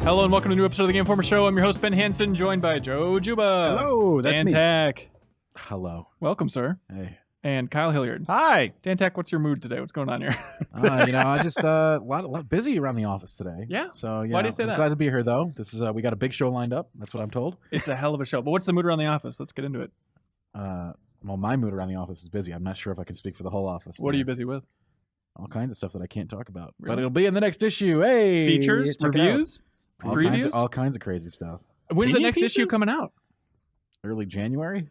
Hello and welcome to a new episode of the Game Informer Show. I'm your host, Ben Hansen, joined by Joe Juba. Hello, that's Dan me. Tack. Hello. Welcome, sir. Hey. And Kyle Hilliard. Hi. Dan Tack, what's your mood today? What's going on here? I just a lot busy around the office today. Yeah? So yeah. Why do you say I was that? glad to be here though. This is we got a big show lined up. That's what I'm told. It's a hell of a show. But what's the mood around the office? Let's get into it. Well, my mood around the office is busy. I'm not sure if I can speak for the whole office. What are you busy with? All kinds of stuff that I can't talk about. Really? But it'll be in the next issue. Hey, Features, check it out. reviews, previews? All kinds of crazy stuff. When's the Opinion next issue pieces? coming out? Early January.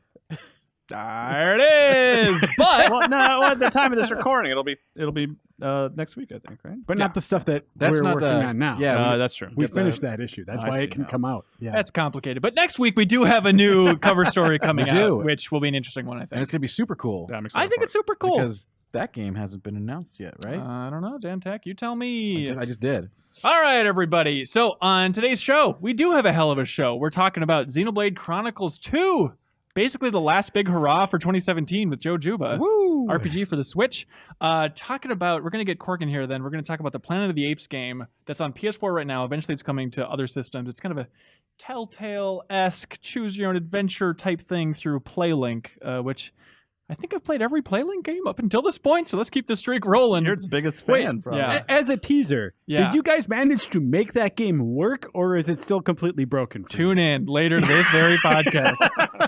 There it is. But Well, no, at the time of this recording, it'll be next week, I think, right? But not the stuff that That's we're not working the on now. Yeah, that's true. we get the- finished that issue. That's I why see it can now. come out. Yeah. that's complicated. But next week we do have a new cover story coming We do. out, which will be an interesting one, I and think. it's gonna be super cool I'm excited I think for it's super cool. because that game hasn't been announced yet, right? I don't know, Dan Tack. You tell me. I just did. All right, everybody. So on today's show, we do have a hell of a show. We're talking about Xenoblade Chronicles 2. Basically the last big hurrah for 2017 with Joe Juba. Woo! RPG for the Switch. We're going to get Cork in here then. We're going to talk about the Planet of the Apes game that's on PS4 right now. Eventually it's coming to other systems. It's kind of a Telltale-esque choose-your-own-adventure type thing through PlayLink, which I think I've played every PlayLink game up until this point, so let's keep the streak rolling. You're its biggest Wait, fan, bro. yeah. As a teaser, Yeah. did you guys manage to make that game work, or is it still completely broken? For you? Tune in later to this very podcast.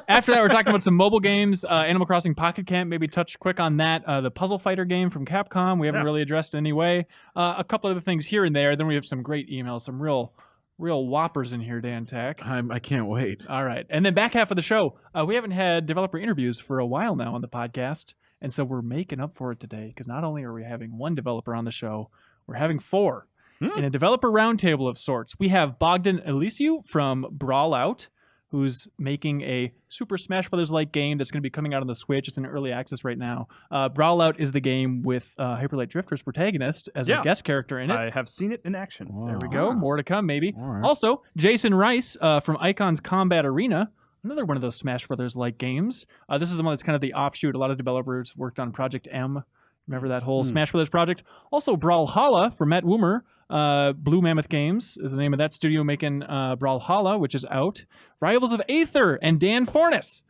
After that, we're talking about some mobile games, Animal Crossing Pocket Camp, maybe touch quick on that. The Puzzle Fighter game from Capcom, we haven't really addressed in any way. A couple other things here and there. Then we have some great emails, some real whoppers in here, Dan Tack. I can't wait. All right. And then back half of the show, we haven't had developer interviews for a while now on the podcast. And so we're making up for it today because not only are we having one developer on the show, we're having four. In a developer roundtable of sorts, we have Bogdan Elisiu from Brawl Out, who's making a Super Smash Bros.-like game that's going to be coming out on the Switch. It's in early access right now. Brawl Out is the game with Hyperlight Drifter's protagonist as a guest character in it. I have seen it in action. Wow. There we go. More to come, maybe. All right. Also, Jason Rice from Icon's Combat Arena, another one of those Smash Brothers-like games. This is the one that's kind of the offshoot. A lot of developers worked on Project M. Remember that whole Smash Brothers project? Also, Brawlhalla from Matt Woomer. Blue Mammoth Games is the name of that studio making Brawlhalla, which is out. Rivals of Aether and Dan Fornes.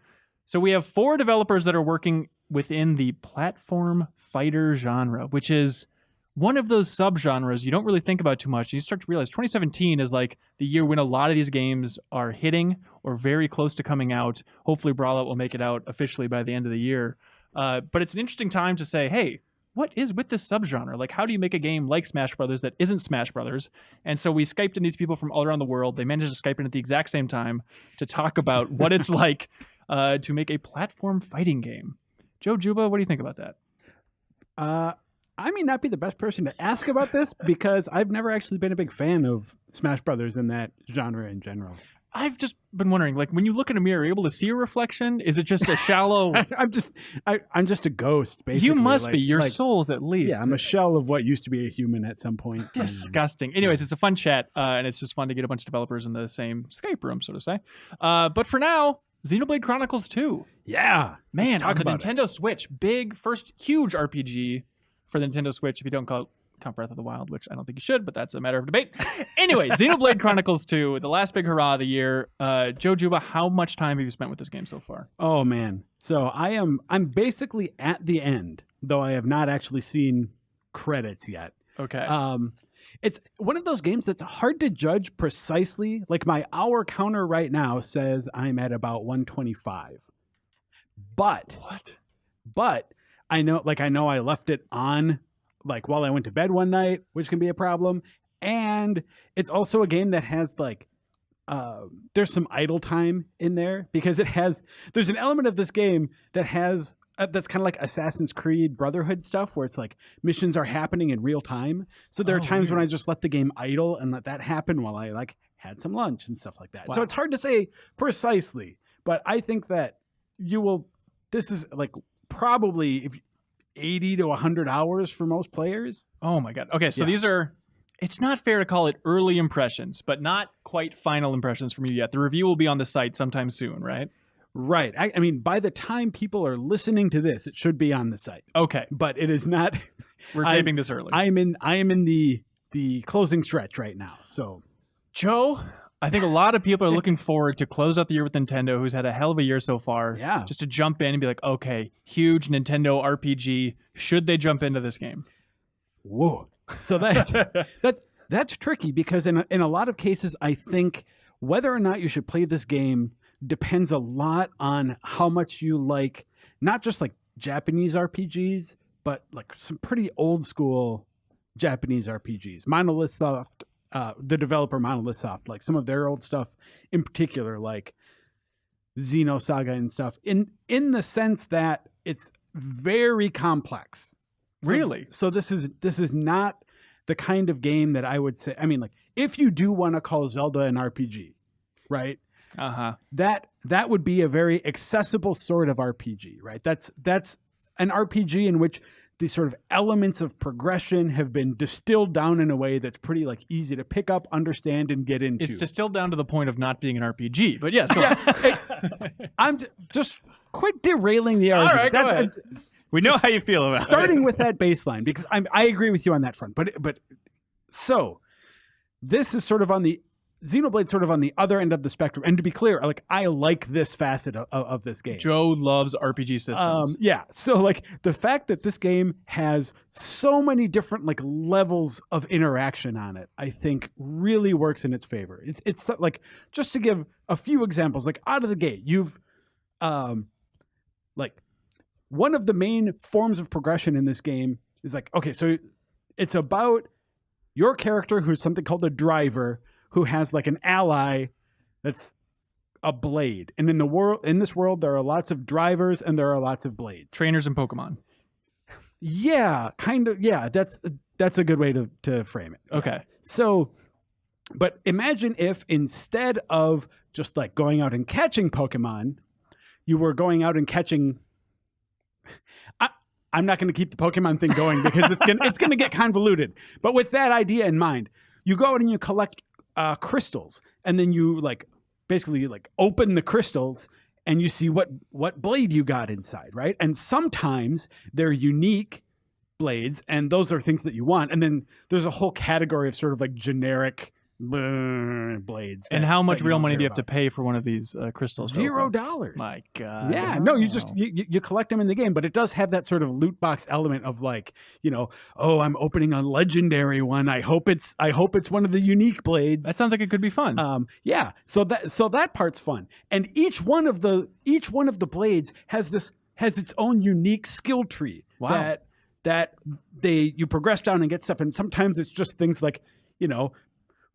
So we have four developers that are working within the platform fighter genre, which is one of those subgenres you don't really think about too much. You start to realize 2017 is like the year when a lot of these games are hitting or very close to coming out. Hopefully Brawlout will make it out officially by the end of the year. But it's an interesting time to say, hey, what is with this subgenre? Like, how do you make a game like Smash Brothers that isn't Smash Brothers? And so we Skyped in these people from all around the world. They managed to Skype in at the exact same time to talk about what it's like to make a platform fighting game. Joe Juba, what do you think about that? I may not be the best person to ask about this because I've never actually been a big fan of Smash Brothers in that genre in general. I've just been wondering, like, when you look in a mirror, are you able to see a reflection? Is it just a shallow... I'm just a ghost, basically. You must like- be. Your like- soul's at least. Yeah, I'm a shell of what used to be a human at some point. Disgusting. Anyways, it's a fun chat, and it's just fun to get a bunch of developers in the same Skype room, so to say. But for now, Xenoblade Chronicles 2. Yeah. Man, on the about it. Nintendo Switch. Big, first huge RPG for the Nintendo Switch, if you don't count Breath of the Wild, which I don't think you should, but that's a matter of debate. Anyway, Xenoblade Chronicles 2, the last big hurrah of the year. Joe Juba, how much time have you spent with this game so far? Oh man. So I'm basically at the end, though I have not actually seen credits yet. Okay. It's one of those games that's hard to judge precisely. Like my hour counter right now says I'm at about 125. But I know I left it on like while I went to bed one night, which can be a problem. And it's also a game that has like there's some idle time in there because there's an element of this game that has that's kind of like Assassin's Creed Brotherhood stuff where it's like missions are happening in real time. So there are times when I just let the game idle and let that happen while I like had some lunch and stuff like that. Wow. So it's hard to say precisely, but I think that this is like probably 80 to 100 hours for most players. Oh my God. Okay, so Yeah. these are... It's not fair to call it early impressions, but not quite final impressions from you yet. The review will be on the site sometime soon, right? Right. I mean, by the time people are listening to this, it should be on the site. Okay. But it is not. We're taping this early. I am in the closing stretch right now. So Joe, I think a lot of people are looking forward to close out the year with Nintendo, who's had a hell of a year so far. Yeah. Just to jump in and be like, okay, huge Nintendo RPG. Should they jump into this game? Whoa. So that's tricky because in a lot of cases, I think whether or not you should play this game depends a lot on how much you like, not just like Japanese RPGs, but like some pretty old school Japanese RPGs. Monolith Soft, the developer Monolith Soft, like some of their old stuff in particular, like Xenosaga and stuff, in the sense that it's very complex. Really? So this is not the kind of game that I would say. I mean, like if you do want to call Zelda an RPG, right? That would be a very accessible sort of RPG, right? That's an RPG in which the sort of elements of progression have been distilled down in a way that's pretty like easy to pick up, understand, and get into. It's distilled down to the point of not being an RPG, but yes. I'm just quit derailing the argument. All right, go ahead. We know how you feel about starting with that baseline, because I agree with you on that front. But so this is sort of on the Xenoblade, sort of on the other end of the spectrum. And to be clear, like I like this facet of this game. Joe loves RPG systems. Yeah. So like the fact that this game has so many different like levels of interaction on it, I think really works in its favor. It's like, just to give a few examples, like out of the gate, you've like one of the main forms of progression in this game is like, okay, so it's about your character who's something called a driver, who has like an ally that's a blade. And in this world, there are lots of drivers and there are lots of blades. Trainers and Pokemon. Yeah, kind of. Yeah, that's a good way to frame it. Okay. So, but imagine if instead of just like going out and catching Pokemon, you were going out and catching... I'm not going to keep the Pokemon thing going because it's going to get convoluted. But with that idea in mind, you go out and you collect crystals, and then you like basically like open the crystals and you see what blade you got inside, right? And sometimes they're unique blades, and those are things that you want. And then there's a whole category of sort of like generic blades. And how much real money do you have to pay for one of these crystals? $0. My God. Yeah, no, you just you collect them in the game, but it does have that sort of loot box element of like, oh, I'm opening a legendary one. I hope it's one of the unique blades. That sounds like it could be fun. Yeah. So that part's fun, and each one of the blades has its own unique skill tree. Wow. That you progress down and get stuff, and sometimes it's just things like,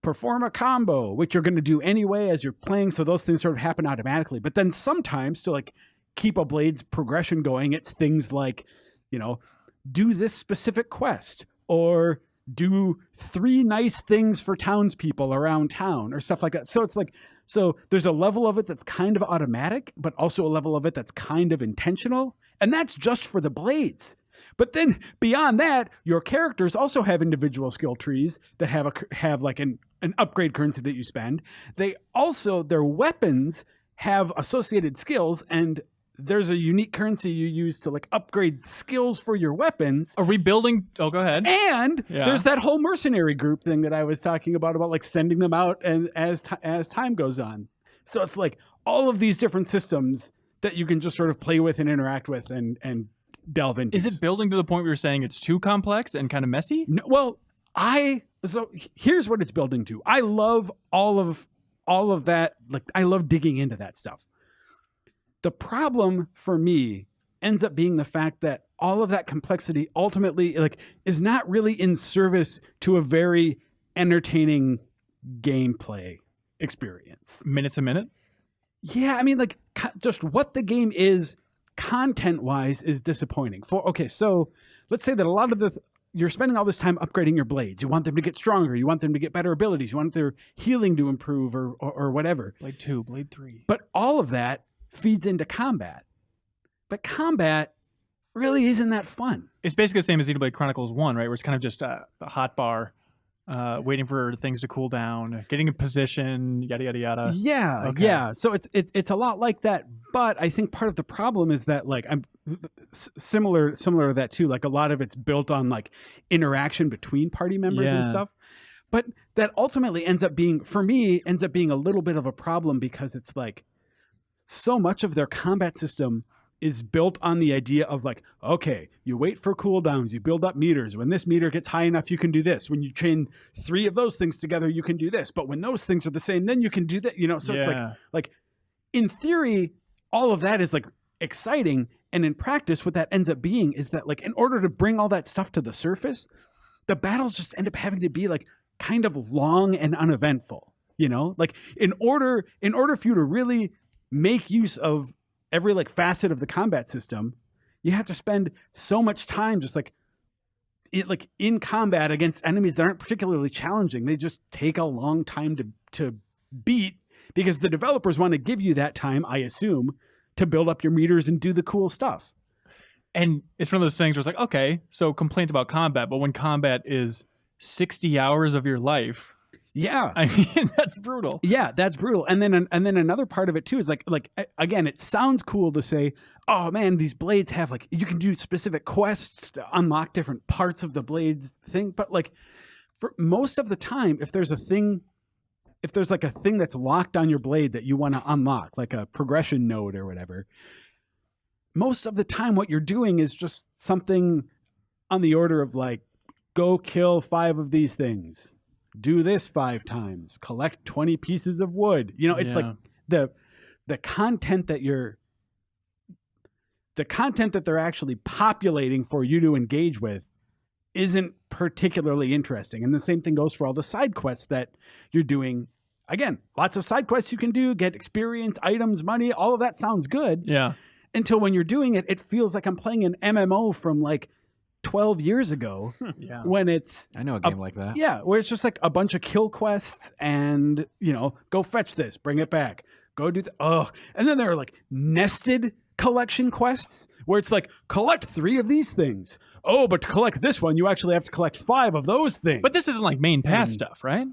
perform a combo, which you're going to do anyway as you're playing. So those things sort of happen automatically. But then sometimes to like keep a blade's progression going, it's things like, do this specific quest or do 3 nice things for townspeople around town or stuff like that. So it's like, so there's a level of it that's kind of automatic, but also a level of it that's kind of intentional. And that's just for the blades. But then beyond that, your characters also have individual skill trees that have like an upgrade currency that you spend. Their weapons have associated skills, and there's a unique currency you use to like upgrade skills for your weapons. Are we building? Oh, go ahead. And there's that whole mercenary group thing that I was talking about like sending them out and as time goes on. So it's like all of these different systems that you can just sort of play with and interact with and delve into. Is it building to the point where you're saying it's too complex and kind of messy? No, well, so here's what it's building to. I love all of that. Like, I love digging into that stuff. The problem for me ends up being the fact that all of that complexity ultimately like is not really in service to a very entertaining gameplay experience. Minute to minute? Yeah, I mean, like just what the game is content-wise is disappointing. So let's say that a lot of this, you're spending all this time upgrading your blades. You want them to get stronger. You want them to get better abilities. You want their healing to improve or whatever. Blade 2, Blade 3. But all of that feeds into combat. But combat really isn't that fun. It's basically the same as Xenoblade Chronicles 1, right? Where it's kind of just a hot bar, waiting for things to cool down, getting in position, yada, yada, yada. Yeah, Okay. yeah. So it's a lot like that. But I think part of the problem is that like I'm similar to that too. Like a lot of it's built on like interaction between party members and stuff. But that ultimately ends up being a little bit of a problem because it's like so much of their combat system is built on the idea of like, okay, you wait for cooldowns, you build up meters. When this meter gets high enough, you can do this. When you chain 3 of those things together, you can do this. But when those things are the same, then you can do that. So it's like in theory, all of that is like exciting. And in practice, what that ends up being is that like in order to bring all that stuff to the surface, the battles just end up having to be like kind of long and uneventful. Like in order for you to really make use of every like facet of the combat system, you have to spend so much time just like in combat against enemies that aren't particularly challenging. They just take a long time to beat because the developers want to give you that time, I assume, to build up your meters and do the cool stuff. And it's one of those things where it's like, okay, so complaint about combat, but when combat is 60 hours of your life, yeah, I mean, that's brutal. Yeah, that's brutal. And then another part of it too is like again, it sounds cool to say, oh man, these blades have like you can do specific quests to unlock different parts of the blades thing. But like for most of the time, if there's like a thing that's locked on your blade that you want to unlock, like a progression node or whatever, most of the time what you're doing is just something on the order of like, go kill 5 of these things. Do this 5 times, collect 20 pieces of wood. It's like the content that they're actually populating for you to engage with isn't particularly interesting. And the same thing goes for all the side quests that you're doing. Again, lots of side quests you can do, get experience, items, money, all of that sounds good. Yeah. Until when you're doing it, it feels like I'm playing an MMO from like 12 years ago. Yeah. When it's I know a game like that. Yeah, where it's just like a bunch of kill quests and go fetch this, bring it back, go do and then there are like nested collection quests where it's like collect 3 of these things. Oh, but to collect this one you actually have to collect 5 of those things. But this isn't like main path stuff, right?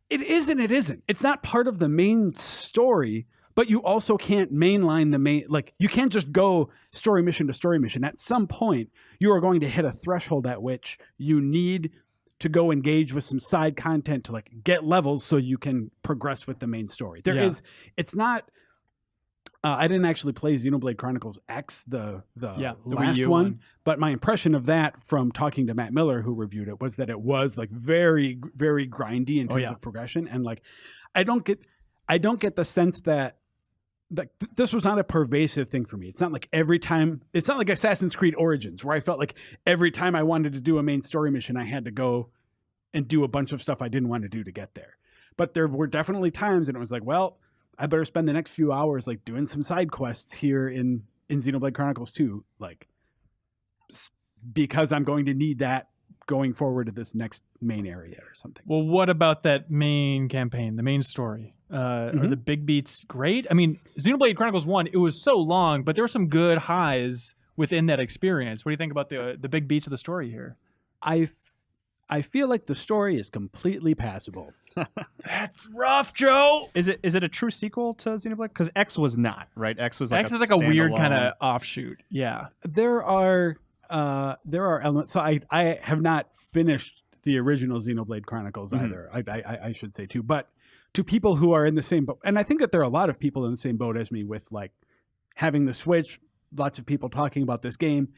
It isn't. It's not part of the main story. But you also can't mainline the main, like you can't just go story mission to story mission. At some point, you are going to hit a threshold at which you need to go engage with some side content to like get levels so you can progress with the main story. It's not, I didn't actually play Xenoblade Chronicles X, the last one, but my impression of that from talking to Matt Miller, who reviewed it, was that it was like very, very grindy in terms of progression. And like, I don't get the sense that like this was not a pervasive thing for me. It's not like it's not like Assassin's Creed Origins where I felt like every time I wanted to do a main story mission, I had to go and do a bunch of stuff I didn't want to do to get there. But there were definitely times and it was like, well, I better spend the next few hours like doing some side quests here in Xenoblade Chronicles 2, like because I'm going to need that going forward to this next main area or something. Well, what about that main campaign, the main story? Are the big beats great? I mean, Xenoblade Chronicles 1, it was so long, but there were some good highs within that experience. What do you think about the big beats of the story here? I feel like the story is completely passable. That's rough, Joe. Is it a true sequel to Xenoblade? Because X was not, right? X was like a weird kind of offshoot. Yeah. There are elements. So I have not finished the original Xenoblade Chronicles either. I should say too, but to people who are in the same boat, and I think that there are a lot of people in the same boat as me with like having the Switch, lots of people talking about this game.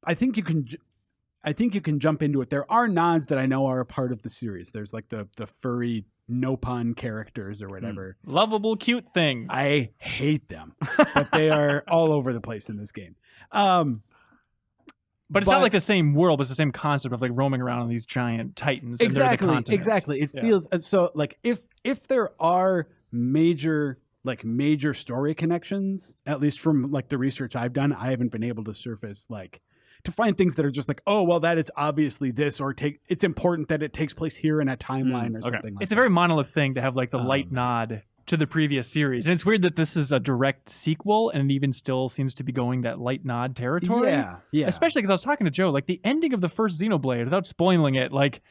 I think you can jump into it. There are nods that I know are a part of the series. There's like the furry Nopon characters or whatever. Lovable, cute things. I hate them, but they are all over the place in this game. But it's not like the same world, but it's the same concept of like roaming around on these giant titans. Exactly. It feels so like if there are major story connections, at least from like the research I've done, I haven't been able to surface like to find things that are just like, oh, well, that is obviously this, or it's important that it takes place here in a timeline or something like it's that. a very monolith thing to have like the light nod to the previous series. And it's weird that this is a direct sequel and it even still seems to be going that light nod territory. Yeah. Especially because I was talking to Joe, like the ending of the first Xenoblade, without spoiling it, like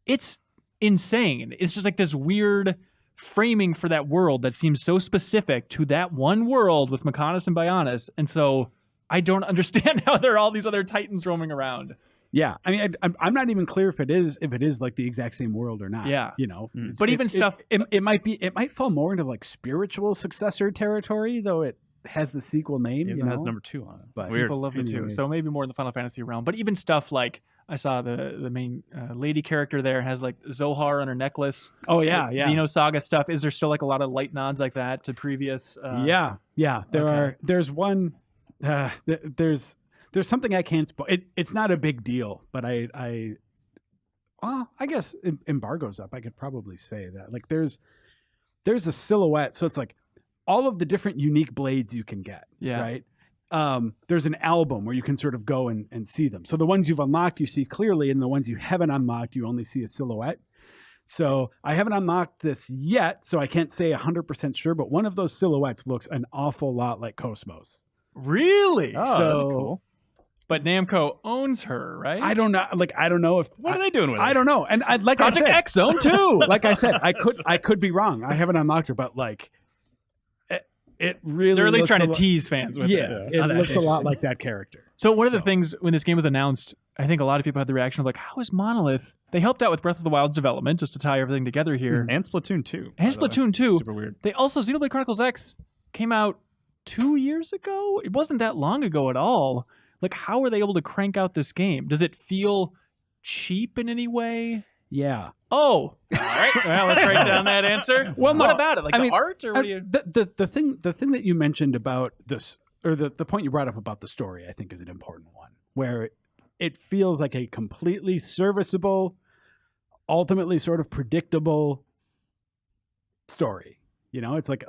it's insane. It's just like this weird framing for that world that seems so specific to that one world with Mechonis and Bionis. And so I don't understand how there are all these other titans roaming around. Yeah, I mean, I'm not even clear if it is like the exact same world or not. Yeah. you know. But even stuff- it might fall more into like spiritual successor territory, though it has the sequel name. Even you know? has number 2 on it. But Weird. People love the two, Anyway. so maybe more in the Final Fantasy realm. But even stuff like I saw the main lady character there has like Zohar on her necklace. Oh yeah, Like yeah. Xenosaga stuff. Is there still like a lot of light nods like that to previous? Yeah. There okay. are. There's one. There's something I can't spoil. It's not a big deal, but I guess embargo's up. I could probably say that. Like there's a silhouette, so it's like all of the different unique blades you can get. Yeah. Right. There's an album where you can sort of go and see them. So the ones you've unlocked, you see clearly, and the ones you haven't unlocked, you only see a silhouette. So I haven't unlocked this yet, so I can't say 100% sure, but one of those silhouettes looks an awful lot like Cosmos. Really? Oh, So- that'd be cool. But Namco owns her, right? I don't know. Like, I don't know if What are they doing with it? I don't know. And like Project I said, X Zone 2. like I said, I could be wrong. I haven't unlocked her, but like, it really They're at least looks trying a to lo- tease fans with Yeah, it. it Oh, that's looks a lot interesting. like that character. So one of the So- things when this game was announced, I think a lot of people had the reaction of like, how is Monolith? They helped out with Breath of the Wild's development just to tie everything together here. And Splatoon 2. And by the way. Splatoon 2. Super weird. They also Xenoblade Chronicles X came out 2 years ago. It wasn't that long ago at all. Like, how were they able to crank out this game? Does it feel cheap in any way? Yeah. Oh, all right. Well, let's write down that answer. Well, what no, about it? Like I the mean, art, or what do you? The thing that you mentioned about this, or the point you brought up about the story, I think is an important one, where it feels like a completely serviceable, ultimately sort of predictable story. You know, it's like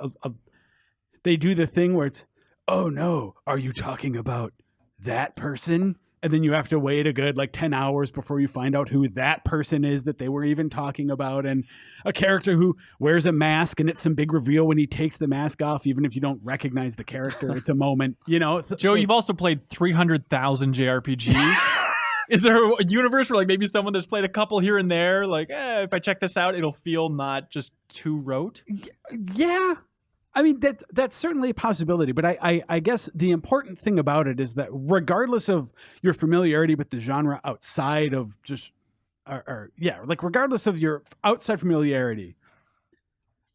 they do the thing where it's, oh no, are you talking about that person? And then you have to wait a good like 10 hours before you find out who that person is that they were even talking about. And a character who wears a mask, and it's some big reveal when he takes the mask off, even if you don't recognize the character. It's a moment, you know. Joe, you've also played 300,000 JRPGs. Is there a universe where like maybe someone that's played a couple here and there, like, if I check this out, it'll feel not just too rote? Yeah. I mean, that's certainly a possibility, but I guess the important thing about it is that regardless of your familiarity with the genre outside of just, like regardless of your outside familiarity,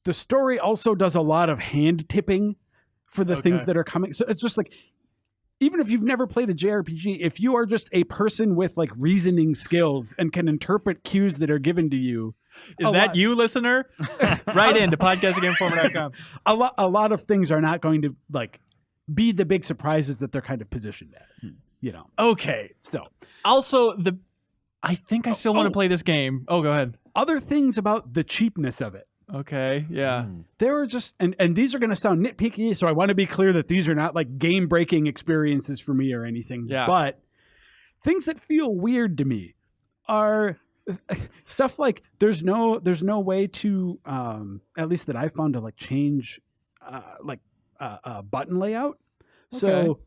the story also does a lot of hand tipping for the things Okay. that are coming. So it's just like, even if you've never played a JRPG, if you are just a person with like reasoning skills and can interpret cues that are given to you, Is a that lot- you, listener? Write into podcastagainformer.com. a lot of things are not going to like be the big surprises that they're kind of positioned as, you know. Okay. So Also, I think I still want to oh. play this game. Oh, go ahead. other things about the cheapness of it. Okay. Yeah. There are just and these are going to sound nitpicky, so I want to be clear that these are not like game breaking experiences for me or anything. Yeah. But things that feel weird to me are stuff like there's no way to at least that I found to like change button layout. So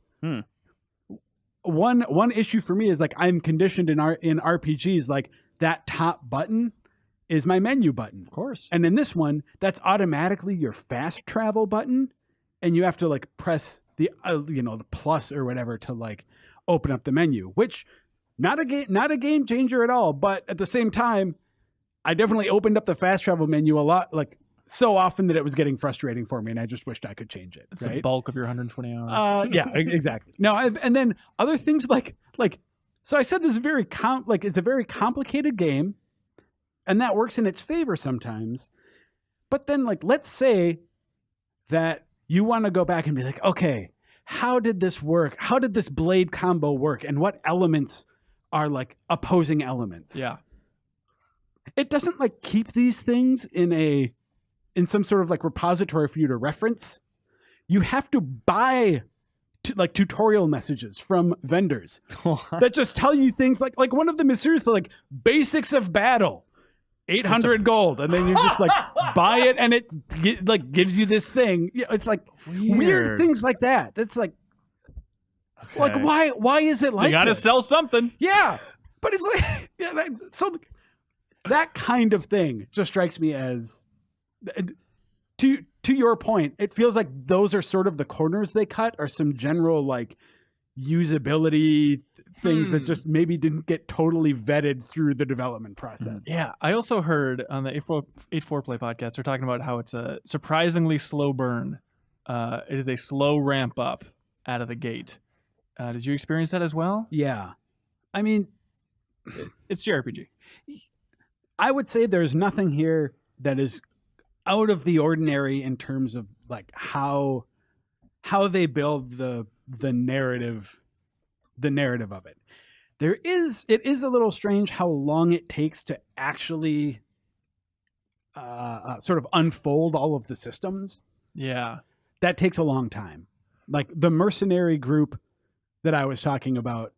one issue for me is like I'm conditioned in RPGs like that top button is my menu button. Of course. And in this one, that's automatically your fast travel button, and you have to like press the the plus or whatever to like open up the menu, which not a game changer at all, but at the same time, I definitely opened up the fast travel menu a lot, like so often that it was getting frustrating for me, and I just wished I could change it. It's the right? bulk of your 120 hours. Yeah, exactly. No, and then other things like so I said this is it's a very complicated game, and that works in its favor sometimes. But then like let's say that you want to go back and be like, okay, how did this work? How did this blade combo work? And what elements are like opposing elements? Yeah. It doesn't like keep these things in some sort of like repository for you to reference. You have to buy like tutorial messages from vendors that just tell you things like one of them is seriously like basics of battle, 800 gold, and then you just like buy it and it gives you this thing. Yeah, it's like weird things like that. That's like why is it like You got to this? sell something. Yeah, but it's like so that kind of thing just strikes me as to your point. It feels like those are sort of the corners they cut, are some general like usability things that just maybe didn't get totally vetted through the development process. Yeah, I also heard on the 8-4 Play podcast, they're talking about how it's a surprisingly slow burn. It is a slow ramp up out of the gate. Did you experience that as well? Yeah. I mean, It's JRPG. I would say there's nothing here that is out of the ordinary in terms of like how they build the narrative of it. It is a little strange how long it takes to actually sort of unfold all of the systems. Yeah. That takes a long time. Like the mercenary group that I was talking about,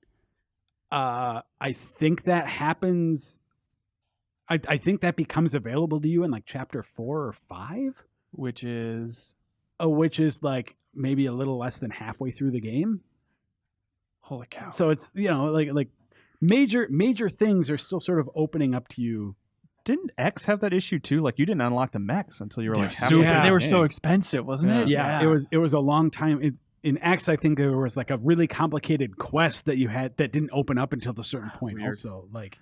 I think that happens. I think that becomes available to you in like chapter 4 or 5, Which is like maybe a little less than halfway through the game. holy cow. So it's, like major things are still sort of opening up to you. Didn't X have that issue too? Like you didn't unlock the mechs until you were like halfway super, through the they were game. so expensive, wasn't it? Yeah, it was a long time. In X, I think there was like a really complicated quest that you had that didn't open up until a certain point. Weird. Also, like,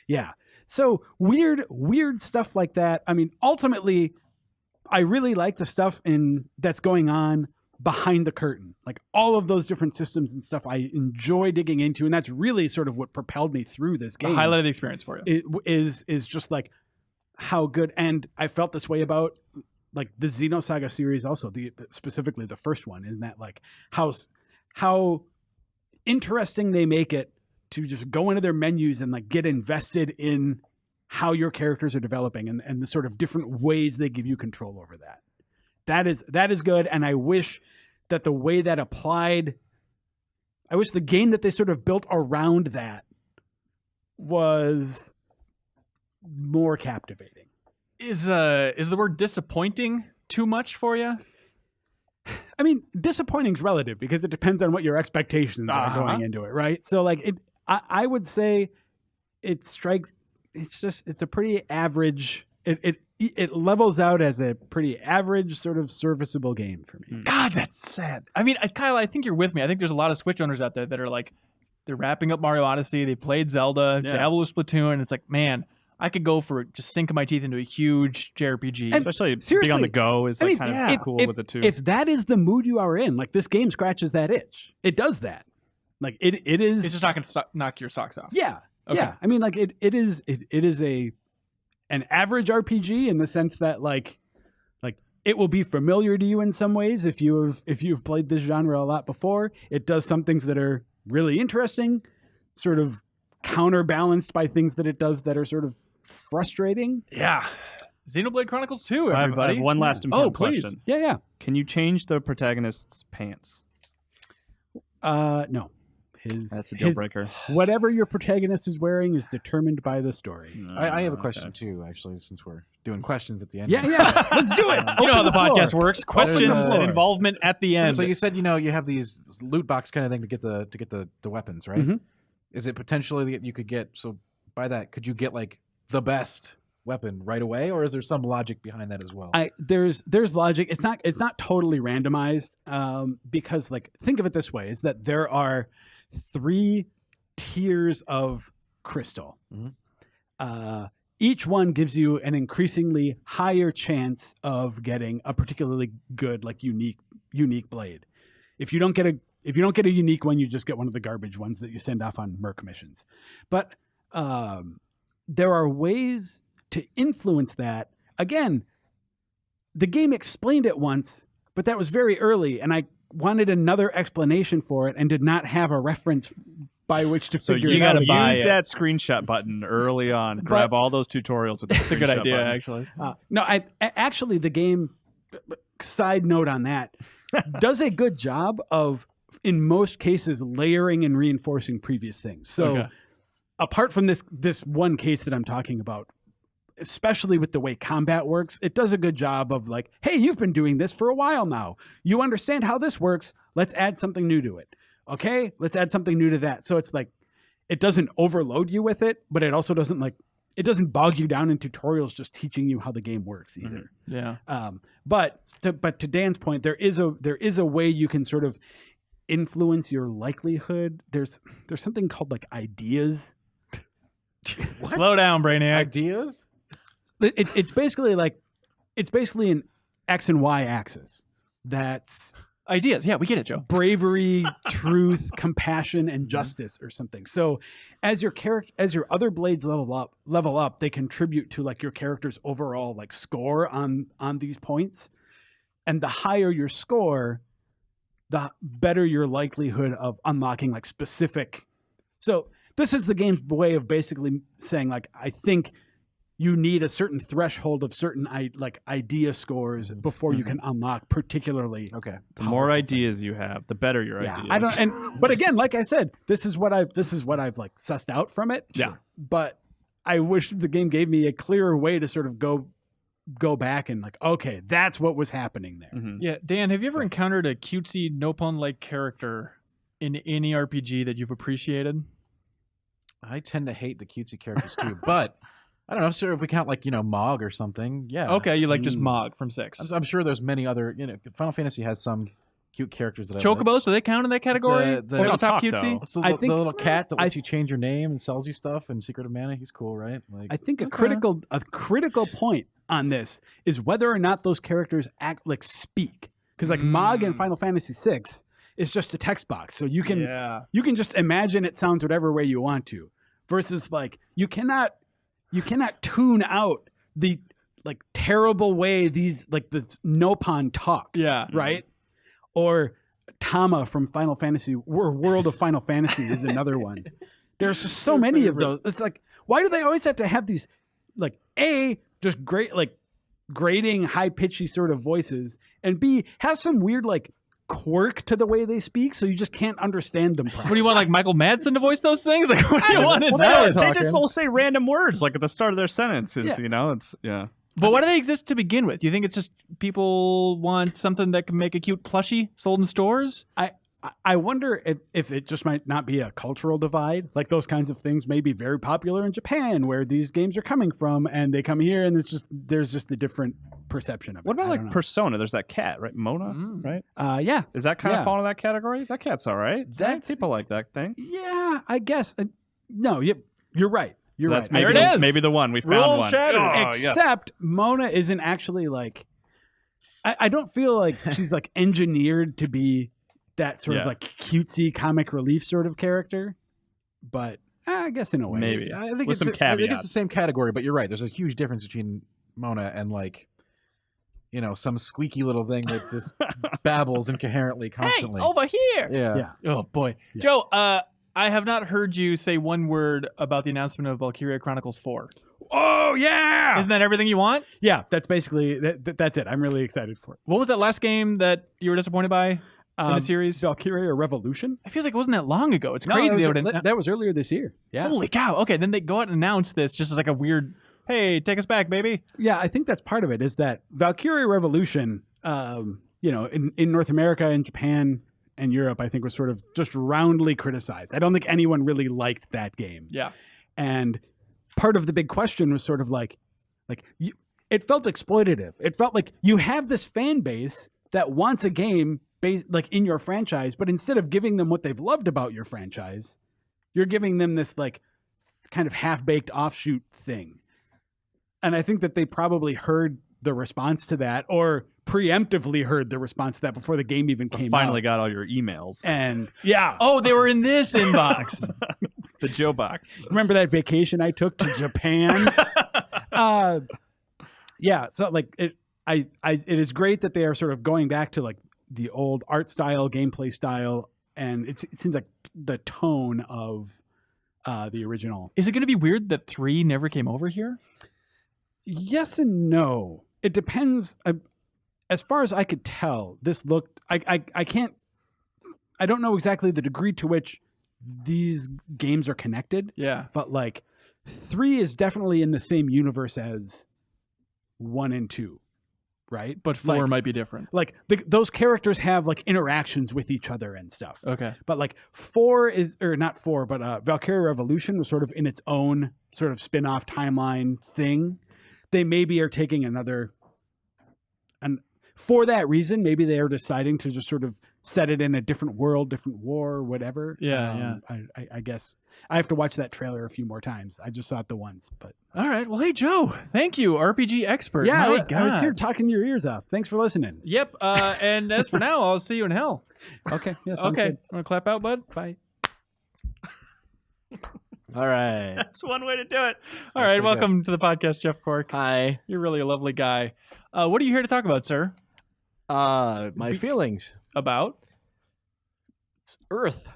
yeah. So weird stuff like that. I mean, ultimately, I really like the stuff that's going on behind the curtain. Like all of those different systems and stuff I enjoy digging into, and that's really sort of what propelled me through this The game. highlight of the experience for you. It is just like how good, and I felt this way about like the Xenosaga series also, specifically the first one, in that like how interesting they make it to just go into their menus and like get invested in how your characters are developing and the sort of different ways they give you control over that. That is good, and I wish that the way that applied, I wish the game that they sort of built around that was more captivating. Is the word disappointing too much for you? I mean, disappointing's relative because it depends on what your expectations are going into it, right? So like I would say it's a pretty average. It levels out as a pretty average sort of serviceable game for me. God, that's sad. I mean, Kyle, I think you're with me. I think there's a lot of Switch owners out there that are like, they're wrapping up Mario Odyssey. They played Zelda, dabbled with Splatoon. And it's like, man, I could go for just sinking my teeth into a huge JRPG. And Especially seriously, being on the go is like kind of cool with it too. If that is the mood you are in, like this game scratches that itch. It does that. Like it is. It's just not going to knock your socks off. Yeah. Okay. Yeah. I mean, like it is an average RPG in the sense that like it will be familiar to you in some ways if you've played this genre a lot before. It does some things that are really interesting, sort of counterbalanced by things that it does that are sort of frustrating. Yeah. Xenoblade Chronicles 2, I everybody. have one last important please. question. Yeah. Can you change the protagonist's pants? No. That's a deal breaker. Whatever your protagonist is wearing is determined by the story. I have a question too, actually, since we're doing questions at the end. Yeah. Let's do it. You know how the Open podcast floor. works. Questions floor. and involvement at the end. So you said you have these loot box kind of thing to get the weapons, right? Mhm. Is it potentially that you could get, so by that could you get like the best weapon right away, or is there some logic behind that as well? There's logic. It's not totally randomized because like think of it this way: is that there are 3 tiers of crystal. Mhm. Each one gives you an increasingly higher chance of getting a particularly good, like unique blade. If you don't get a unique one, you just get one of the garbage ones that you send off on merc missions. But there are ways to influence that. Again, the game explained it once, but that was very early, and I wanted another explanation for it and did not have a reference by which to So figure you it got out. to use that screenshot button early on. Grab all those tutorials with the That's a good screenshot idea, button. actually. No, actually the game, side note on that, does a good job of, in most cases, layering and reinforcing previous things. So apart from this one case that I'm talking about, especially with the way combat works, it does a good job of like, hey, you've been doing this for a while now. You understand how this works. Let's add something new to it. Okay, let's add something new to that. So it's like, it doesn't overload you with it, but it also doesn't bog you down in tutorials just teaching you how the game works either. Yeah. But to Dan's point, there is a way you can sort of influence your likelihood. There's something called like ideas. Slow down, Brainiac. Ideas? It's basically an X and Y axis. That's Ideas. Yeah, we get it, Joe. bravery, truth, compassion, and justice, or something. So, as your other blades level up, they contribute to like your character's overall like score on these points. And the higher your score, the better your likelihood of unlocking like specific. So this is the game's way of basically saying like, I think you need a certain threshold of certain idea scores before you can unlock particularly. Okay. The more powerful ideas things. you have, the better your Yeah, ideas. but again, like I said, this is what I've like sussed out from it. Yeah. But I wish the game gave me a clearer way to sort of go back and like, okay, that's what was happening there. Mhm. Yeah, Dan, have you ever encountered a cutesy Nopon-like character in any RPG that you've appreciated? I tend to hate the cutesy characters too, but I don't know. Sure, if we count like Mog or something, yeah. Okay, you like just Mog from 6. I'm sure there's many other. Final Fantasy has some cute characters that I like. Chocobos, do they count in that category? The- Over they the don't top talk, cutesy? though. It's the, I the think- little cat that lets you change your name and sells you stuff in Secret of Mana. He's cool, right? Like, I think a Okay. critical point on this is whether or not those characters speak. Because like Mog in Final Fantasy VI is just a text box, so you can just imagine it sounds whatever way you want to. Versus like you cannot tune out the like terrible way these like the Nopon talk. Yeah. Right? Or Tama from Final Fantasy or World of Final Fantasy is another one. There's just so many of those. It's like, why do they always have to have these like just great like grating, high pitchy sort of voices, and B has some weird like quirk to the way they speak, so you just can't understand them properly. What do you want, like Michael Madsen to voice those things? Like, what do you want Well, instead? they just all say random words like at the start of their sentences. Yeah. It's But why do they exist to begin with? Do you think it's just people want something that can make a cute plushie sold in stores? I wonder if it just might not be a cultural divide. Like those kinds of things may be very popular in Japan, where these games are coming from, and they come here, and there's just a different perception of it. What about I like don't know. Persona? There's that cat, right? Mona, right? Yeah, Is that kind Yeah. of fall into that category? That cat's all right. That's- People like that thing. yeah, I guess. No, you're right. You're So that's right. maybe There it is. Maybe the one we found Rule one. shattered. Oh, yes. Except Mona isn't actually like. I don't feel like she's like engineered to be that sort of Yeah. like cutesy comic relief sort of character, but I guess in a way, Maybe. I think With it's some I think it's the caveats. same category, but you're right. There's a huge difference between Mona and like, some squeaky little thing that just babbles incoherently constantly. Hey, over here! Yeah. Yeah. Oh boy, Yeah. Joe. I have not heard you say one word about the announcement of Valkyria Chronicles 4. Oh yeah, Isn't that everything you want? yeah. That's basically that's it. I'm really excited for it. What was that last game that you were disappointed by in the series? Valkyria Revolution. I feel like it wasn't that long ago. It's No, crazy. they that would was, that was earlier this year. Yeah, Holy cow! Okay, then they go out and announce this just as like a weird. Hey, take us back, baby. yeah. I think that's part of it. Is that Valkyria Revolution? In North America and Japan and Europe, I think was sort of just roundly criticized. I don't think anyone really liked that game. Yeah. And part of the big question was sort of it felt exploitative. It felt like you have this fan base that wants a game based like in your franchise, but instead of giving them what they've loved about your franchise, you're giving them this like kind of half-baked offshoot thing. And I think that they probably heard the response to that, or preemptively heard the response to that before the game even came Finally out. got all your emails. And yeah, Oh, they were in this inbox. The Joe box. remember that vacation I took to Japan? Yeah, so like it is great that they are sort of going back to like the old art style, gameplay style, and it seems like the tone of the original. Is it going to be weird that 3 never came over here? Yes and no. It depends. As far as I could tell, this looked. I can't. I don't know exactly the degree to which these games are connected, Yeah. but like 3 is definitely in the same universe as 1 and 2, right? But 4 Like- might be different. Like those characters have like interactions with each other and stuff. Okay. But like 4 is, or not 4, but Valkyria Revolution was sort of in its own sort of spin-off timeline thing. They maybe are taking another, and for that reason, maybe they are deciding to just sort of set it in a different world, different war, whatever. Yeah, I guess I have to watch that trailer a few more times. I just saw it the once, but All right. Well, hey, Joe. Thank you, RPG expert. yeah, My I God. was here talking your ears off. Thanks for listening. Yep. And as for now, I'll see you in hell. Okay. Yeah. Sounds Okay. good. Want to clap out, bud? Bye. All right. That's one way to do it. All right. Welcome to the podcast, Jeff Cork. Hi. You're really a lovely guy. What are you here to talk about, sir? My feelings. About? Earth.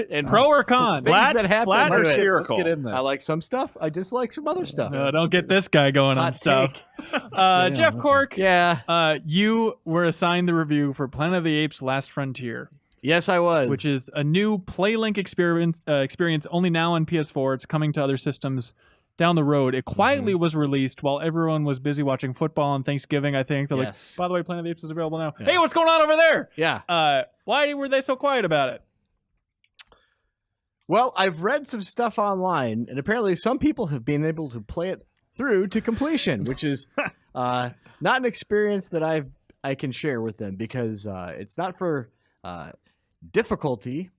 And Pro or con? things that happen. flat or to it. spherical? Let's get in this. I like some stuff. I dislike some other stuff. No, don't get this guy going on Hot stuff. on Jeff this Cork, Yeah. you were assigned the review for Planet of the Apes Last Frontier, Yes, I was. which is a new PlayLink experience only now on PS4. It's coming to other systems down the road. It quietly was released while everyone was busy watching football on Thanksgiving, I think. They're like, Yes. by the way, Planet of the Apes is available now. Yeah. Hey, what's going on over there? Yeah. Why were they so quiet about it? Well, I've read some stuff online, and apparently some people have been able to play it through to completion, which is not an experience that I can share with them because it's not for difficulty.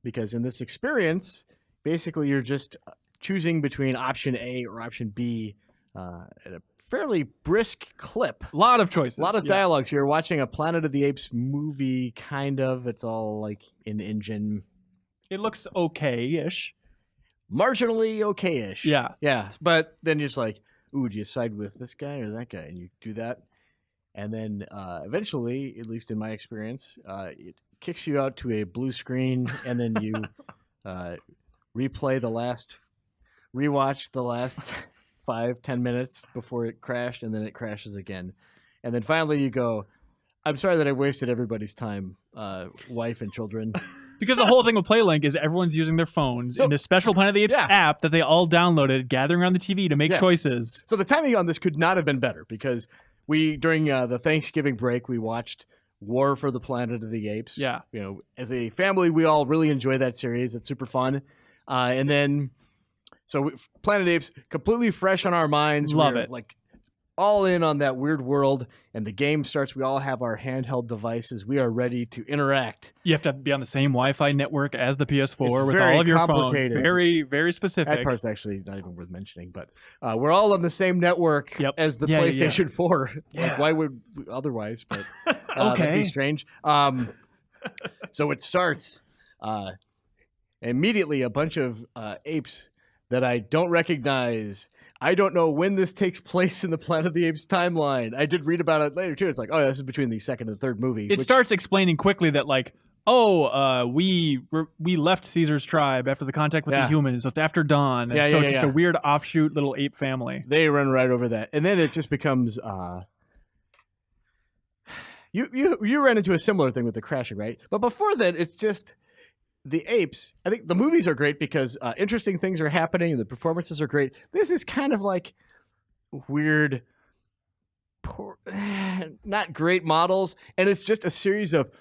Because in this experience, basically you're just choosing between option A or option B at a fairly brisk clip. A lot of choices. A lot of Yeah. dialogues. You're watching a Planet of the Apes movie, kind of. It's all like in engine. It looks okay-ish. Marginally okay-ish. Yeah. Yeah. But then you're just like, ooh, do you side with this guy or that guy? And you do that. And then eventually, at least in my experience, it kicks you out to a blue screen, and then you rewatch the last 5-10 minutes before it crashed, and then it crashes again. And then finally you go, I'm sorry that I wasted everybody's time, wife and children. Because the whole thing with PlayLink is everyone's using their phones in this special Planet of the Apes Yeah. app that they all downloaded, gathering around the TV to make Yes. choices. So the timing on this could not have been better because during the Thanksgiving break, we watched War for the Planet of the Apes. Yeah. You know, as a family, we all really enjoy that series. It's super fun. And then, Planet of the Apes, completely fresh on our minds. Love We're, it. Like, all in on that weird world, and the game starts. We all have our handheld devices. We are ready to interact. You have to be on the same Wi-Fi network as the PS4 It's with very all of your phones. complicated. Very, very specific. That part's actually not even worth mentioning, but we're all on the same network Yep. as the Yeah, yeah, PlayStation 4. Yeah. Like, why would we otherwise? But that'd Okay. be strange. So it starts. Immediately, a bunch of apes that I don't recognize. I don't know when this takes place in the Planet of the Apes timeline. I did read about it later, too. It's like, oh, this is between the second and third movie. It starts explaining quickly that, like, we left Caesar's tribe after the contact with the Yeah. humans, so it's after dawn. Yeah, so yeah, it's just yeah. a weird offshoot little ape family. They run right over that. And then it just becomes... You ran into a similar thing with the crashing, right? But before that, it's just... The apes, I think the movies are great because interesting things are happening and the performances are great. This is kind of like weird, poor, not great models, and it's just a series of.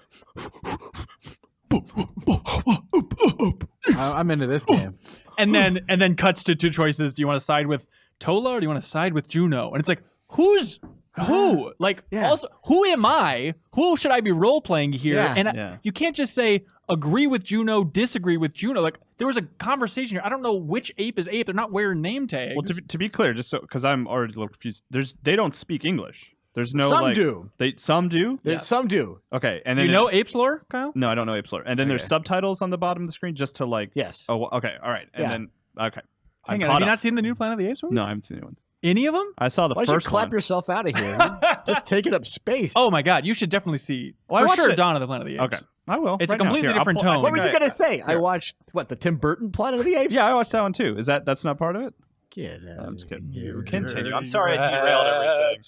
I'm into this game. And then cuts to two choices. Do you want to side with Tola or do you want to side with Juno? And it's like, who's who? Like, Yeah. also, who am I? Who should I be role playing here? Yeah. And Yeah. you can't just say agree with Juno, disagree with Juno. Like, there was a conversation here. I don't know which ape is ape. They're not wearing name tags. Well, to be clear, just so because I'm already a little confused, they don't speak English. There's no Some do. Some do. Some do. Okay, and Do then you know apes lore, Kyle? No, I don't know Apes lore. And then there's Okay. subtitles on the bottom of the screen just to like. Yes. Oh, okay, all right, and Yeah. then okay. I'm Hang on, caught have you up. not seen the new Planet of the Apes movies? No, I haven't seen any ones. Any of them? I saw the Why don't you first clap one. yourself out of here? Just taking up space. Oh my God, you should definitely see. Well, I for watched sure, it. Dawn of the Planet of the Apes. Okay, I will. It's a right now. completely Here, I'll different pull- I tone. What think were you I- going to say? I here. watched, the Tim Burton Planet of the Apes? Yeah, I watched that one too. That's not part of it? Get out I'm just of kidding. here. Continue. I'm sorry I derailed everything.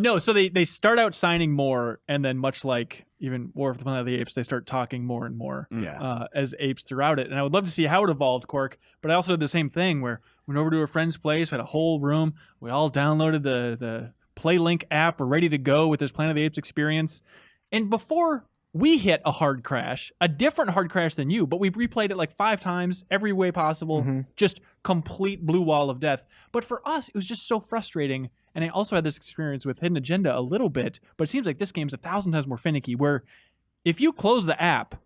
No, so they start out signing more, and then much like even War of the Planet of the Apes, they start talking more and more Yeah. as apes throughout it. And I would love to see how it evolved, Cork. But I also did the same thing where we went over to a friend's place, we had a whole room, we all downloaded the PlayLink app, we're ready to go with this Planet of the Apes experience. And before we hit a hard crash, a different hard crash than you, but we replayed it like 5 times, every way possible, just complete blue wall of death. But for us, it was just so frustrating. And I also had this experience with Hidden Agenda a little bit, but it seems like this game's 1,000 times more finicky, where if you close the app,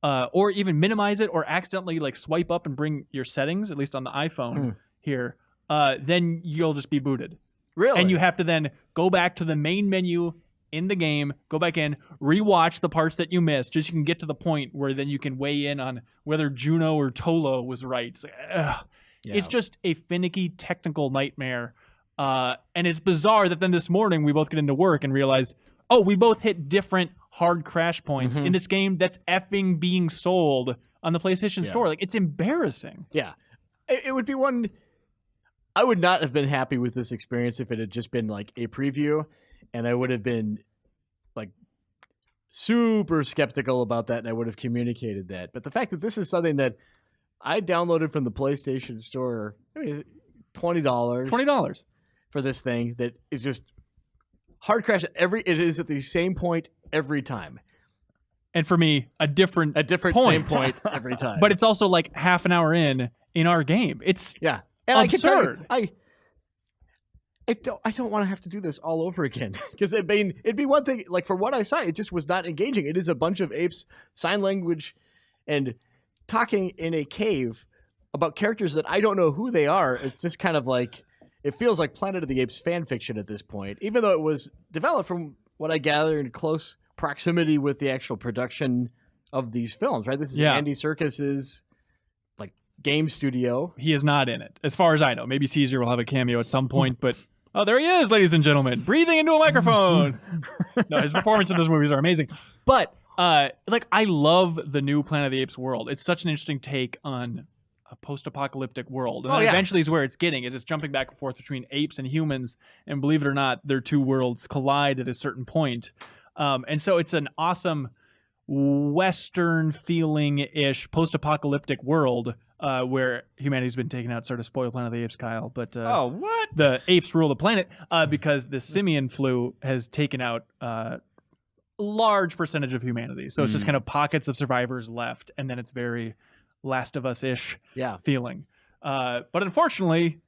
or even minimize it, or accidentally like swipe up and bring your settings, at least on the iPhone here, then you'll just be booted. Really? And you have to then go back to the main menu in the game, go back in, rewatch the parts that you missed, just so you can get to the point where then you can weigh in on whether Juno or Tolo was right. It's like, ugh. Yeah. It's just a finicky technical nightmare. And it's bizarre that then this morning we both get into work and realize, oh, we both hit different hard crash points in this game that's effing being sold on the PlayStation Store. Like, it's embarrassing. Yeah. It would be one... I would not have been happy with this experience if it had just been like a preview, and I would have been like super skeptical about that, and I would have communicated that. But the fact that this is something that I downloaded from the PlayStation Store, I mean, $20. $20 for this thing that is just hard crash it is at the same point every time. And for me, a different same point every time. But it's also like half an hour in our game. It's and absurd. I don't want to have to do this all over again, because it'd be one thing. Like, for what I saw, it just was not engaging. It is a bunch of apes, sign language, and talking in a cave about characters that I don't know who they are. It's just kind of like, it feels like Planet of the Apes fan fiction at this point, even though it was developed, from what I gather, in close proximity with the actual production of these films. Right? This is Andy Serkis's game studio. He is not in it, as far as I know. Maybe Caesar will have a cameo at some point, but oh, there he is, ladies and gentlemen, breathing into a microphone. No, his performance in those movies are amazing. But like, I love the new Planet of the Apes world. It's such an interesting take on a post-apocalyptic world, and then eventually is where it's getting, is it's jumping back and forth between apes and humans, and believe it or not, their two worlds collide at a certain point. And so it's an awesome Western feeling-ish post-apocalyptic world where humanity's been taken out. Sort of spoil Planet of the Apes, Kyle, but the apes rule the planet because the simian flu has taken out a large percentage of humanity. So it's just kind of pockets of survivors left, and then it's very Last of Us-ish feeling. But unfortunately,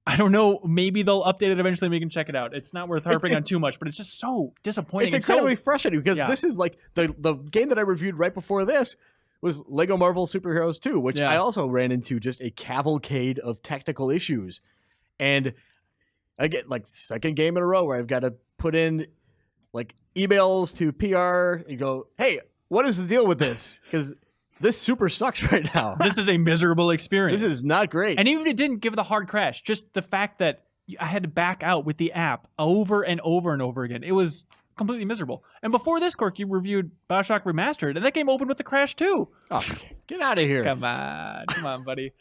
I don't know. Maybe they'll update it eventually and we can check it out. It's not worth harping on too much, but it's just so disappointing. It's incredibly frustrating, because this is like the game that I reviewed right before this was Lego Marvel Superheroes 2, which I also ran into just a cavalcade of technical issues. And I get like second game in a row where I've got to put in like emails to PR and go, hey, what is the deal with this? Because this super sucks right now. This is a miserable experience. This is not great. And even if it didn't give the hard crash, just the fact that I had to back out with the app over and over and over again, it was completely miserable. And before this, Cork, you reviewed BioShock Remastered, and that game opened with the crash too. Oh, get out of here. Come on, buddy.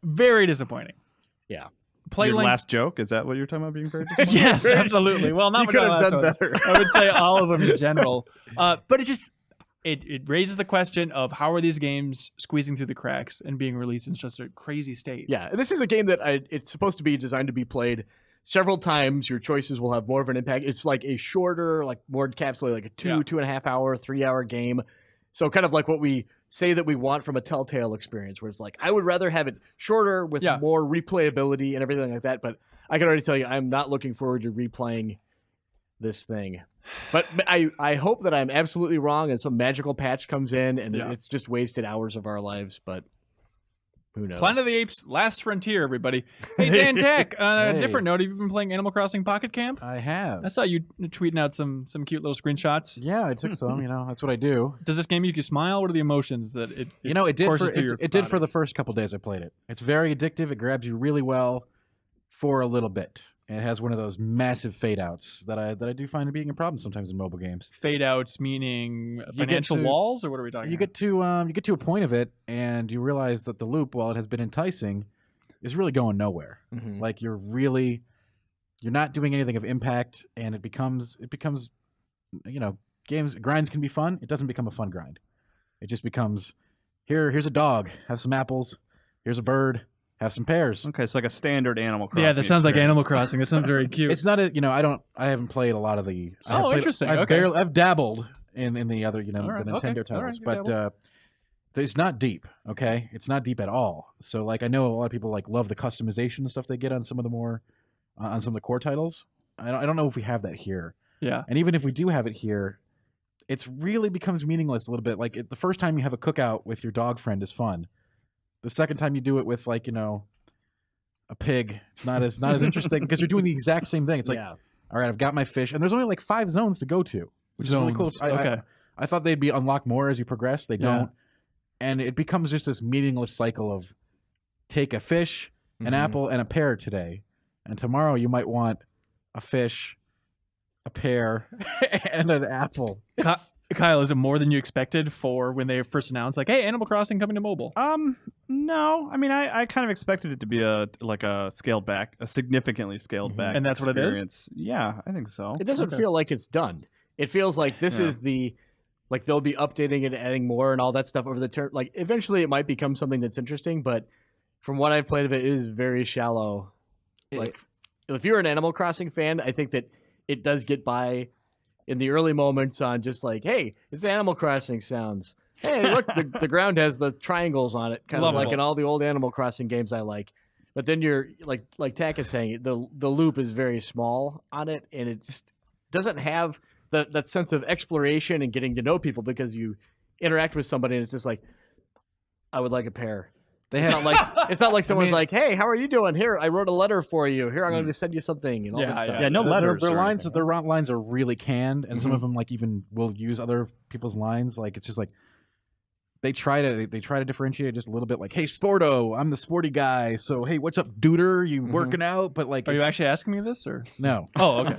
Very disappointing. Yeah. Your last joke? Is that what you're talking about being very disappointing? Yes, absolutely. Well, not you could have done better. I would say all of them in general. But it raises the question of, how are these games squeezing through the cracks and being released in such a crazy state? Yeah, this is a game that it's supposed to be designed to be played several times. Your choices will have more of an impact. It's like a shorter, like more encapsulated, like a 2.5 hour, 3 hour game. So kind of like what we say that we want from a Telltale experience, where it's like, I would rather have it shorter with more replayability and everything like that. But I can already tell you, I'm not looking forward to replaying this thing. But I hope that I'm absolutely wrong and some magical patch comes in and it's just wasted hours of our lives. But who knows? Planet of the Apes, Last Frontier, everybody. Hey, Dan Tech, on a different note, have you been playing Animal Crossing Pocket Camp? I have. I saw you tweeting out some cute little screenshots. Yeah, I took some. That's what I do. Does this game make you smile? What are the emotions that it did for the first couple days I played it. It's very addictive. It grabs you really well for a little bit. And it has one of those massive fade outs that I do find being a problem sometimes in mobile games. Fade outs meaning financial walls, or what are we talking about? You get to a point of it, and you realize that the loop, while it has been enticing, is really going nowhere. Mm-hmm. Like you're not doing anything of impact, and it becomes grinds can be fun. It doesn't become a fun grind. It just becomes here's a dog, have some apples. Here's a bird. Have some pears. Okay, so like a standard Animal Crossing. Yeah, that sounds like Animal Crossing. That sounds very cute. It's not I haven't played a lot of the. Interesting. I've dabbled in the other, the right, Nintendo titles, but it's not deep. Okay, it's not deep at all. So like, I know a lot of people like love the customization stuff they get on some of the more on some of the core titles. I don't know if we have that here. Yeah. And even if we do have it here, it really becomes meaningless a little bit. Like the first time you have a cookout with your dog friend is fun. The second time you do it with like a pig, it's not as interesting because you're doing the exact same thing. It's like, all right, I've got my fish, and there's only like 5 zones to go to, which is really cool. I thought they'd be unlocked more as you progress. They don't, and it becomes just this meaningless cycle of take a fish, an apple, and a pear today, and tomorrow you might want a fish, a pear, and an apple. Kyle, is it more than you expected for when they first announced, like, hey, Animal Crossing coming to mobile? No. I mean, I kind of expected it to be a significantly scaled back, and that's experience. What it is. Yeah, I think so. It doesn't feel like it's done. It feels like this is like they'll be updating it, adding more, and all that stuff over the term. Like eventually, it might become something that's interesting, but from what I've played of it, it is very shallow. Like, if you're an Animal Crossing fan, I think that it does get by in the early moments on just like, hey, it's Animal Crossing sounds. Hey, look, the ground has the triangles on it, kind of like in all the old Animal Crossing games I like. But then you're like Tak is saying, the loop is very small on it, and it just doesn't have that sense of exploration and getting to know people because you interact with somebody and it's just like, I would like a pear. It's not like someone's like, hey, how are you doing? Here, I wrote a letter for you. Here, I'm going to send you something and all this stuff. Yeah, no letters. Their lines are really canned, and some of them like even will use other people's lines. Like it's just like they try to differentiate it just a little bit. Like, hey, Sporto, I'm the sporty guy. So hey, what's up, duder? You working out? But like, are you actually asking me this or no? Oh, okay.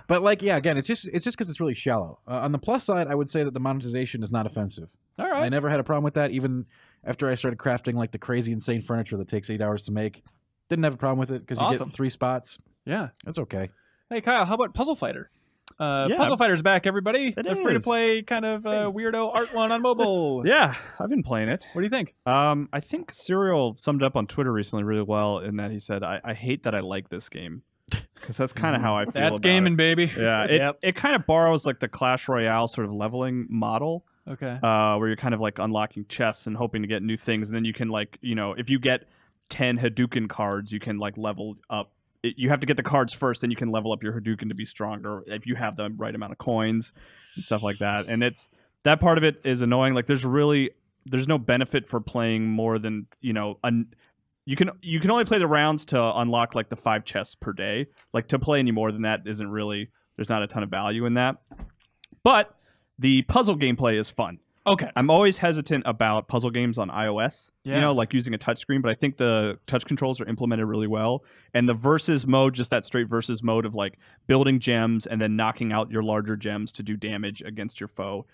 But like, yeah, again, it's just because it's really shallow. On the plus side, I would say that the monetization is not offensive. All right. I never had a problem with that, even after I started crafting like the crazy insane furniture that takes 8 hours to make. Didn't have a problem with it because you get 3 spots. Yeah, that's okay. Hey Kyle, how about Puzzle Fighter? Puzzle Fighter's back, everybody. A free to play kind of weirdo art one on mobile. Yeah, I've been playing it. What do you think? I think Serial summed it up on Twitter recently really well in that he said, I hate that I like this game. Because that's kind of how I feel That's about gaming, it. baby. Yeah, it kind of borrows like the Clash Royale sort of leveling model. Okay. Where you're kind of like unlocking chests and hoping to get new things, and then you can like, if you get 10 Hadouken cards, you can like level up. You have to get the cards first, then you can level up your Hadouken to be stronger if you have the right amount of coins and stuff like that. And that part of it is annoying. Like there's no benefit for playing more than you can only play the rounds to unlock like the 5 chests per day. Like to play any more than that isn't really. There's not a ton of value in that, but the puzzle gameplay is fun. Okay. I'm always hesitant about puzzle games on iOS, like using a touchscreen, but I think the touch controls are implemented really well. And the versus mode, just that straight versus mode of like building gems and then knocking out your larger gems to do damage against your foe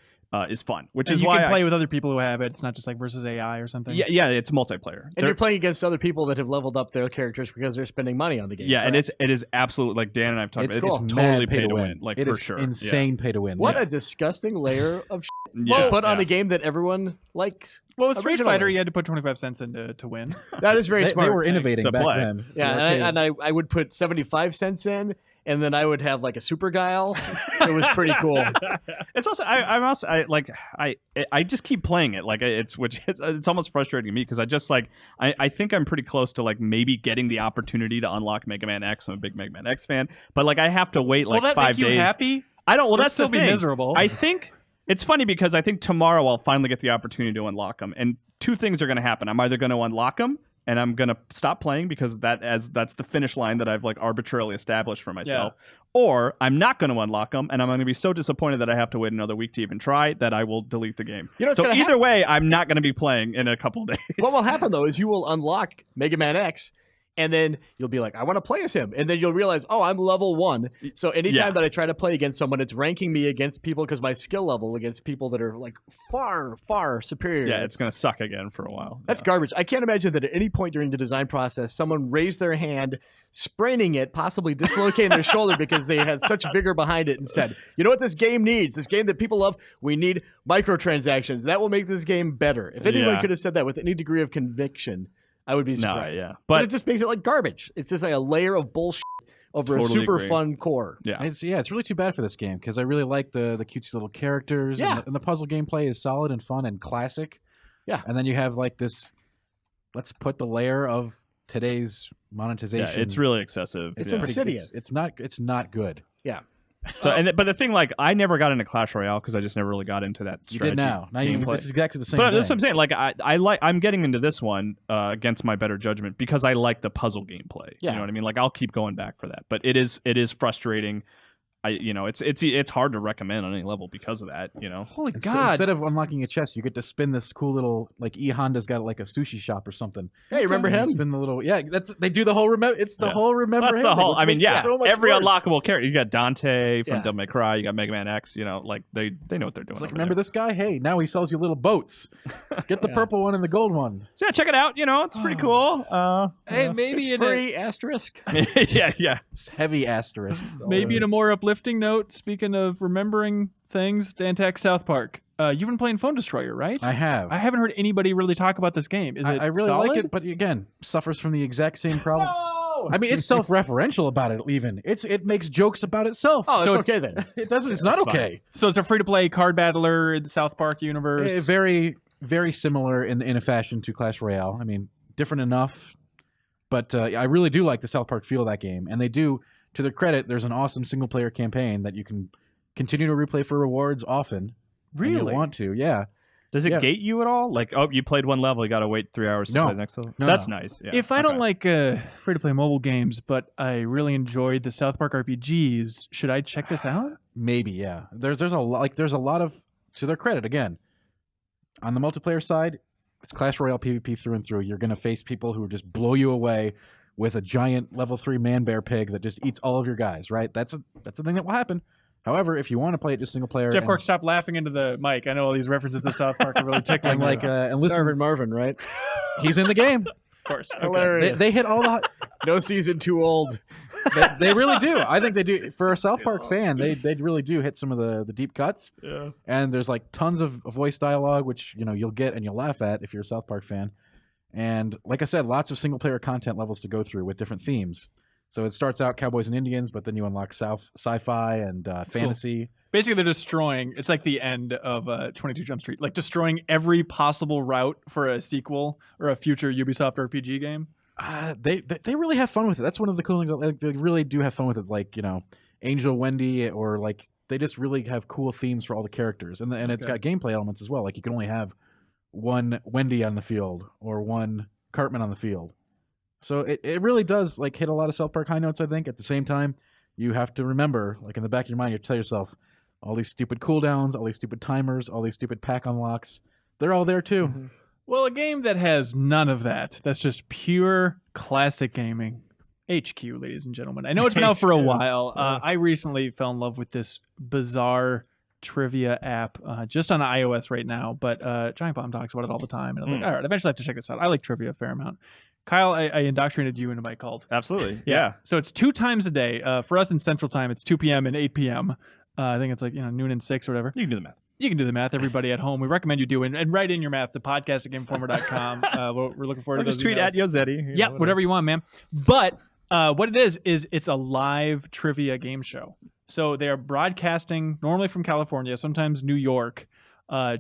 is fun. Which is you why can play with other people who have it. It's not just like versus AI or something. Yeah, it's multiplayer. And you're playing against other people that have leveled up their characters because they're spending money on the game. Yeah, correct? And it is absolutely, like Dan and I have talked about it, it's totally pay to win. Like, it for is sure. Insane pay to win. What a disgusting layer of put on a game that everyone likes. Well, with Street Fighter, you had to put 25 cents in to win. That is very smart. They were innovating back then. Yeah, and I would put 75 cents in, and then I would have like a super guile. It was pretty cool. It's also I just keep playing it. Like it's almost frustrating to me because I just like I think I'm pretty close to like maybe getting the opportunity to unlock Mega Man X. I'm a big Mega Man X fan, but like I have to wait like 5 days. Will that make you happy? I don't. Well, You'll that's still the be thing. miserable. I think it's funny because I think tomorrow I'll finally get the opportunity to unlock them, and 2 things are going to happen. I'm either going to unlock them and I'm going to stop playing because that's the finish line that I've like arbitrarily established for myself. Yeah. Or I'm not going to unlock them and I'm going to be so disappointed that I have to wait another week to even try that I will delete the game. So either way, I'm not going to be playing in a couple of days. What will happen though is you will unlock Mega Man X and then you'll be like, I want to play as him. And then you'll realize, oh, I'm level 1. So anytime that I try to play against someone, it's ranking me against people because my skill level against people that are like far, far superior. Yeah, it's going to suck again for a while. That's garbage. I can't imagine that at any point during the design process, someone raised their hand, spraining it, possibly dislocating their shoulder because they had such vigor behind it and said, you know what this game needs? This game that people love, we need microtransactions. That will make this game better. If anyone could have said that with any degree of conviction, I would be surprised. But it just makes it like garbage. It's just like a layer of bullshit over a super fun core. Yeah, it's really too bad for this game because I really like the cutesy little characters. Yeah. And the puzzle gameplay is solid and fun and classic. Yeah. And then you have like this, let's put the layer of today's monetization. Yeah, it's really excessive. It's insidious. It's not good. Yeah. So, but the thing, like, I never got into Clash Royale because I just never really got into that You strategy. did now. Now you, gameplay. this is exactly the same But thing. that's what I'm saying. Like, I'm getting into this one against my better judgment because I like the puzzle gameplay. Yeah. You know what I mean? Like, I'll keep going back for that. But it is frustrating. It's hard to recommend on any level because of that. Holy It's- God. Instead of unlocking a chest, you get to spin this cool little, like, E-Honda's got like a sushi shop or something. Hey, remember And you him? spin the little, they do the whole remember. It's the Yeah. whole remember. That's him the thing, whole. which I mean, makes it yeah. so much Every worse. unlockable character. You got Dante from Yeah. Devil May Cry. You got Mega Man X. Like they know what they're doing. It's like, over remember there. this guy? Hey, now he sells you little boats. Get the Yeah. purple one and the gold one. So yeah, check it out. It's pretty cool. Hey, maybe It's in free, asterisk. yeah. It's heavy asterisk. maybe in a more uplifting note, speaking of remembering things, Dantac South Park. You've been playing Phone Destroyer, right? I have. I haven't heard anybody really talk about this game. Is it I really solid? like it, but again, suffers from the exact same problem. No! I mean, it's self-referential about it. Even it makes jokes about itself. Oh, So it's okay then. It doesn't. It's not It's fine. okay. So it's a free-to-play card battler in the South Park universe. Very, very similar in a fashion to Clash Royale. I mean, different enough, but I really do like the South Park feel of that game. And they do, to their credit, there's an awesome single-player campaign that you can continue to replay for rewards often. when Really? you want to? Yeah. Does it Yeah. gate you at all? Like, oh, you played one level, you got to wait 3 hours to No. play the next level. No, That's no. nice. Yeah. If I don't Okay. like free-to-play mobile games, but I really enjoyed the South Park RPGs, should I check this out? Maybe, yeah. There's a lot of, to their credit again, on the multiplayer side, it's Clash Royale PvP through and through. You're gonna face people who just blow you away with a giant level 3 man bear pig that just eats all of your guys. Right? That's a thing that will happen. However, if you want to play it just single player, Jeff and, Cork, stop laughing into the mic. I know all these references to South Park are really tickling. and like you. and listen, Starvin' Marvin, right? he's in the game. Of course. Okay. Hilarious. They hit all the. No season too old. They really do. I think they do. For a South Park fan, they really do hit some of the deep cuts. Yeah. And there's like tons of voice dialogue, which you'll get and you'll laugh at if you're a South Park fan. And like I said, lots of single player content levels to go through with different themes. So it starts out cowboys and Indians, but then you unlock sci-fi and fantasy. Basically, they're destroying. It's like the end of 22 Jump Street, like destroying every possible route for a sequel or a future Ubisoft RPG game. They really have fun with it. That's one of the cool things. Like, they really do have fun with it. Like Angel Wendy, or like they just really have cool themes for all the characters, and it's got gameplay elements as well. Like you can only have one Wendy on the field or one Cartman on the field. So it really does like hit a lot of South Park high notes. I think at the same time, you have to remember, like in the back of your mind, you have to tell yourself, all these stupid cooldowns, all these stupid timers, all these stupid pack unlocks, they're all there too. Mm-hmm. Well, a game that has none of that, that's just pure classic gaming. HQ, ladies and gentlemen. I know it's been out for a while. I recently fell in love with this bizarre trivia app just on iOS right now, but Giant Bomb talks about it all the time. And I was like, all right, eventually I have to check this out. I like trivia a fair amount. Kyle, I indoctrinated you into my cult. Absolutely. Yeah. So it's 2 times a day. For us in Central Time, it's 2 p.m. and 8 p.m. I think it's like noon and 6 or whatever. You can do the math. You can do the math, everybody at home. We recommend you do it. And write in your math to podcast@gameinformer.com. We're looking forward Or to those just tweet emails. at Yozetti. Yeah, whatever you want, man. But what it is it's a live trivia game show. So they are broadcasting normally from California, sometimes New York.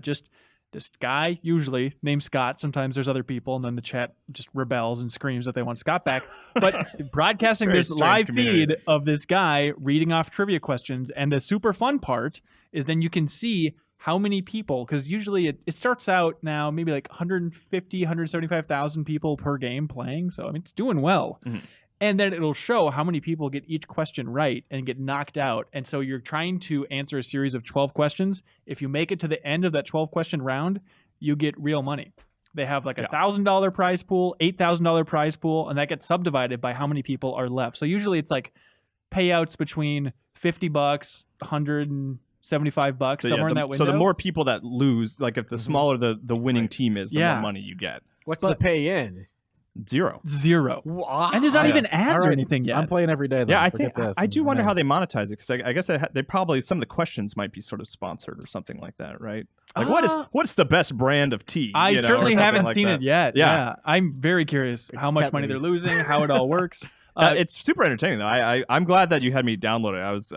Just this guy, usually named Scott. Sometimes there's other people, and then the chat just rebels and screams that they want Scott back. But broadcasting Very this strange live community. feed of this guy reading off trivia questions. And the super fun part is then you can see how many people, because usually it starts out now maybe like 150, 175,000 people per game playing. So, I mean, it's doing well. Mhm. And then it'll show how many people get each question right and get knocked out. And so you're trying to answer a series of 12 questions. If you make it to the end of that 12 question round, you get real money. They have like $1,000 prize pool, $8,000 prize pool, and that gets subdivided by how many people are left. So usually it's like payouts between $50, $175, So, somewhere in that window. So the more people that lose, like if the smaller the winning team is, the Yeah. more money you get. What's the pay in? 0. 0. And there's not even ads All or right, anything yet. I'm playing every day. Though. Yeah, I Forget think this. I do wonder Yeah. how they monetize it, because I guess they probably, some of the questions might be sort of sponsored or something like that, right? Like what's the best brand of tea? I you know, or certainly something haven't like seen that. it yet. Yeah. I'm very curious how much money they're Tetley's. losing, how it all works. It's super entertaining though. I'm glad that you had me download it. I was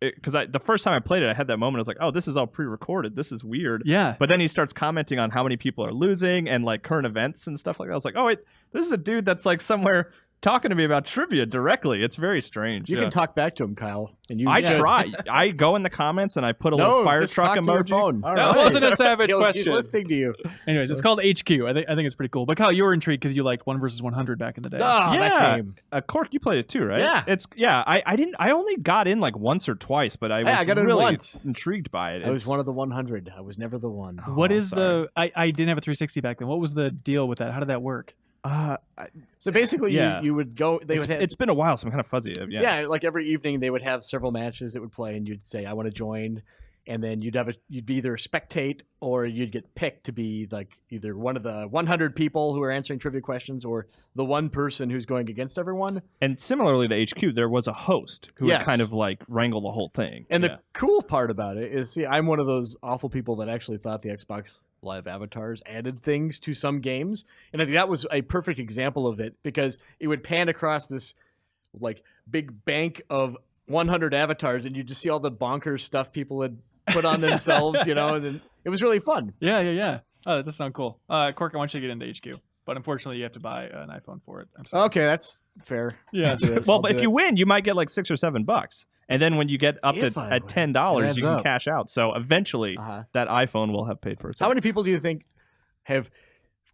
because the first time I played it, I had that moment. I was like, oh, this is all pre-recorded. This is weird. Yeah. But then he starts commenting on how many people are losing and like current events and stuff like that. I was like, oh wait, this is a dude that's like somewhere talking to me about trivia directly. It's very strange. You yeah. can talk back to him, Kyle. And you I should. try. I go in the comments and I put a No, little fire just truck talk to your emoji. phone. All That right. wasn't a savage He's question. listening to you. Anyways, it's called HQ. I think it's pretty cool. But Kyle, you were intrigued because you liked 1 versus 100 back in the day. Ah, Yeah. that game. Cork, you played it too, right? Yeah. I didn't. I only got in like once or twice, but I was I got in really once. intrigued by it. I was one of the 100. I was never the one. What is sorry. I didn't have a 360 back then. What was the deal with that? How did that work? So basically, Yeah. you would go. They would have. It's been a while, so I'm kind of fuzzy. Yeah. Yeah, like every evening they would have several matches that would play, and you'd say, "I want to join," and then you'd be either spectate or you'd get picked to be like either one of the 100 people who are answering trivia questions or the one person who's going against everyone. And similarly to HQ, there was a host who Yes. would kind of like wrangle the whole thing. And yeah. the cool part about it is, see, I'm one of those awful people that actually thought the Xbox Live avatars added things to some games, and I think that was a perfect example of it because it would pan across this like big bank of 100 avatars, and you just see all the bonkers stuff people had put on themselves, and then it was really fun. Yeah. Oh, that does sound cool. Cork, I want you to get into HQ, but unfortunately, you have to buy an iPhone for it. I'm sorry. Okay, that's fair. Yeah, I'll do it. Well, I'll but do if it. you win, you might get like $6 or $7, and then when you get up If to I at win. It $10, adds you can up. cash out. So eventually, Uh-huh. that iPhone will have paid for itself. How many people do you think have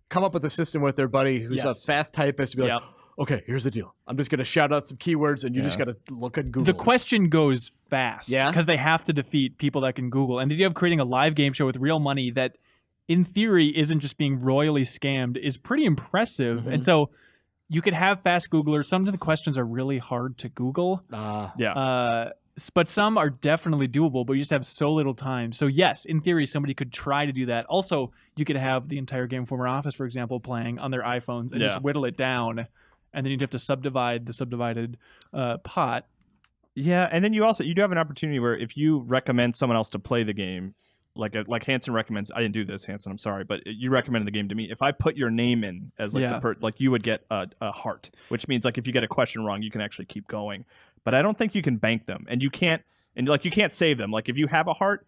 come up with a system with their buddy who's a Yes. fast typist to be like, Yep. okay, here's the deal. I'm just going to shout out some keywords, and you just got to look at Google. The question goes fast. Yeah? Because they have to defeat people that can Google. And the idea of creating a live game show with real money that, in theory, isn't just being royally scammed is pretty impressive. Mm-hmm. And so you could have fast Googlers. Some of the questions are really hard to Google. Yeah. But some are definitely doable, but you just have so little time. So yes, in theory, somebody could try to do that. Also, you could have the entire Game Informer office, for example, playing on their iPhones and Yeah. just whittle it down. And then you'd have to subdivide the subdivided pot. Yeah, and then you do have an opportunity where if you recommend someone else to play the game, like Hanson recommends. I didn't do this, Hanson. I'm sorry, but you recommended the game to me. If I put your name in as Yeah. you would get a heart, which means like if you get a question wrong, you can actually keep going. But I don't think you can bank them, and you can't save them. Like if you have a heart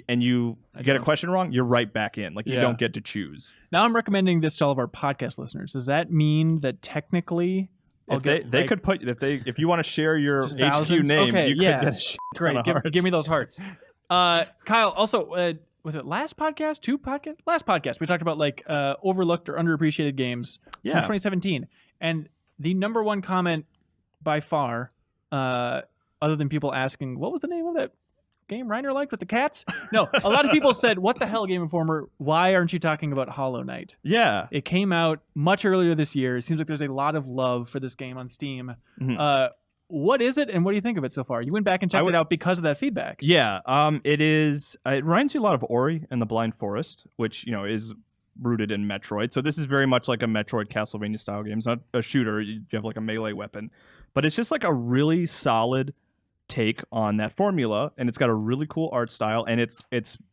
and you get a question wrong, you're right back in. Like you Yeah. don't get to choose. Now I'm recommending this to all of our podcast listeners. Does that mean that technically I'll If they get, like, could put if you want to share your just HQ thousands? name, Okay, you yeah. could get a shit ton great, of give hearts. me those hearts. Kyle, also, was it last podcast? Last podcast, we talked about like overlooked or underappreciated games from Yeah. 2017. And the number one comment by far, other than people asking, what was the name of that game Reiner liked with the cats? No, a lot of people said, what the hell, Game Informer? Why aren't you talking about Hollow Knight? Yeah. It came out much earlier this year. It seems like there's a lot of love for this game on Steam. Mhm. What is it, and what do you think of it so far? You went back and checked it out because of that feedback. Yeah, it is. It reminds me a lot of Ori and the Blind Forest, which is rooted in Metroid. So this is very much like a Metroid Castlevania style game. It's not a shooter. You have like a melee weapon, but it's just like a really solid take on that formula, and it's got a really cool art style, and it's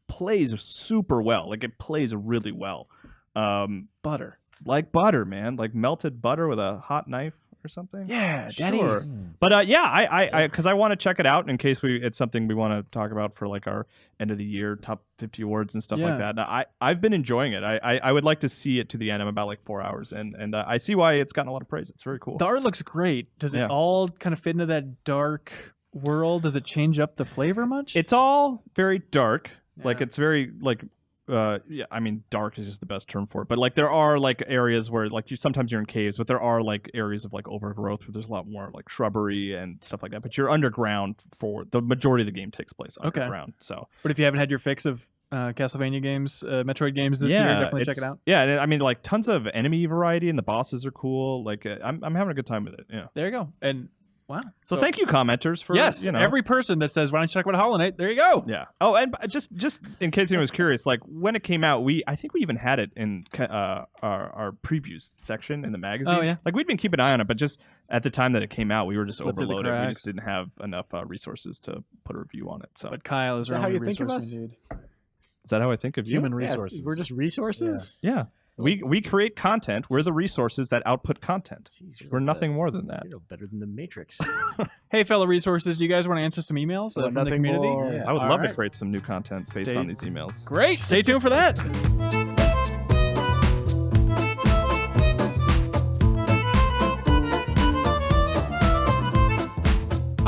plays super well. Like it plays really well. Butter. Like butter, man. Like melted butter with a hot knife or something. Yeah, Daddy. Sure. But I because I want to check it out in case it's something we want to talk about for like our end of the year top 50 awards and stuff Yeah. like that. And I've been enjoying it. I would like to see it to the end. I'm about like 4 hours and I see why it's gotten a lot of praise. It's very cool. The art looks great. Does it Yeah. all kind of fit into that dark world? Does it change up the flavor much? It's all very dark. Like Yeah. it's very like I mean, dark is just the best term for it. But like there are like areas where like sometimes you're in caves, but there are like areas of like overgrowth where there's a lot more like shrubbery and stuff like that. But you're underground for the majority of the game takes place Okay. underground. So But if you haven't had your fix of Castlevania games, Metroid games this year, definitely check it it's- out. Yeah, and I mean like tons of enemy variety and the bosses are cool. Like I'm having a good time with it. Yeah. There you go. And wow. So thank you, commenters, for Yes, every person that says, "Why don't you check out Hollow Knight?" There you go. Yeah. Oh, and just in case anyone was curious, like when it came out, I think we even had it in our previews section in the magazine. Oh, yeah. Like we'd been keeping an eye on it, but just at the time that it came out, we were just Slipped through the overloaded. We cracks. just didn't have enough resources to put a review on it. So But Kyle is that our how only you think of resource us? we need. is that how I think of you? Human Yes, resources. we're just resources. Yeah. We create content. We're the resources that output content. Jeez, you're We're like nothing more than that. You're better than the Matrix. Hey, fellow resources, do you guys want to answer some emails from the nothing community? more. Yeah. I would All love right. to create some new content based Stay- on these emails. Great. Stay tuned for that.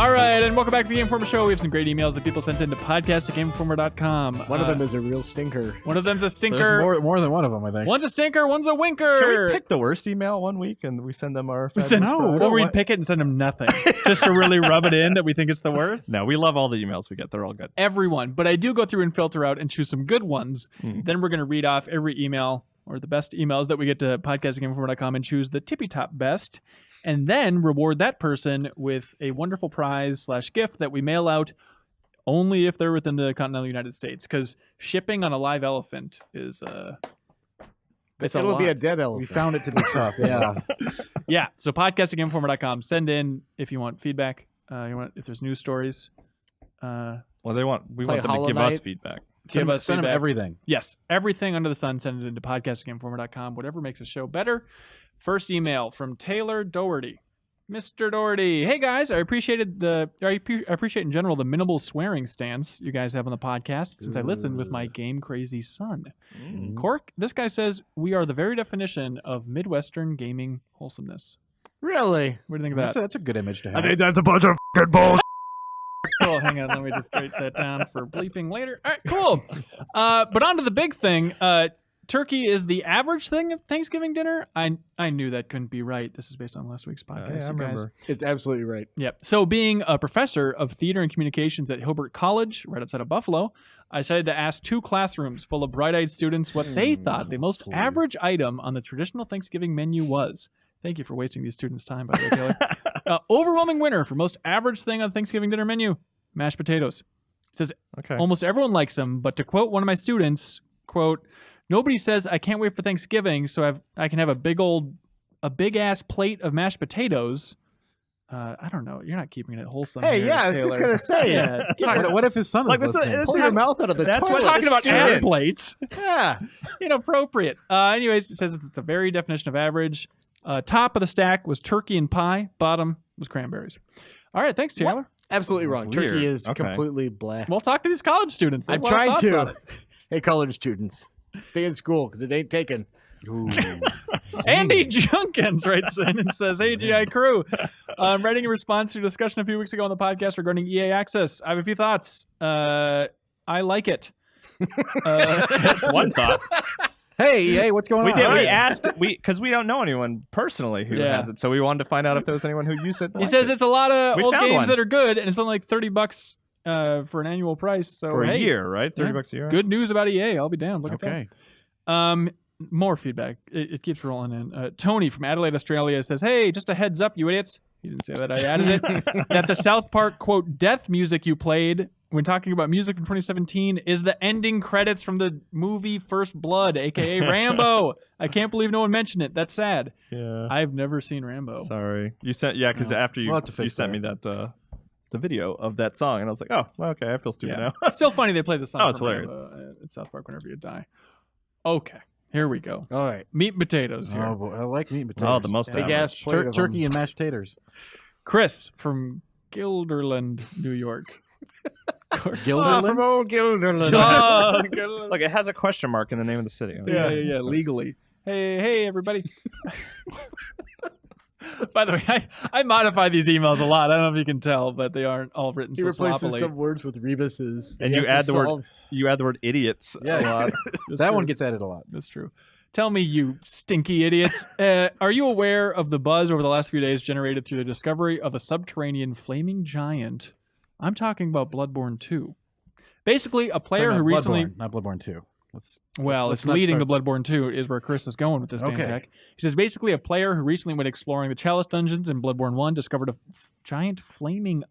All right, and welcome back to the Game Informer Show. We have some great emails that people sent in to podcast@gameinformer.com. One of them is a real stinker. One of them's a stinker. There's more than one of them, I think. One's a stinker, one's a winker. Should we pick the worst email one week and we send them our Or we pick it and send them nothing, just to really rub it in that we think it's the worst. No, we love all the emails we get. They're all good. Everyone, but I do go through and filter out and choose some good ones. Then we're going to read off every email or the best emails that we get to podcast@gameinformer.com and choose the tippy top best, and then reward that person with a wonderful prize / gift that we mail out only if they're within the continental United States, because shipping on a live elephant is It'll be a dead elephant. We found it to be tough. Yeah. Yeah, so podcast@gameinformer.com. Send in if you want feedback, if there's news stories. Well, we want them Hollow to give us Knight. feedback. Give us send them feedback. everything. Yes, everything under the sun, send it into podcast@gameinformer.com. Whatever makes the show better. First email from Taylor Doherty. Mr. Doherty, hey guys, I appreciate in general the minimal swearing stance you guys have on the podcast since I listened with my game crazy son. Cork, this guy says we are the very definition of Midwestern gaming wholesomeness. Really? What do you think of that? That's a good image to have. that's a bunch of fucking bullshit. Cool, hang on, let me just write that down for bleeping later. All right, cool. But on to the big thing. Turkey is the average thing of Thanksgiving dinner. I knew that couldn't be right. This is based on last week's podcast, Yeah, I you guys. remember. It's absolutely right. Yep. So being a professor of theater and communications at Hilbert College, right outside of Buffalo, I decided to ask 2 classrooms full of bright-eyed students what they thought the most average item on the traditional Thanksgiving menu was. Thank you for wasting these students' time, by the way, Taylor. Overwhelming winner for most average thing on the Thanksgiving dinner menu, mashed potatoes. It says Okay. almost everyone likes them, but to quote one of my students, quote, nobody says I can't wait for Thanksgiving so I can have a big ass plate of mashed potatoes. I don't know. You're not keeping it wholesome. Hey, here, yeah, I was just Taylor. gonna say. Yeah, What if his son is listening? Pull your mouth out of the That's toilet. what we're talking about Student. ass plates. Yeah. Inappropriate. Anyways, it says it's the very definition of average. Top of the stack was turkey and pie. Bottom was cranberries. All right, thanks, Taylor. Absolutely wrong. Weird. Turkey is Okay. completely black. Well, talk to these college students. They have I'm a lot of trying thoughts on to. it. Hey, college students, stay in school because it ain't taken. Andy Junkins writes in and says, hey, GI crew. I'm writing a response to a discussion a few weeks ago on the podcast regarding EA Access. I have a few thoughts. I like it. That's one thought. Hey, EA, what's going We on? did. We asked because we don't know anyone personally who Yeah. has it, so we wanted to find out if there was anyone who used it. He says it's a lot of We old found games one. that are good, and it's only like $30 for an annual price. So for hey, a year, right? $30 a year. Good news about EA. I'll be damned. Look Okay. at that. More feedback. It keeps rolling in. Tony from Adelaide, Australia says, hey, just a heads up, you idiots. He didn't say that. I added it. That the South Park, quote, death music you played when talking about music from 2017 is the ending credits from the movie First Blood, a.k.a. Rambo. I can't believe no one mentioned it. That's sad. Yeah. I've never seen Rambo. Sorry. You sent because No. after We'll have to you fix sent me that the video of that song, and I was like, oh, well, okay, I feel stupid Yeah. now. It's still funny they play the song Oh, it's from hilarious. Rambo at South Park whenever you die. Okay, here we go. All right. Meat and potatoes here. Oh, boy, I like meat and potatoes. Oh, the most Big ass average. plate of Turkey them. and mashed taters. Chris from Guilderland, New York. Gilderland? from old Gilderland. Oh, Guilderland. Look, it has a question mark in the name of the city. Yeah, legally. Hey, everybody. By the way, I modify these emails a lot. I don't know if you can tell, but they aren't all written He so replaces sloppily. some words with rebuses. And He you has to add the word solve- you add the word idiots Yeah. a lot. That's That true. one gets added a lot. That's true. Tell me, you stinky idiots. Are you aware of the buzz over the last few days generated through the discovery of a subterranean flaming giant? I'm talking about Bloodborne 2. Basically, a player Sorry, who not recently... Bloodborne, not Bloodborne 2. Let's It's not leading to start- Bloodborne 2 is where Chris is going with this damn Okay. tech. He says basically a player who recently went exploring the Chalice dungeons in Bloodborne 1 discovered a giant flaming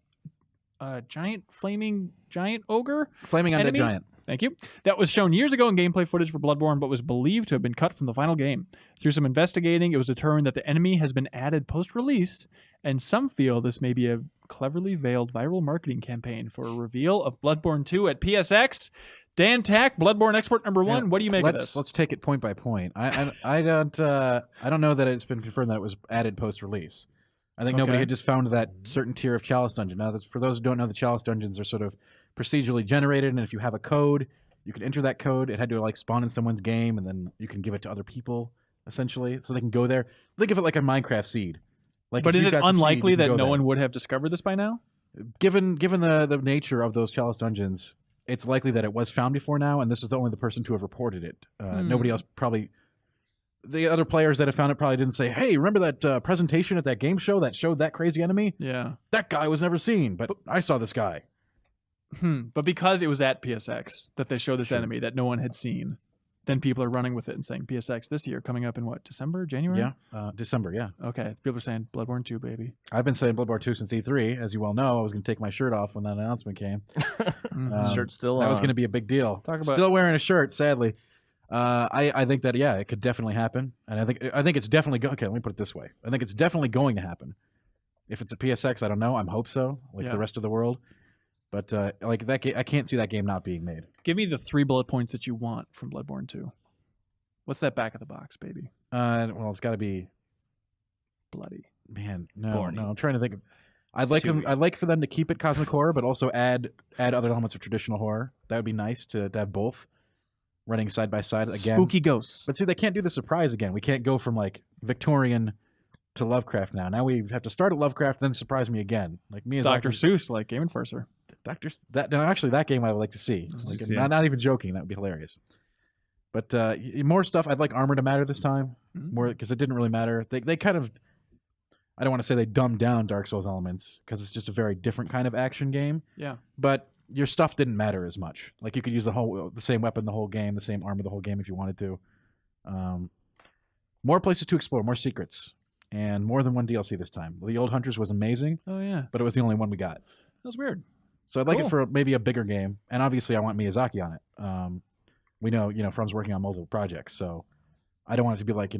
ogre. Flaming Undead Enemy? Giant. Thank you. That was shown years ago in gameplay footage for Bloodborne, but was believed to have been cut from the final game. Through some investigating, it was determined that the enemy has been added post-release, and some feel this may be a cleverly veiled viral marketing campaign for a reveal of Bloodborne 2 at PSX. Dan Tack, Bloodborne expert number 1. Yeah, What do you make of this? Let's take it point by point. I don't know that it's been confirmed that it was added post-release. I think nobody Okay. had just found that certain tier of Chalice dungeon. Now, for those who don't know, the Chalice dungeons are sort of procedurally generated, and if you have a code, you can enter that code. It had to like spawn in someone's game, and then you can give it to other people, essentially, so they can go there. Think of it like a Minecraft seed. Like, But if is you've it got the seed, unlikely you can that go no there. one would have discovered this by now? given the nature of those Chalice dungeons, it's likely that it was found before now, and this is the only the person to have reported it. Nobody else probably. The other players that have found it probably didn't say, "Hey, remember that presentation at that game show that showed that crazy enemy? Yeah. That guy was never seen, but I saw this guy." But because it was at PSX that they showed this enemy that no one had seen, then people are running with it and saying PSX this year coming up in what, December, January? Yeah, December. Yeah, Okay. People are saying Bloodborne 2, baby. I've been saying Bloodborne 2 since E3, as you well know. I was going to take my shirt off when that announcement came. Shirt's still That on. was going to be a big deal. Talk about- Still wearing a shirt, sadly. I think that it could definitely happen, and I think it's definitely okay. Let me put it this way: I think it's definitely going to happen. If it's a PSX, I don't know. I hope so, like the rest of the world. But like that, I can't see that game not being made. Give me the 3 bullet points that you want from Bloodborne 2. What's that back of the box, baby? Well, it's got to be Bloody. man. No, Borny. no. I'm trying to think. I'd like for them to keep it cosmic horror, but also add other elements of traditional horror. That would be nice to have both running side by side again. Spooky ghosts. But see, they can't do the surprise again. We can't go from like Victorian to Lovecraft now. Now we have to start at Lovecraft, then surprise me again. Like me as Dr. Seuss, like Game Enforcer. that game I would like to see. Like, not even joking. That would be hilarious. But more stuff. I'd like armor to matter this time more because it didn't really matter. They kind of. I don't want to say they dumbed down Dark Souls elements because it's just a very different kind of action game. Yeah. But your stuff didn't matter as much. Like you could use the same weapon the whole game, the same armor the whole game if you wanted to. More places to explore, more secrets, and more than one DLC this time. The Old Hunters was amazing, Oh, yeah. but it was the only one we got. That was weird. So I'd like Cool. it for maybe a bigger game, and obviously I want Miyazaki on it. We know, From's working on multiple projects, so I don't want it to be like,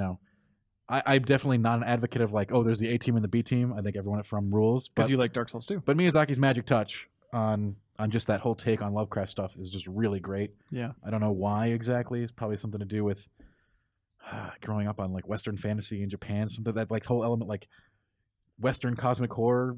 I'm definitely not an advocate of like, oh, there's the A team and the B team. I think everyone at From rules, Because but you like Dark Souls 2. but Miyazaki's magic touch on just that whole take on Lovecraft stuff is just really great. Yeah. I don't know why exactly. It's probably something to do with growing up on like Western fantasy in Japan. Something that like whole element like Western cosmic horror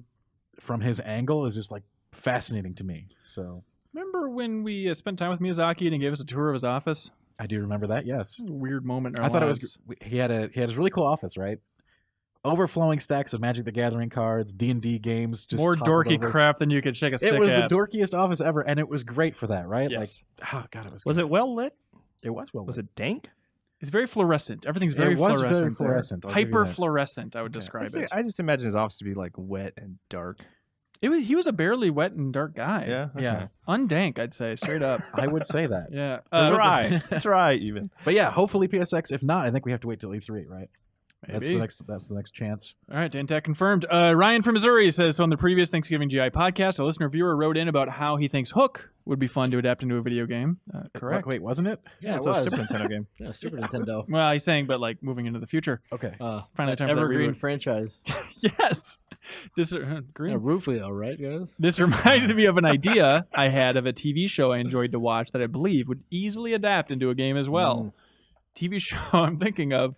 from his angle is just like fascinating to me. So Remember when we spent time with Miyazaki and he gave us a tour of his office? I do remember that. Yes, A weird moment in our I thought lives. it was. He had his really cool office, right? Overflowing stacks of Magic the Gathering cards, D&D games. Just More toppled dorky over. crap than you could shake a stick It was at. the dorkiest office ever, and it was great for that, right? Yes. Like, oh god, it was. Was good. it well lit? It was well. Was lit. it dank? It's very fluorescent. Everything's very It was fluorescent. very there. fluorescent. I'll give you Hyper that. fluorescent, I would describe it. I just imagine his office to be like wet and dark. He was a barely wet and dark guy. Yeah. Yeah, Undank, I'd say, straight up. I would say that. Yeah. Dry. Dry even. But yeah, hopefully PSX. If not, I think we have to wait till E3, right? Maybe. That's the next chance. All right, Dantac confirmed. Ryan from Missouri says, so on the previous Thanksgiving GI podcast, a listener viewer wrote in about how he thinks Hook would be fun to adapt into a video game. Correct. Wait, wasn't it? Yeah, it's it a was. Super Nintendo game. Yeah, Super Nintendo. Well, he's saying, but like moving into the future. Okay. Finally, time for that Evergreen reboot. franchise. Yes. This green. Yeah, Rufio, right, guys? This reminded me of an idea I had of a TV show I enjoyed to watch that I believe would easily adapt into a game as well. TV show I'm thinking of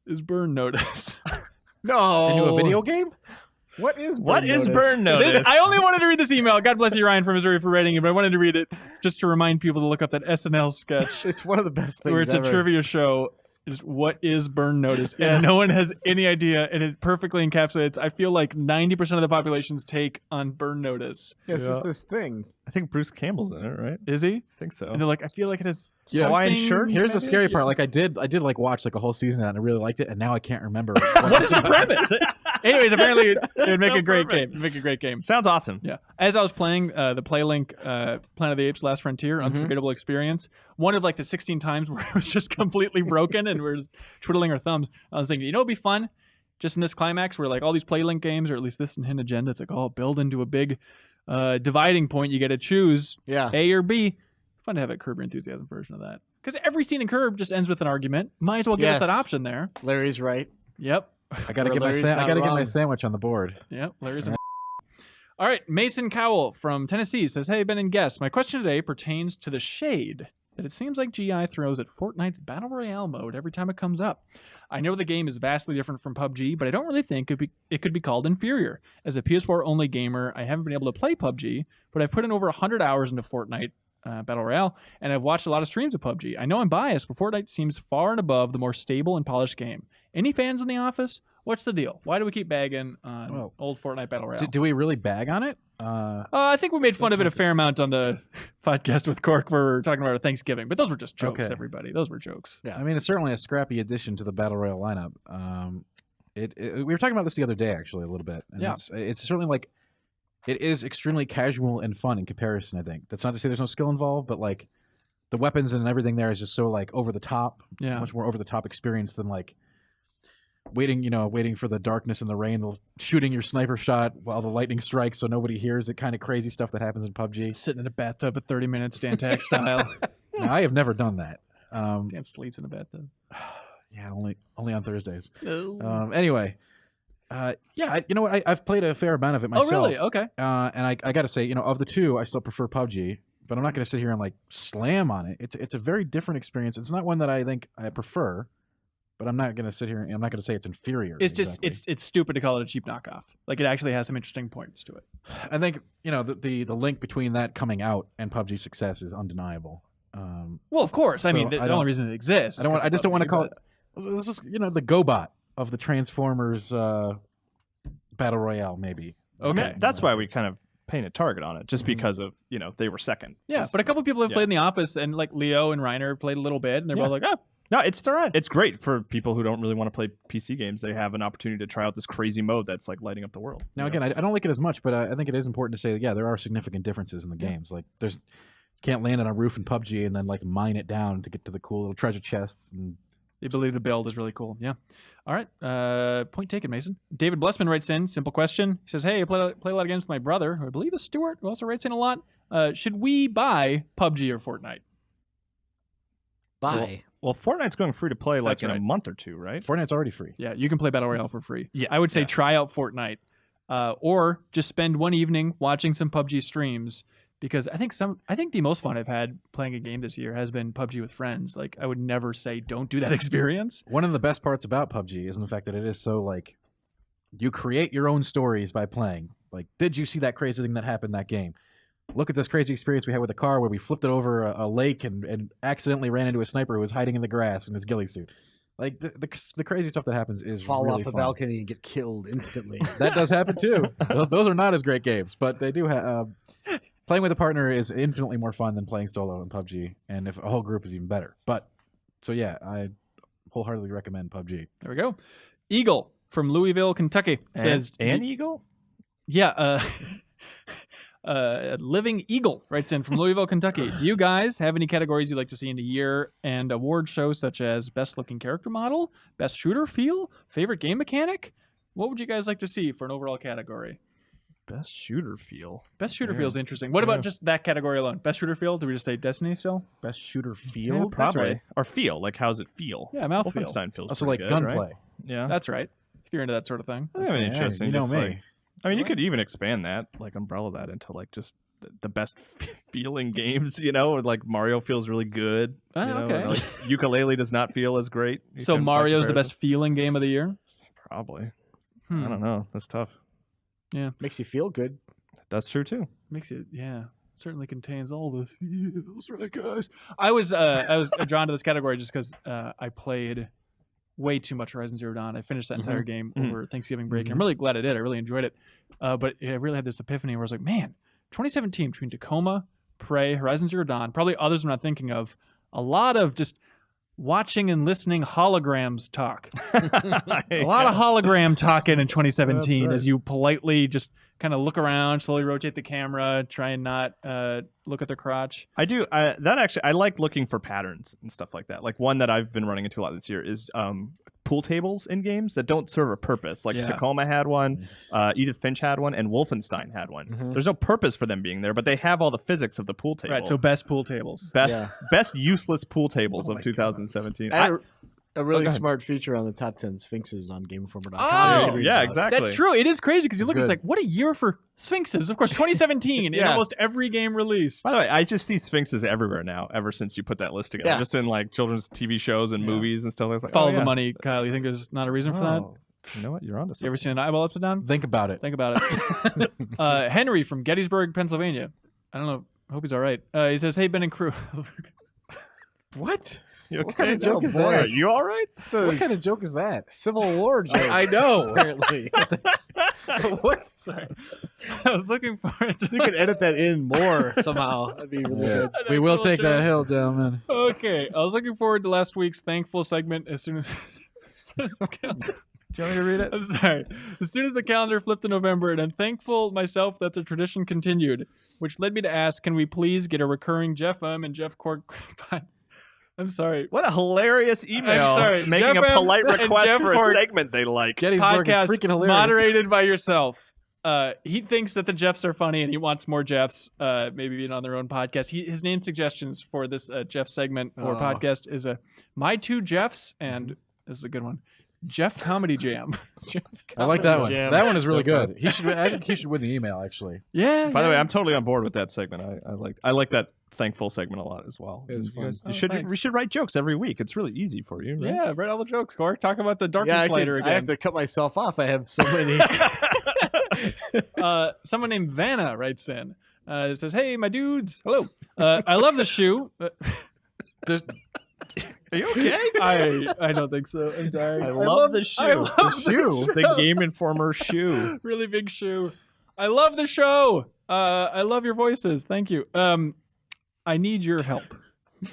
is Burn Notice. No. Into a video game? What is Burn Notice? I only wanted to read this email. God bless you, Ryan from Missouri, for writing it, but I wanted to read it just to remind people to look up that SNL sketch It's one of the best things where it's ever. a trivia show. Just what is Burn Notice? Yes. And no one has any idea, and it perfectly encapsulates. I feel like 90% of the population's take on Burn Notice. Yeah, it's just this thing. I think Bruce Campbell's in it, right? Is he? I think so. And they're like, I feel like it has Yeah. Hawaiian something- shirt? Here's the maybe? scary part. Like I did like watch like a whole season of that and I really liked it, and now I can't remember. What is the premise? Anyways, apparently it would make so a great perfect. game. It'd make a great game. Sounds awesome. Yeah. As I was playing the PlayLink Planet of the Apes Last Frontier, Unforgettable Experience, one of like the 16 times where it was just completely broken and we're just twiddling our thumbs, I was thinking, it'd be fun just in this climax where like all these PlayLink games, or at least this in Hidden Agenda, it's like, oh, build into a big dividing point. You get to choose Yeah. A or B. Fun to have a Curb Your Enthusiasm version of that. Because every scene in Curb just ends with an argument. Might as well give us Yes. that option there. Larry's right. Yep. I gotta Or get Larry's I not gotta get my wrong. sandwich on the board. Yep, Larry's All right, Mason Cowell from Tennessee says, hey, Ben and guests, my question today pertains to the shade that it seems like GI throws at Fortnite's Battle Royale mode every time it comes up. I know the game is vastly different from PUBG, but I don't really think it could be called inferior. As a PS4-only gamer, I haven't been able to play PUBG, but I've put in over 100 hours into Fortnite Battle Royale, and I've watched a lot of streams of PUBG. I know I'm biased, but Fortnite seems far and above the more stable and polished game. Any fans in the office? What's the deal? Why do we keep bagging on Well, old Fortnite Battle Royale? Do we really bag on it? I think we made fun of it a fair amount on the podcast with Cork for talking about our Thanksgiving, but those were just jokes, Okay. everybody. Those were jokes. Yeah. I mean, it's certainly a scrappy addition to the Battle Royale lineup. We were talking about this the other day, actually, a little bit. And Yeah. It's certainly like, it is extremely casual and fun in comparison, I think. That's not to say there's no skill involved, but like, the weapons and everything there is just so like over the top, Yeah. much more over the top experience than like waiting for the darkness and the rain, shooting your sniper shot while the lightning strikes so nobody hears it. Kind of crazy stuff that happens in PUBG. Sitting in a bathtub for 30 minutes, Dan Tag style. Now, I have never done that. Dan sleeps in a bathtub. Yeah, only on Thursdays. Oh, Anyway, you know what? I've played a fair amount of it myself. really? Okay. And I got to say, of the two, I still prefer PUBG. But I'm not going to sit here and like slam on it. It's a very different experience. It's not one that I think I prefer, but I'm not going to sit here and I'm not going to say it's inferior. It's just exactly. it's stupid to call it a cheap knockoff. Like, it actually has some interesting points to it. I think the link between that coming out and PUBG's success is undeniable. Well, of course. I So mean, I the don't- only reason it exists. I just don't want to call it. This is the GoBot of the Transformers Battle Royale, maybe. I mean, Okay. that's why we kind of painted target on it, just because of they were second. Yeah, Just- but a couple of people have Yeah. played in the office, and like Leo and Reiner played a little bit, and they're Yeah. both like, oh, no, it's great for people who don't really want to play PC games. They have an opportunity to try out this crazy mode that's like lighting up the world. Now, you again, know? I don't like it as much, but I think it is important to say that, there are significant differences in the games. Like, you can't land on a roof in PUBG and then like mine it down to get to the cool little treasure chests. And the ability to build is really cool. Yeah. All right. Point taken, Mason. David Blessman writes in, simple question. He says, hey, I play a lot of games with my brother, who I believe is Stuart, who also writes in a lot. Should we buy PUBG or Fortnite? Bye. Well, Fortnite's going free to play like That's in right. a month or two, right? Fortnite's already free. Yeah, you can play Battle Royale for free. Yeah, I would say yeah. try out Fortnite, or just spend one evening watching some PUBG streams, because I think the most fun I've had playing a game this year has been PUBG with friends. Like, I would never say don't do that experience. One of the best parts about PUBG is the fact that it is so like, you create your own stories by playing. Like, did you see that crazy thing that happened in that game? Look at this crazy experience we had with a car where we flipped it over a lake and accidentally ran into a sniper who was hiding in the grass in his ghillie suit. Like, the crazy stuff that happens is Fall really off a fun. balcony and get killed instantly. That does happen too. Those are not as great games, but they do have. Playing with a partner is infinitely more fun than playing solo in PUBG, and if a whole group is even better. But so yeah, I wholeheartedly recommend PUBG. There we go. Eagle from Louisville, Kentucky says, An eagle? yeah, Living Eagle writes in from Louisville, Kentucky. Do you guys have any categories you'd like to see in a year and award shows, such as best looking character model, best shooter feel, favorite game mechanic? What would you guys like to see for an overall category? Best shooter feel. Best shooter feel is interesting. What about just that category alone? Best shooter feel? Do we just say Destiny still? Best shooter Yeah, field. probably. right. Or feel. Like, how's it feel? Yeah, mouthfeel. Wolfenstein feels Also like pretty good, gunplay. right? Yeah. That's right. If you're into that sort of thing. I mean, Yeah, interesting. you know just me. like- I mean, you could even expand that, like umbrella that into like just the best feeling games. Like Mario feels really good. Ah, you know, okay. and, like, Ukulele does not feel as great. You So can, by Mario's the comparison. best feeling game of the year? Probably. Hmm. I don't know. That's tough. Makes you feel good. That's true too. Makes it, yeah. Certainly contains all the feels, right, guys? I was drawn to this category just because I played way too much Horizon Zero Dawn. I finished that entire game over Thanksgiving break, and I'm really glad I did. I really enjoyed it. But I really had this epiphany where I was like, man, 2017, between Tacoma, Prey, Horizon Zero Dawn, probably others I'm not thinking of, a lot of just watching and listening holograms talk. A lot of hologram talking in 2017 That's right. as you politely just kind of look around, slowly rotate the camera, try and not look at their crotch. I do. I like looking for patterns and stuff like that. Like, one that I've been running into a lot this year is pool tables in games that don't serve a purpose. Like Yeah. Tacoma had one, Edith Finch had one, and Wolfenstein had one. Mhm. There's no purpose for them being there, but they have all the physics of the pool table. Right, so best pool tables. best useless pool tables Oh of my 2017. I had a really go ahead. smart feature on the top 10 Sphinxes on GameInformer.com. Oh, You can read yeah, about it. exactly. That's true. It is crazy because you It's look, it's good. like, what a year for Sphinxes. Of course, 2017 in Yeah. almost every game released. By the way, I just see Sphinxes everywhere now. Ever since you put that list together, Yeah. just in like children's TV shows and Yeah. movies and stuff. It's like, Follow oh, the yeah. money, Kyle. You think there's not a reason for that? Oh, you know what? You're onto You something. ever seen an eyeball upside down? Think about it. Think about it. Henry from Gettysburg, Pennsylvania. I don't know. I hope he's all right. He says, hey, Ben and crew. What? You What kind of okay? joke is boy, that? Are you all right? It's a What kind of joke is that? Civil War joke. I know. Apparently, What? Sorry. I was looking forward to you could edit that in more somehow. That'd be really good. We will actual take that joke. hill, gentlemen. Okay, I was looking forward to last week's thankful segment as soon as. Do you want me to read it? I'm sorry. As soon as the calendar flipped to November, and I'm thankful myself that the tradition continued, which led me to ask, can we please get a recurring Jeff M. and Jeff Cork? I'm sorry. What a hilarious email! sorry. Making Jeff a polite M. and request Jeff for a Cork. segment they like. Gettysburg is Podcast freaking hilarious. moderated by yourself. He thinks that the Jeffs are funny, and he wants more Jeffs, maybe being on their own podcast. His name suggestions for this Jeff segment or podcast is My Two Jeffs, and this is a good one, Jeff Comedy Jam. I like that one. Jam. That one is really So good. He should. I think he should win the email. Actually, Yeah. By the way, I'm totally on board with that segment. I like that thankful segment a lot as well. It was You fun. guys- Oh, you should thanks. we should write jokes every week. It's really easy for you. Right? Yeah, write all the jokes, Cork. Talk about the Darkness Yeah, Slayer I have again. to cut myself off. I have so many. Someone named Vanna writes in. It says, "Hey, my dudes. Hello. I love the shoe. Are you okay? I don't think so. I'm sorry. I love the shoe. I love The shoe. The Game Informer shoe. Really big shoe. I love the show. I love your voices. Thank you. I need your help.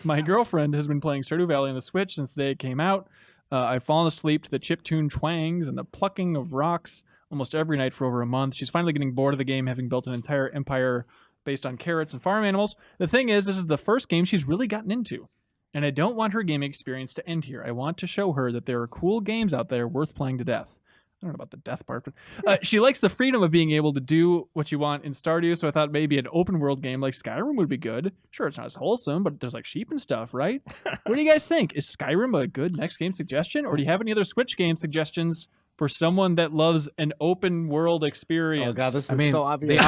My girlfriend has been playing Stardew Valley on the Switch since the day it came out. I've fallen asleep to the chiptune twangs and the plucking of rocks almost every night for over a month. She's finally getting bored of the game, having built an entire empire based on carrots and farm animals. The thing is, this is the first game she's really gotten into. And I don't want her gaming experience to end here. I want to show her that there are cool games out there worth playing to death. I don't know about the death part, but she likes the freedom of being able to do what you want in Stardew, so I thought maybe an open world game like Skyrim would be good. Sure, it's not as wholesome, but there's like sheep and stuff, right? What do you guys think? Is Skyrim a good next game suggestion, or do you have any other Switch game suggestions for someone that loves an open world experience? Oh god, this is I mean, so the, obvious.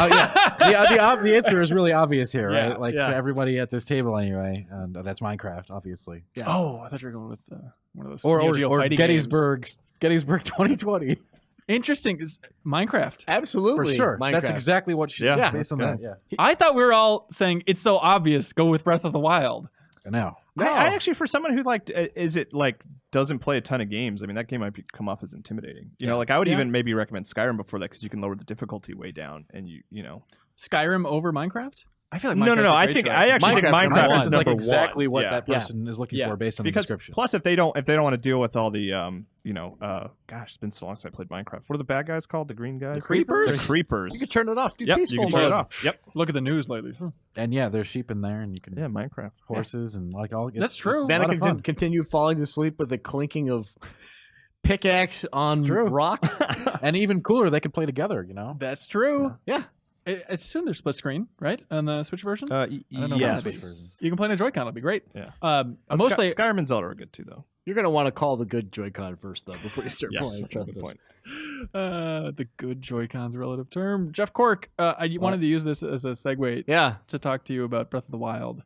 the answer is really obvious here, Yeah, right? Like yeah. for everybody at this table, anyway. And that's Minecraft, obviously, Yeah. Oh, I thought you were going with one of those or Neo Geo or fighting Gettysburg 2020 games. Interesting. Is Minecraft. for Absolutely, sure. Minecraft. That's exactly what she. Yeah, based on that's that. Yeah, I thought we were all saying it's so obvious. Go with Breath of the Wild. I know. I actually, for someone who doesn't play a ton of games, I mean, that game might come off as intimidating. You know, like I would Yeah. even maybe recommend Skyrim before that because you can lower the difficulty way down, and you know. Skyrim over Minecraft? I feel like No. Minecraft's a I great think choice. I actually think Minecraft Minecraft is is like number exactly one. what Yeah. that person is looking Yeah. for based on the Because description. plus, if they don't want to deal with all the gosh, it's been so long since I played Minecraft. What are the bad guys called? The green guys? creepers? The creepers. You can turn it off. Do Yep, peaceful you can turn mode. it off. Yep. Look at the news lately. And yeah, there's sheep in there, and you can Yeah, Minecraft. horses and like all. That's true. It's a Vanna lot of can fun. continue falling to sleep with the clinking of pickaxe on It's true. rock. And even cooler, they could play together. You know. That's true. Yeah. It's soon there's split screen, right? On the Switch version? I don't know about Yes. the Switch version. You can play in a Joy-Con. It'll be great. Yeah. Mostly, Skyrim and Zelda are good too, though. You're gonna want to call the good Joy-Con first, though, before you start playing. That's Trust a good us. point. the good Joy-Con's a relative term. Jeff Cork, I wanted to use this as a segue Yeah. to talk to you about Breath of the Wild.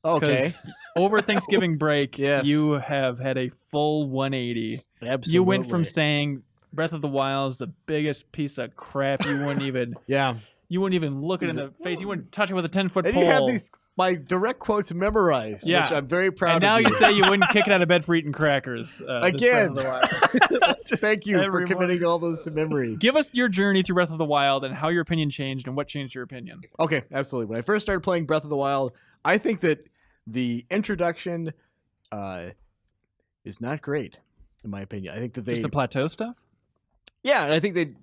Okay. Over Thanksgiving break, Yes. you have had a full 180. Absolutely. You went from saying Breath of the Wild is the biggest piece of crap you wouldn't even look it in the face. You wouldn't touch it with a 10-foot And pole. you have these my direct quotes memorized, Yeah. which I'm very proud and now of. you say you wouldn't kick it out of bed for eating crackers. this Again. Breath of the Wild. Thank you for every committing all those to memory. Give us your journey through Breath of the Wild and how your opinion changed and what changed your opinion. Okay, absolutely. When I first started playing Breath of the Wild, I think that the introduction is not great, in my opinion. I think that Just the plateau stuff? yeah, and I think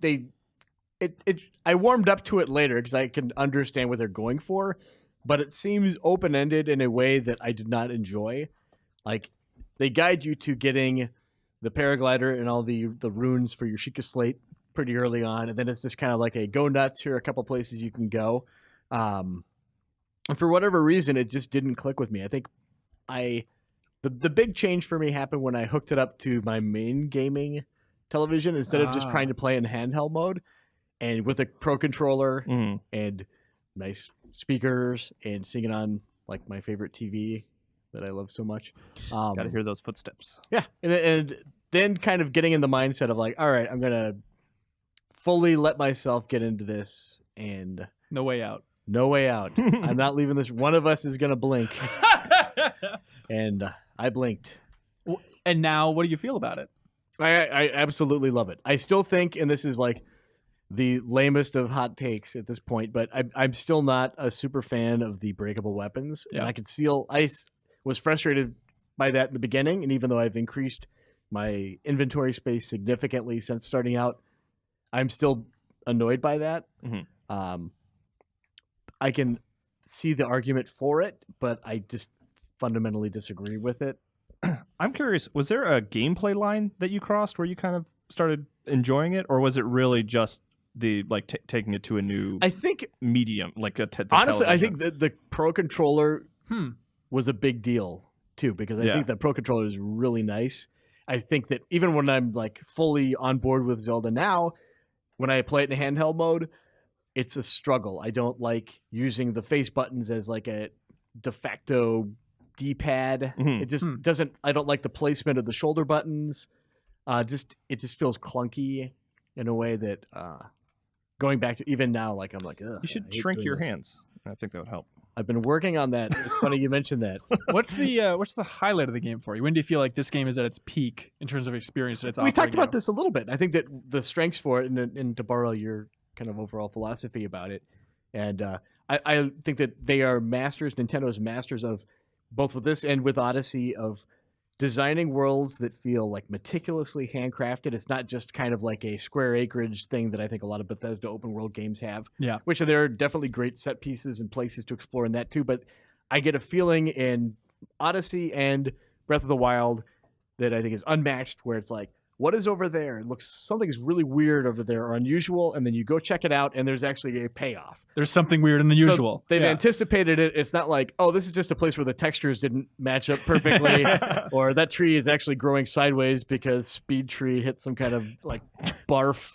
I warmed up to it later because I can understand what they're going for, but it seems open-ended in a way that I did not enjoy. Like, they guide you to getting the paraglider and all the runes for your Sheikah Slate pretty early on, and then it's just kind of like a go nuts, here are a couple places you can go. And for whatever reason, it just didn't click with me. I think the big change for me happened when I hooked it up to my main gaming television instead of just trying to play in handheld mode, and with a pro controller and nice speakers and seeing it on like my favorite TV that I love so much. Got to hear those footsteps. Yeah, and then kind of getting in the mindset of like, all right, I'm gonna fully let myself get into this, and No way out. no way out. I'm not leaving this. One of us is gonna blink. and I blinked. And now, what do you feel about it? I absolutely love it. I still think, and this is like the lamest of hot takes at this point, but I'm still not a super fan of the breakable weapons. Yeah. And I was frustrated by that in the beginning, and even though I've increased my inventory space significantly since starting out, I'm still annoyed by that. Mhm. I can see the argument for it, but I just fundamentally disagree with it. I'm curious, was there a gameplay line that you crossed where you kind of started enjoying it, or was it really just the like taking it to a new I think medium, like the honestly, I television? think the Pro Controller Hmm. was a big deal too, because I Yeah. think the Pro Controller is really nice. I think that even when I'm like fully on board with Zelda now, when I play it in handheld mode, it's a struggle. I don't like using the face buttons as like a de facto D-pad. Mhm. It just doesn't. I don't like the placement of the shoulder buttons. It just feels clunky in a way that going back to even now, like I'm like, ugh, You should I hate shrink doing your this. hands. I think that would help. I've been working on that. It's funny you mentioned that. What's the highlight of the game for you? When do you feel like this game is at its peak in terms of experience that it's We talked offering about you? this a little bit. I think that the strengths for it, and to borrow your kind of overall philosophy about it, and I think that they are masters. Nintendo's masters of both with this and with Odyssey of designing worlds that feel like meticulously handcrafted. It's not just kind of like a square acreage thing that I think a lot of Bethesda open world games have. Yeah. Which there are definitely great set pieces and places to explore in that too. But I get a feeling in Odyssey and Breath of the Wild that I think is unmatched, where it's like, what is over there? It looks something's really weird over there or unusual, and then you go check it out, and there's actually a payoff. There's something weird and unusual. So they've Yeah. anticipated it. It's not like, oh, this is just a place where the textures didn't match up perfectly, or that tree is actually growing sideways because Speed Tree hit some kind of like barf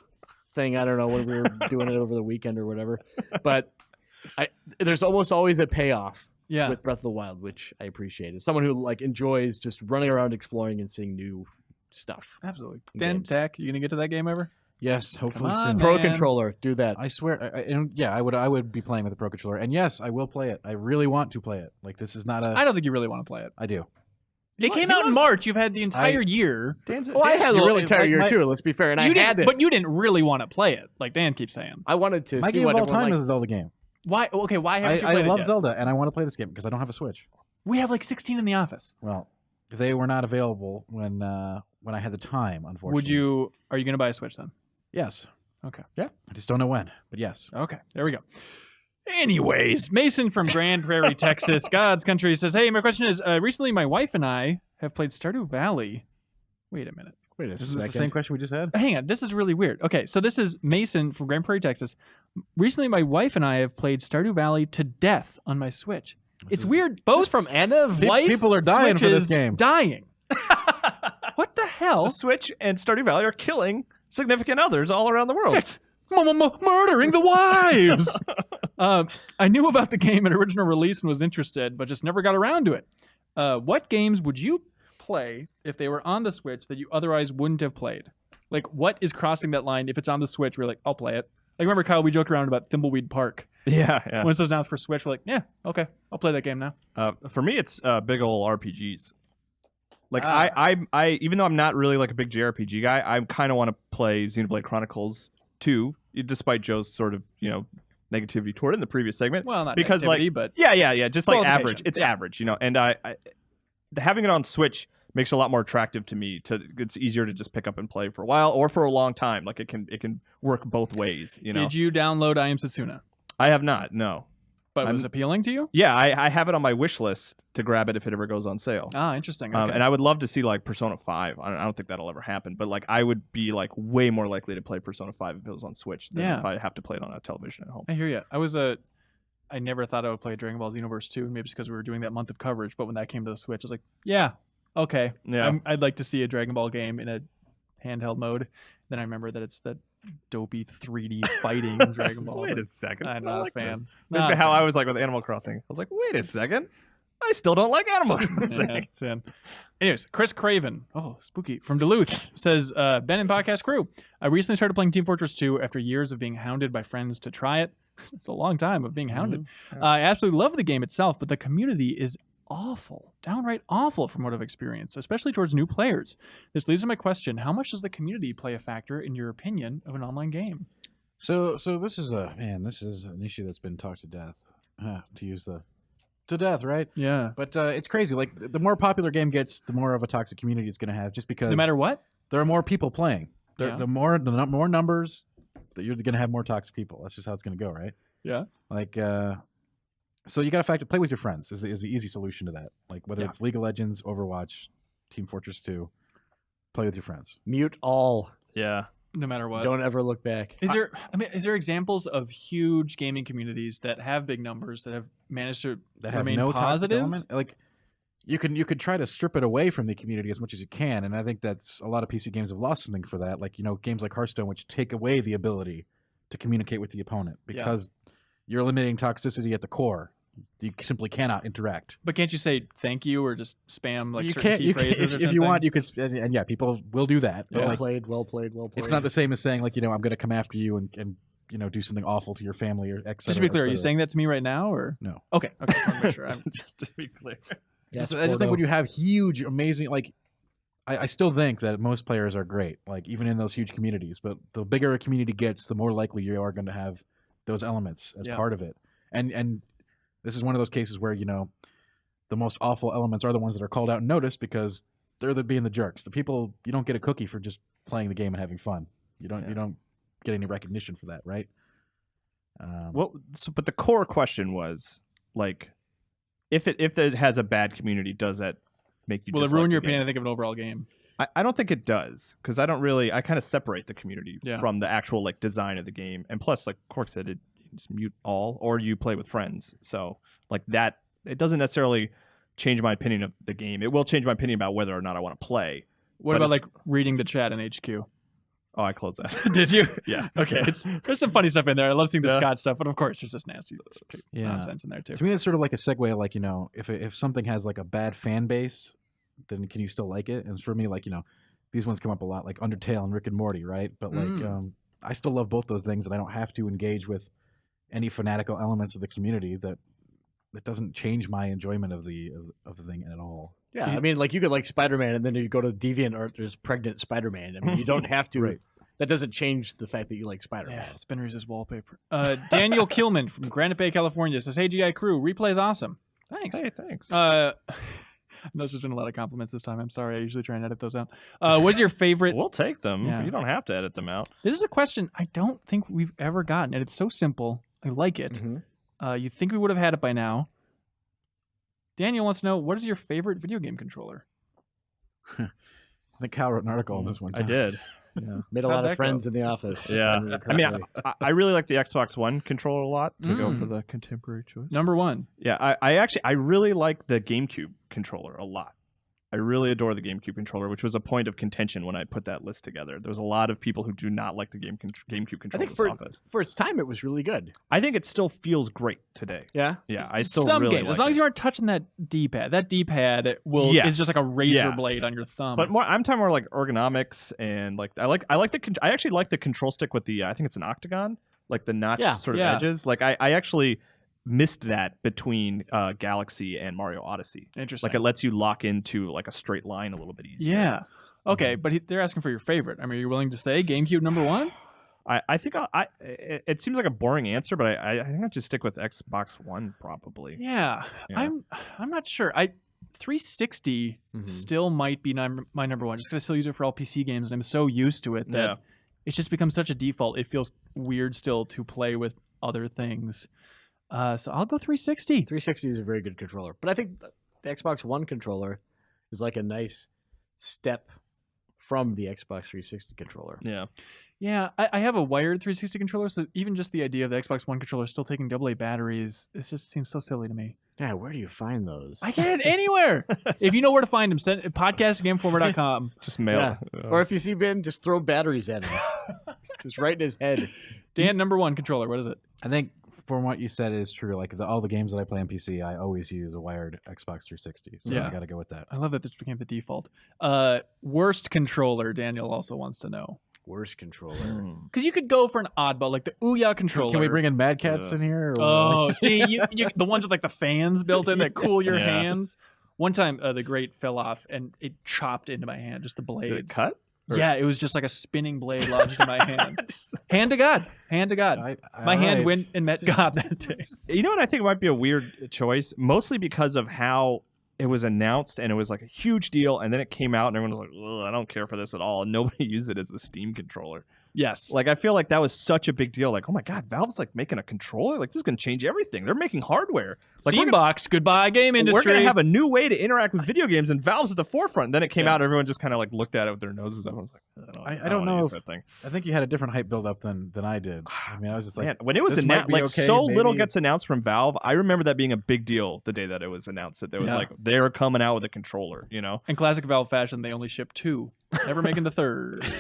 thing. I don't know when we were doing it over the weekend or whatever. But there's almost always a payoff Yeah. with Breath of the Wild, which I appreciate. As someone who like enjoys just running around exploring and seeing new stuff. Absolutely. in Dan, games. Tack, you gonna get to that game ever? Yes, hopefully on, soon. man. Pro Controller, do that. I swear, and yeah, I would be playing with the Pro Controller, and yes, I will play it. I really want to play it. Like this is not I don't think you really want to play it. I do. It came out in March. You've had the entire year. Well, I had the really- entire like year my- too. Let's be fair, and You I had didn't, it. but you didn't really want to play it, like Dan keeps saying. I wanted to My see game what of all everyone time liked. is a Zelda game. Why? Okay, why haven't you I played it love yet? Zelda, and I want to play this game because I don't have a Switch. We have like 16 in the office. Well, they were not available when I had the time. Unfortunately, Are you going to buy a Switch then? Yes. Okay. I just don't know when, but yes. Okay, there we go. Anyways, Mason from Grand Prairie, Texas, God's country, says, hey, my question is, recently my wife and I have played Stardew Valley. Wait a minute. Wait a This is second. the same question we just had. Hang on, this is really weird. Okay, so this is Mason from Grand Prairie, Texas. Recently, my wife and I have played Stardew Valley to death on my Switch. It's weird. Both Both from Anna. wife people are dying for this Switches game. Dying. What the hell? The Switch and Stardew Valley are killing significant others all around the world. It's murdering the wives. I knew about the game at original release and was interested, but just never got around to it. What games would you play if they were on the Switch that you otherwise wouldn't have played? Like, what is crossing that line? If it's on the Switch, we're like, I'll play it. Like, remember, Kyle, we joked around about Thimbleweed Park. Yeah. When it says announced for Switch, we're like, yeah, okay, I'll play that game now. For me, it's big ol' RPGs. Like Ah. I even though I'm not really like a big JRPG guy, I kind of want to play Xenoblade Chronicles 2, despite Joe's sort of negativity toward it in the previous segment. Well, not Because, like, negativity, but Yeah, just like Qualification. average. It's Yeah. average, and I having it on Switch makes it a lot more attractive to me. It's easier to just pick up and play for a while or for a long time. Like it can work both ways. did you download I Am Setsuna? I have not. No. But it was appealing to you? Yeah, I have it on my wish list to grab it if it ever goes on sale. Ah, interesting. Okay. And I would love to see like Persona 5. I don't think that'll ever happen, but like I would be like way more likely to play Persona 5 if it was on Switch than Yeah. if I have to play it on a television at home. I hear you. I never thought I would play Dragon Ball Xenoverse 2, maybe it's because we were doing that month of coverage, but when that came to the Switch, I was like, yeah, okay. Yeah. I'd like to see a Dragon Ball game in a handheld mode. Then I remember that it's that dopey 3D fighting Dragon Ball. Wait but a second. I'm I not like a fan. this. Not Basically a how fan. I was like with Animal Crossing. I was like, wait a second. I still don't like Animal Crossing. Yeah, it's in. Anyways, Chris Craven, spooky, from Duluth, says, Ben and podcast crew, I recently started playing Team Fortress 2 after years of being hounded by friends to try it. It's a long time of being hounded. I absolutely love the game itself, but the community is awful, downright awful from what I've experienced, especially towards new players. This leads to my question: how much does the community play a factor in your opinion of an online game? So this is an issue that's been talked to death. To death, right? Yeah. But it's crazy. Like the more popular game gets, the more of a toxic community it's going to have. Just because No matter what. there are more people playing, Yeah. the more numbers, that you're going to have more toxic people. That's just how it's going to go, right? Yeah. Like, so you got to play with your friends is the easy solution to that. Like whether it's League of Legends, Overwatch, Team Fortress 2, play with your friends. Mute all. Yeah. No matter what. Don't ever look back. Is there examples of huge gaming communities that have big numbers that have managed to That have remain no toxic positive? element. Like you could try to strip it away from the community as much as you can, and I think that's a lot of PC games have lost something for that. Like games like Hearthstone, which take away the ability to communicate with the opponent because you're eliminating toxicity at the core. You simply cannot interact. But can't you say thank you or just spam like you certain can't. key You can, phrases or if something? you want, you could. And yeah, people will do that. But Well like, played, well played, well played. it's not the same as saying like I'm going to come after you and do something awful to your family or etc. Just to be clear, are you saying that to me right now or No? Okay. I just want to make sure. Just to be clear. Yeah, I just think when you have huge, amazing, like, I still think that most players are great, like, even in those huge communities. But the bigger a community gets, the more likely you are going to have those elements as part of it. And this is one of those cases where, the most awful elements are the ones that are called out and noticed because they're being the jerks. The people, you don't get a cookie for just playing the game and having fun. You don't get any recognition for that, right? But the core question was, like, if it has a bad community, does that make you will it dislike ruin the your game? opinion, I think, of an overall game? I don't think it does, because I kind of separate the community Yeah. from the actual like design of the game, and plus, like Cork said, you just mute all, or you play with friends. So like that, it doesn't necessarily change my opinion of the game. It will change my opinion about whether or not I want to play. What But about as- like reading the chat in HQ? Oh, I closed that. Did you? Yeah. Okay. There's some funny stuff in there. I love seeing the Yeah. Scott stuff, but of course there's just nasty Yeah. nonsense in there too. To me, it's sort of like a segue. Like, if something has like a bad fan base, then can you still like it? And for me, like, these ones come up a lot, like Undertale and Rick and Morty, right? But like, I still love both those things, and I don't have to engage with any fanatical elements of the community. That doesn't change my enjoyment of the thing at all. Yeah, I mean, like you could like Spider-Man, and then you go to DeviantArt, there's pregnant Spider-Man. I mean, you don't have to. Right. That doesn't change the fact that you like Spider-Man. Yeah, Spinner's his wallpaper. Daniel Kilman from Granite Bay, California says, "Hey GI crew, replay's awesome." Thanks. Hey, thanks. There's just been a lot of compliments this time. I'm sorry. I usually try and edit those out. What's your favorite? We'll take them. Yeah. You don't have to edit them out. This is a question I don't think we've ever gotten, and it's so simple. I like it. Mm-hmm. You'd think we would have had it by now. Daniel wants to know, what is your favorite video game controller? I think Kyle wrote an article on this one. I did. Yeah. Made a How'd lot that of friends in the office. Yeah. I mean, I really like the Xbox One controller a lot to go Mm. for the contemporary choice. Number one. Yeah, I really like the GameCube controller a lot. I really adore the GameCube controller, which was a point of contention when I put that list together. There's a lot of people who do not like the GameCube I controller think in this office. for its time, it was really good. I think it still feels great today. Yeah. Yeah, I still Some really games, like as long it. as you aren't touching that D-pad. That D-pad Yes. is just like a razor Yeah. blade on your thumb. But I'm talking more like ergonomics and like I actually like the control stick with the I think it's an octagon, like the notched sort of Yeah. edges. Like I actually missed that between Galaxy and Mario Odyssey. Interesting. Like it lets you lock into like a straight line a little bit easier. Yeah. Okay, but they're asking for your favorite. I mean, are you willing to say GameCube number one? I think it seems like a boring answer, but I think I'll just stick with Xbox One probably. Yeah. Yeah. I'm not sure. 360 still might be my number one, just because I still use it for all PC games, and I'm so used to it that Yeah. it's just become such a default. It feels weird still to play with other things. So I'll go 360. 360 is a very good controller, but I think the Xbox One controller is like a nice step from the Xbox 360 controller. Yeah. Yeah, I have a wired 360 controller, so even just the idea of the Xbox One controller still taking AA batteries, it just seems so silly to me. Yeah, where do you find those? I get it anywhere. If you know where to find them, send podcast@gameformer.com. Just mail. Yeah. Or if you see Ben, just throw batteries at him. Just right in his head. Dan, number one controller, what is it? I think from what you said is true. Like all the games that I play on PC, I always use a wired Xbox 360. So Yeah. I got to go with that. I love that this became the default. Worst controller, Daniel also wants to know. worst controller. Because you could go for an oddball, like the Ouya controller. Can we bring in Mad Cats in here? Or Oh, see, the ones with like the fans built in that cool your Yeah. hands. One time, the grate fell off and it chopped into my hand, just the blades. Did it cut? Yeah, it was just like a spinning blade lodged in my hand. Hand to God. Hand to God. My hand went and met God that day. You know what I think might be a weird choice, mostly because of how it was announced and it was like a huge deal, and then it came out and everyone was like, "Ugh, I don't care for this at all," and nobody used it as the Steam controller. Yes. Like, I feel like that was such a big deal. Like, oh my God, Valve's like making a controller. Like, this is gonna change everything. They're making hardware. Like, Steambox, goodbye game industry. we're gonna have a new way to interact with video games, and Valve's at the forefront. And then it came out, and everyone just kind of like looked at it with their noses up. I was like, I don't know if that thing. I think you had a different hype build up than I did. I mean, I was just like, Man, when it was this might announced, be like okay, so little maybe. gets announced from Valve. I remember that being a big deal the day that it was announced that there was like they're coming out with a controller. You know, In classic Valve fashion, they only ship 2, never making the 3rd.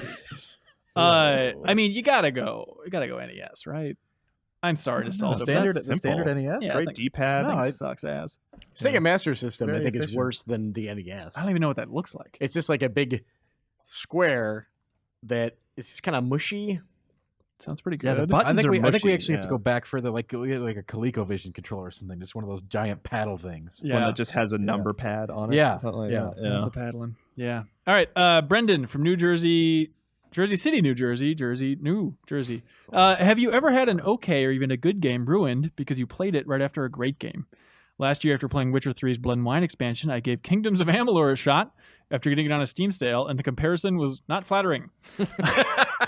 I mean, you gotta go NES, right? I'm sorry to stall the it. standard NES. Yeah, I great think so. D-pad. I think No, it sucks ass. Sega Master System, I Very think, is efficient. worse than the NES. I don't even know what that looks like. It's just like a big square that is just kind of mushy. Sounds pretty Yeah, the good. buttons I think are we mushy, actually have to yeah. go back further, like we had like a ColecoVision controller or something, just one of those giant paddle things. One Yeah, that just has a number pad on it. Yeah, something like yeah. that. that's a paddling. Yeah. All right, Brendan from New Jersey City, New Jersey. Have you ever had an okay or even a good game ruined because you played it right after a great game? Last year, after playing Witcher 3's Blood and Wine expansion, I gave Kingdoms of Amalur a shot after getting it on a Steam sale, and the comparison was not flattering. I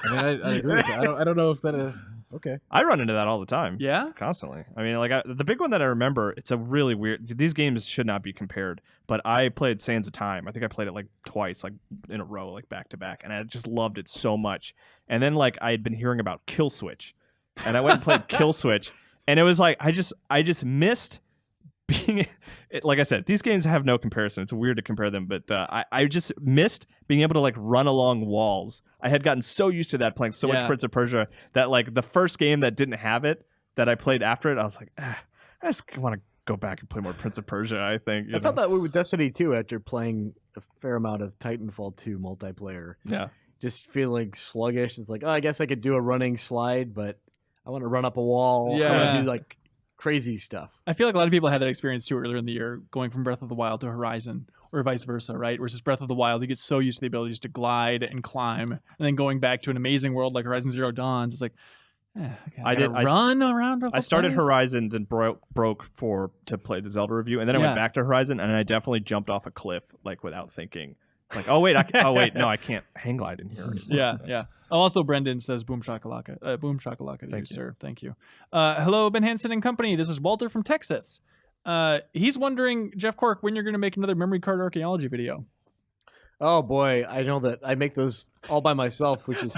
mean, I agree with that. I don't know if that is okay. I run into that all the time. Yeah? Constantly. I mean, like the big one that I remember, it's a really weird. These games should not be compared, but I played Sands of Time. I think I played it like twice, like in a row, like back to back, and I just loved it so much. And then like I had been hearing about Kill Switch, and I went and played Kill Switch, and it was like I just missed being. Like I said, these games have no comparison. It's weird to compare them, but I just missed being able to like run along walls. I had gotten so used to that playing so much Prince of Persia that like the first game that didn't have it that I played after it, I was like, I just want to go back and play more Prince of Persia. I think I felt that way with Destiny 2 after playing a fair amount of Titanfall 2 multiplayer. Yeah. Just feeling sluggish. It's like, oh, I guess I could do a running slide, but I want to run up a wall. I Yeah. want to do like crazy stuff. I feel like a lot of people had that experience too earlier in the year, going from Breath of the Wild to Horizon, or vice versa, right? Whereas Breath of the Wild, you get so used to the abilities to glide and climb, and then going back to an amazing world like Horizon Zero Dawn, it's like, I did- I run around. I started place? Horizon, then broke to play the Zelda review, and then I Yeah. went back to Horizon, and I definitely jumped off a cliff like without thinking. Like, oh wait, no, I can't hang glide in here anymore. Yeah. Also, Brendan says boom shakalaka. Boom shakalaka to you, Thank you. sir. Thank you. Hello, Ben Hansen and company. This is Walter from Texas. He's wondering, Jeff Cork, when you're going to make another memory card archaeology video. Oh boy, I know that I make those all by myself, which is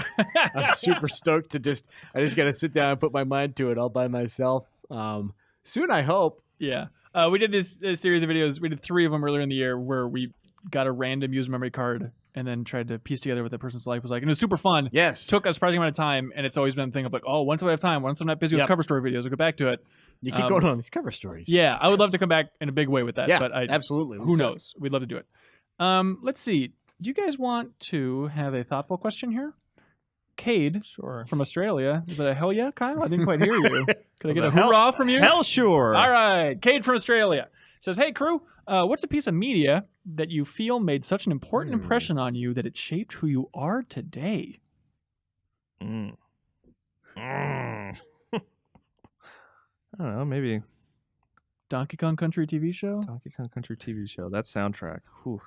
I'm super stoked to I just got to sit down and put my mind to it all by myself. Soon, I hope. Yeah. We did this series of videos. We did 3 of them earlier in the year where we got a random user memory card and then tried to piece together what that person's life was like. And it was super fun. Yes. Took a surprising amount of time, and it's always been a thing of like, oh, once I have time, once I'm not busy with Yep. cover story videos, I'll go back to it. You keep going on these cover stories. Yeah, I would love to come back in a big way with that. Yeah, but absolutely. who knows? We'd love to do it. Let's see. Do you guys want to have a thoughtful question here? Cade from Australia. Is that a hell yeah, Kyle? I didn't quite hear you. Could I get a hoorah from you? Hell sure. All right. Cade from Australia says, hey, crew, what's a piece of media that you feel made such an important impression on you that it shaped who you are today? I don't know, maybe Donkey Kong Country TV show? Donkey Kong Country TV show. That soundtrack. Whew.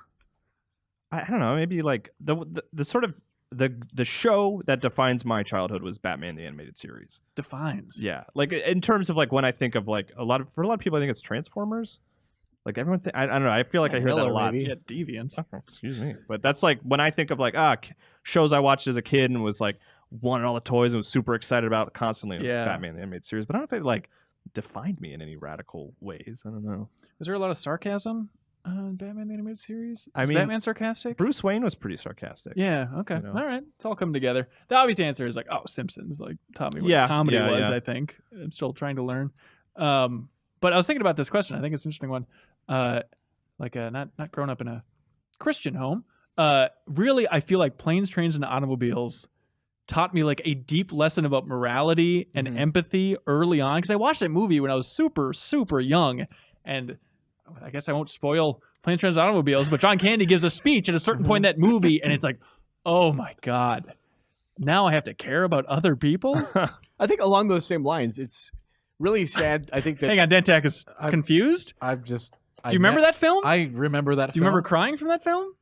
I don't know. Maybe like the sort of the show that defines my childhood was Batman the Animated Series. Defines. Yeah, like in terms of like when I think of like for a lot of people, I think it's Transformers. Like everyone, I don't know. I feel like I hear that a Miller, lot. maybe. Yeah, Deviants. Oh, excuse me, but that's like when I think of like shows I watched as a kid and was like wanted all the toys and was super excited about constantly. It was Yeah. Batman the Animated Series, but I don't know if it like defined me in any radical ways. I don't know. Was there a lot of sarcasm in Batman the Animated Series? I Was mean, Batman sarcastic? Bruce Wayne was pretty sarcastic. Yeah, okay. You know. All right. It's all coming together. The obvious answer is like, oh, Simpsons like taught me what Yeah, comedy yeah, was, yeah. I think. I'm still trying to learn. But I was thinking about this question. I think it's an interesting one. Not grown up in a Christian home. Really, I feel like Planes, Trains, and Automobiles taught me like a deep lesson about morality and empathy early on. Because I watched that movie when I was super, super young. And I guess I won't spoil Planes, Trains, and Automobiles, but John Candy gives a speech at a certain point in that movie, and it's like, oh my God, now I have to care about other people? I think along those same lines, it's really sad. I think that Hang on, Dantak is confused. Do Do you remember that film? I remember that. Do you remember crying from that film?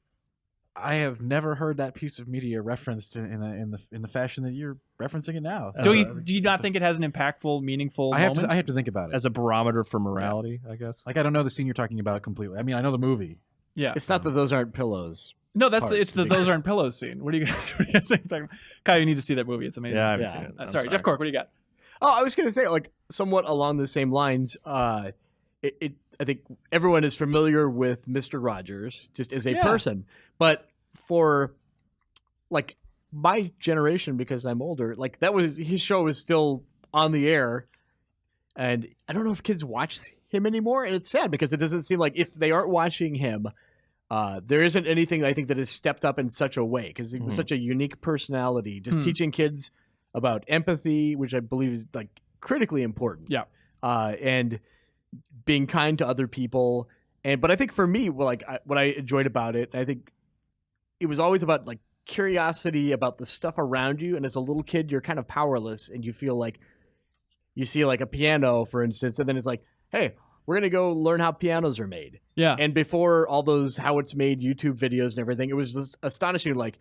I have never heard that piece of media referenced in the fashion that you're referencing it now. So Do you not think it has an impactful, meaningful I moment? have to think about it. As a barometer for morality, I guess. Like I don't know the scene you're talking about completely. I mean, I know the movie. Yeah. it's not that those aren't pillows. No, it's part, the to be Those Aren't Pillows scene. What do you guys think? Kyle, you need to see that movie. It's amazing. Yeah, I haven't Yeah. seen it. I'm Sorry, Jeff Cork, what do you got? Oh, I was going to say, like, somewhat along the same lines. I think everyone is familiar with Mr. Rogers just as a person, but for like my generation, because I'm older, like that was his show was still on the air, and I don't know if kids watch him anymore, and it's sad because it doesn't seem like if they aren't watching him, there isn't anything I think that has stepped up in such a way because he was such a unique personality, just teaching kids about empathy, which I believe is like critically important. Yeah. And being kind to other people. But I think for me, what I enjoyed about it, I think it was always about like curiosity about the stuff around you. And as a little kid, you're kind of powerless and you feel like you see like a piano, for instance, and then it's like, hey, we're going to go learn how pianos are made. Yeah. And before all those how it's made YouTube videos and everything, it was just astonishing. Like,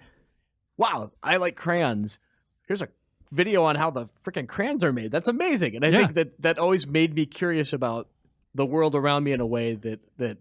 wow, I like crayons. Here's a video on how the freaking crayons are made. That's amazing. And I think that always made me curious about the world around me in a way that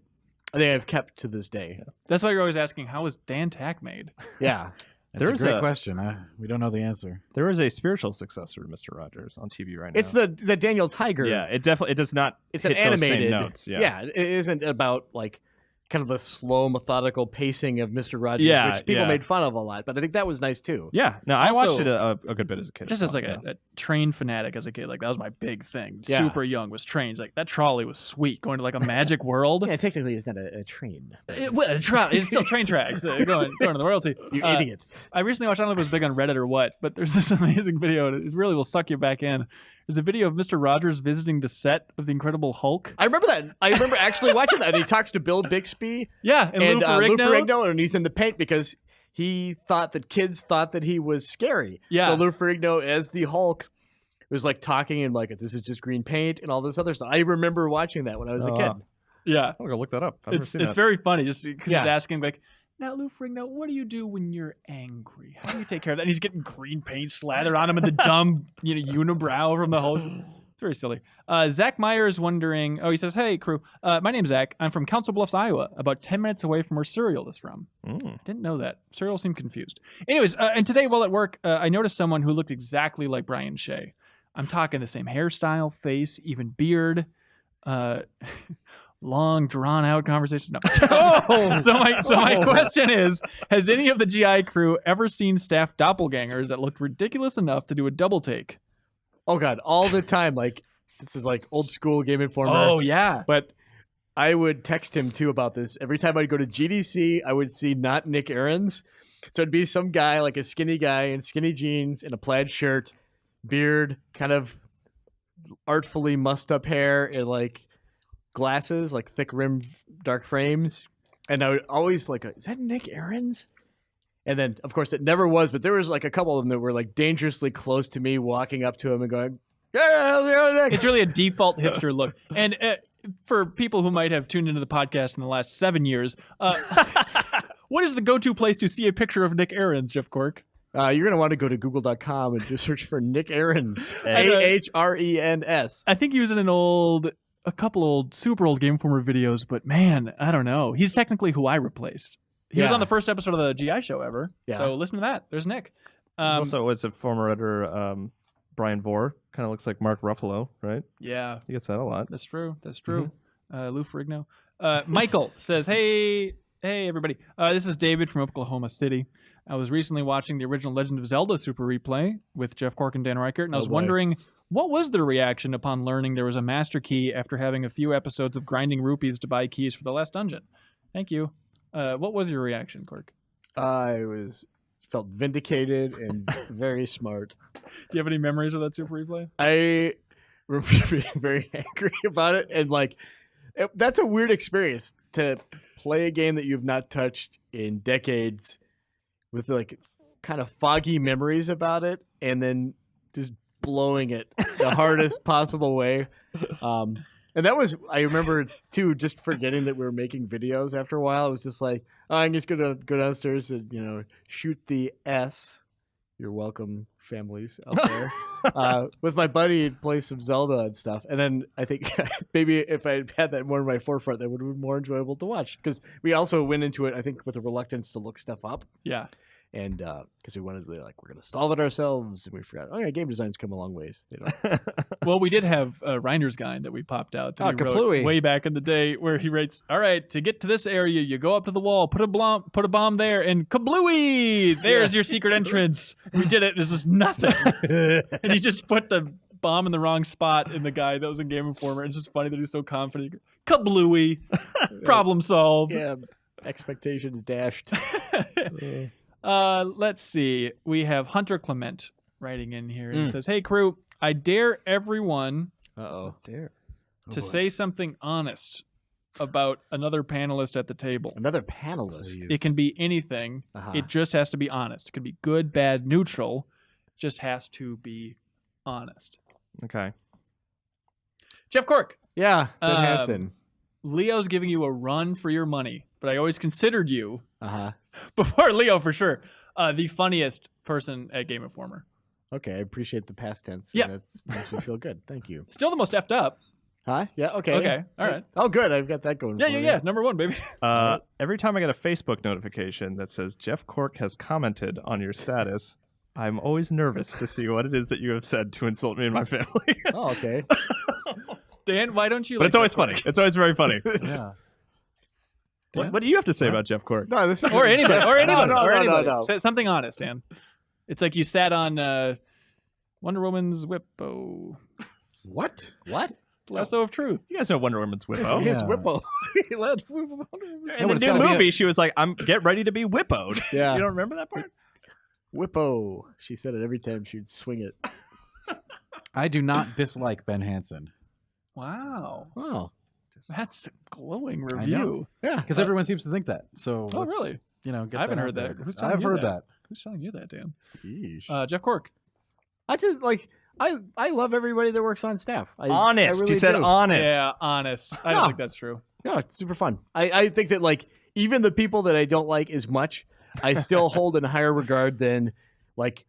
they have kept to this day. That's why you're always asking, how is Dan Tak made? Yeah. That's a great question. We don't know the answer. There is a spiritual successor to Mr. Rogers on TV right now. It's the Daniel Tiger. Yeah, it does not. It's hit an those same animated notes. Yeah. it isn't about like kind of the slow, methodical pacing of Mr. Rogers, Yeah, which people yeah. made fun of a lot. But I think that was nice too. Yeah, no, I Also- watched it a good bit as a kid. Just as well, like yeah. a train fanatic as a kid, like that was my big thing. Yeah. Super young was trains. Like that trolley was sweet, going to like a magic world. Yeah, technically it's not a train. It's still train tracks going to the royalty. You idiot. I recently watched, I don't know if it was big on Reddit or what, but there's this amazing video, and it really will suck you back in. There's a video of Mr. Rogers visiting the set of The Incredible Hulk. I remember that. I remember actually watching that. And he talks to Bill Bixby Yeah, and Lou Lou Ferrigno. Ferrigno, and he's in the paint because he thought that kids thought that he was scary. Yeah. So Lou Ferrigno as the Hulk was like talking and like, this is just green paint and all this other stuff. I remember watching that when I was a kid. wow. Yeah, I'm gonna look that up. I've never it's seen that. very funny just because Yeah. he's asking like, now Lou Ferrigno, what do you do when you're angry? How do you take care of that? And he's getting green paint slathered on him and the dumb unibrow from the Hulk. It's very silly. Zach Meyer is wondering, he says, hey, crew, my name's Zach. I'm from Council Bluffs, Iowa, about 10 minutes away from where Serial is from. Didn't know that. Serial seemed confused. Anyways, and today while at work, I noticed someone who looked exactly like Brian Shea. I'm talking the same hairstyle, face, even beard. Long, drawn-out conversation. No. So my question is, has any of the GI crew ever seen staff doppelgangers that looked ridiculous enough to do a double take? Oh God, all the time. Like this is like old school Game Informer. Oh, yeah. But I would text him too about this. Every time I'd go to GDC, I would see not Nick Ahrens. So it'd be some guy, like a skinny guy in skinny jeans and a plaid shirt, beard, kind of artfully mussed up hair, and like glasses, like thick rimmed dark frames. And I would always like, is that Nick Ahrens? And then, of course, it never was. But there was like a couple of them that were like dangerously close to me, walking up to him and going, "Yeah, how's it going, Nick?" It's really a default hipster look. And for people who might have tuned into the podcast in the last 7 years, what is the go-to place to see a picture of Nick Ahrens, Jeff Cork? You're going to want to go to google.com and just search for Nick Ahrens. Ahrens. I think he was in a couple old, super old Game Informer videos, but man, I don't know. He's technically who I replaced. He was Yeah. on the first episode of the GI show ever. Yeah. So listen to that. There's Nick. There's also was a former editor, Brian Vore. Kind of looks like Mark Ruffalo, right? Yeah, He gets that a lot. that's true. That's true. Lou Ferrigno. Michael says, hey, everybody. This is David from Oklahoma City. I was recently watching the original Legend of Zelda Super Replay with Jeff Cork and Dan Reichert, and I was wondering, what was their reaction upon learning there was a master key after having a few episodes of grinding rupees to buy keys for the last dungeon? Thank you. What was your reaction, Cork? I was felt vindicated and very smart. Do you have any memories of that Super Replay? I remember being very angry about it, and like that's a weird experience to play a game that you've not touched in decades with like kind of foggy memories about it, and then just blowing it the hardest possible way. And that was, I remember too, just forgetting that we were making videos after a while. It was just like, oh, I'm just going to go downstairs and, shoot the S. You're welcome, families out there. With my buddy and play some Zelda and stuff. And then I think maybe if I had that more in my forefront, that would have been more enjoyable to watch. Because we also went into it, I think, with a reluctance to look stuff up. Yeah. And because we wanted to be like, we're going to solve it ourselves. And we forgot, oh yeah, game design's come a long ways. Well, we did have Reiner's guide that we popped out. That he wrote Kaplooey. way back in the day, where he writes, all right, to get to this area, you go up to the wall, put a bomb there, and kablooey! There's your secret entrance. We did it. There's just nothing. And he just put the bomb in the wrong spot in the guide that was in Game Informer. It's just funny that he's so confident. Kablooey! Problem solved. Yeah, expectations dashed. Let's see. We have Hunter Clement writing in here and says, hey, crew, I dare everyone Dare. to say something honest about another panelist at the table. Another panelist. It can be anything. It just has to be honest. It can be good, bad, neutral. Just has to be honest. Okay. Jeff Cork. Yeah, Ben Hansen. Leo's giving you a run for your money, but I always considered you, before Leo for sure, the funniest person at Game Informer. Okay, I appreciate the past tense. Yeah. That makes me feel good. Thank you. Still the most effed up. Huh? Yeah, okay. Okay, all right. Oh, good. I've got that going for me. Yeah. Number one, baby. Every time I get a Facebook notification that says Jeff Cork has commented on your status, I'm always nervous to see what it is that you have said to insult me and my family. Oh, okay. Dan, why don't you? But it's always funny. It's always very funny. Yeah. What do you have to say about Jeff Cork? No, this is Or anybody. No. Say something honest, Dan. It's like you sat on Wonder Woman's Whippo. What? Lasso of Truth. You guys know Wonder Woman's Whippo. His Yeah. Whippo. In the it's new gotta be movie, she was like, get ready to be whippoed. Yeah. You don't remember that part? Whippo. She said it every time she'd swing it. I do not dislike Ben Hansen Wow. Oh. That's a glowing I know. review. Yeah. because everyone seems to think that. So Oh, let's, really? Get I haven't that heard out that. there. Who's telling I've you heard that? that. Who's telling you that, Dan? Yeesh. Jeff Cork. I just like I love everybody that works on staff. Honest. I really You said do. honest. Yeah, honest. I don't No. think that's true. No, it's super fun. I think that like even the people that I don't like as much, I still hold in higher regard than like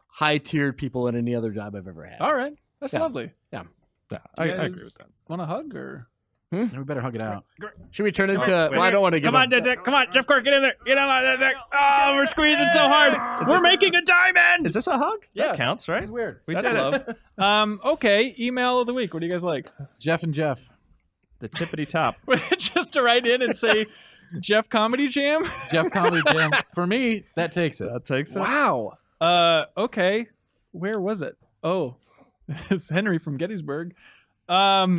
high tiered people in any other job I've ever had. All right. That's Yeah. lovely. Yeah, Do I you agree guys with that. Want a hug or? We better hug it out. Should we turn into? Well, I don't want to give. Come on, Dick. Come on, Jeff Cork, get in there. Get on, Dick. Oh, we're squeezing so hard. We're making a diamond. Is this a hug? Yes. That counts, right? It's weird. We That's did love. it. Okay. Email of the week. What do you guys like? Jeff and Jeff. The tippity top. Just to write in and say, Jeff Comedy Jam. Jeff Comedy Jam. For me, that takes it. That takes it. Wow. Okay. Where was it? Oh, it's Henry from Gettysburg. I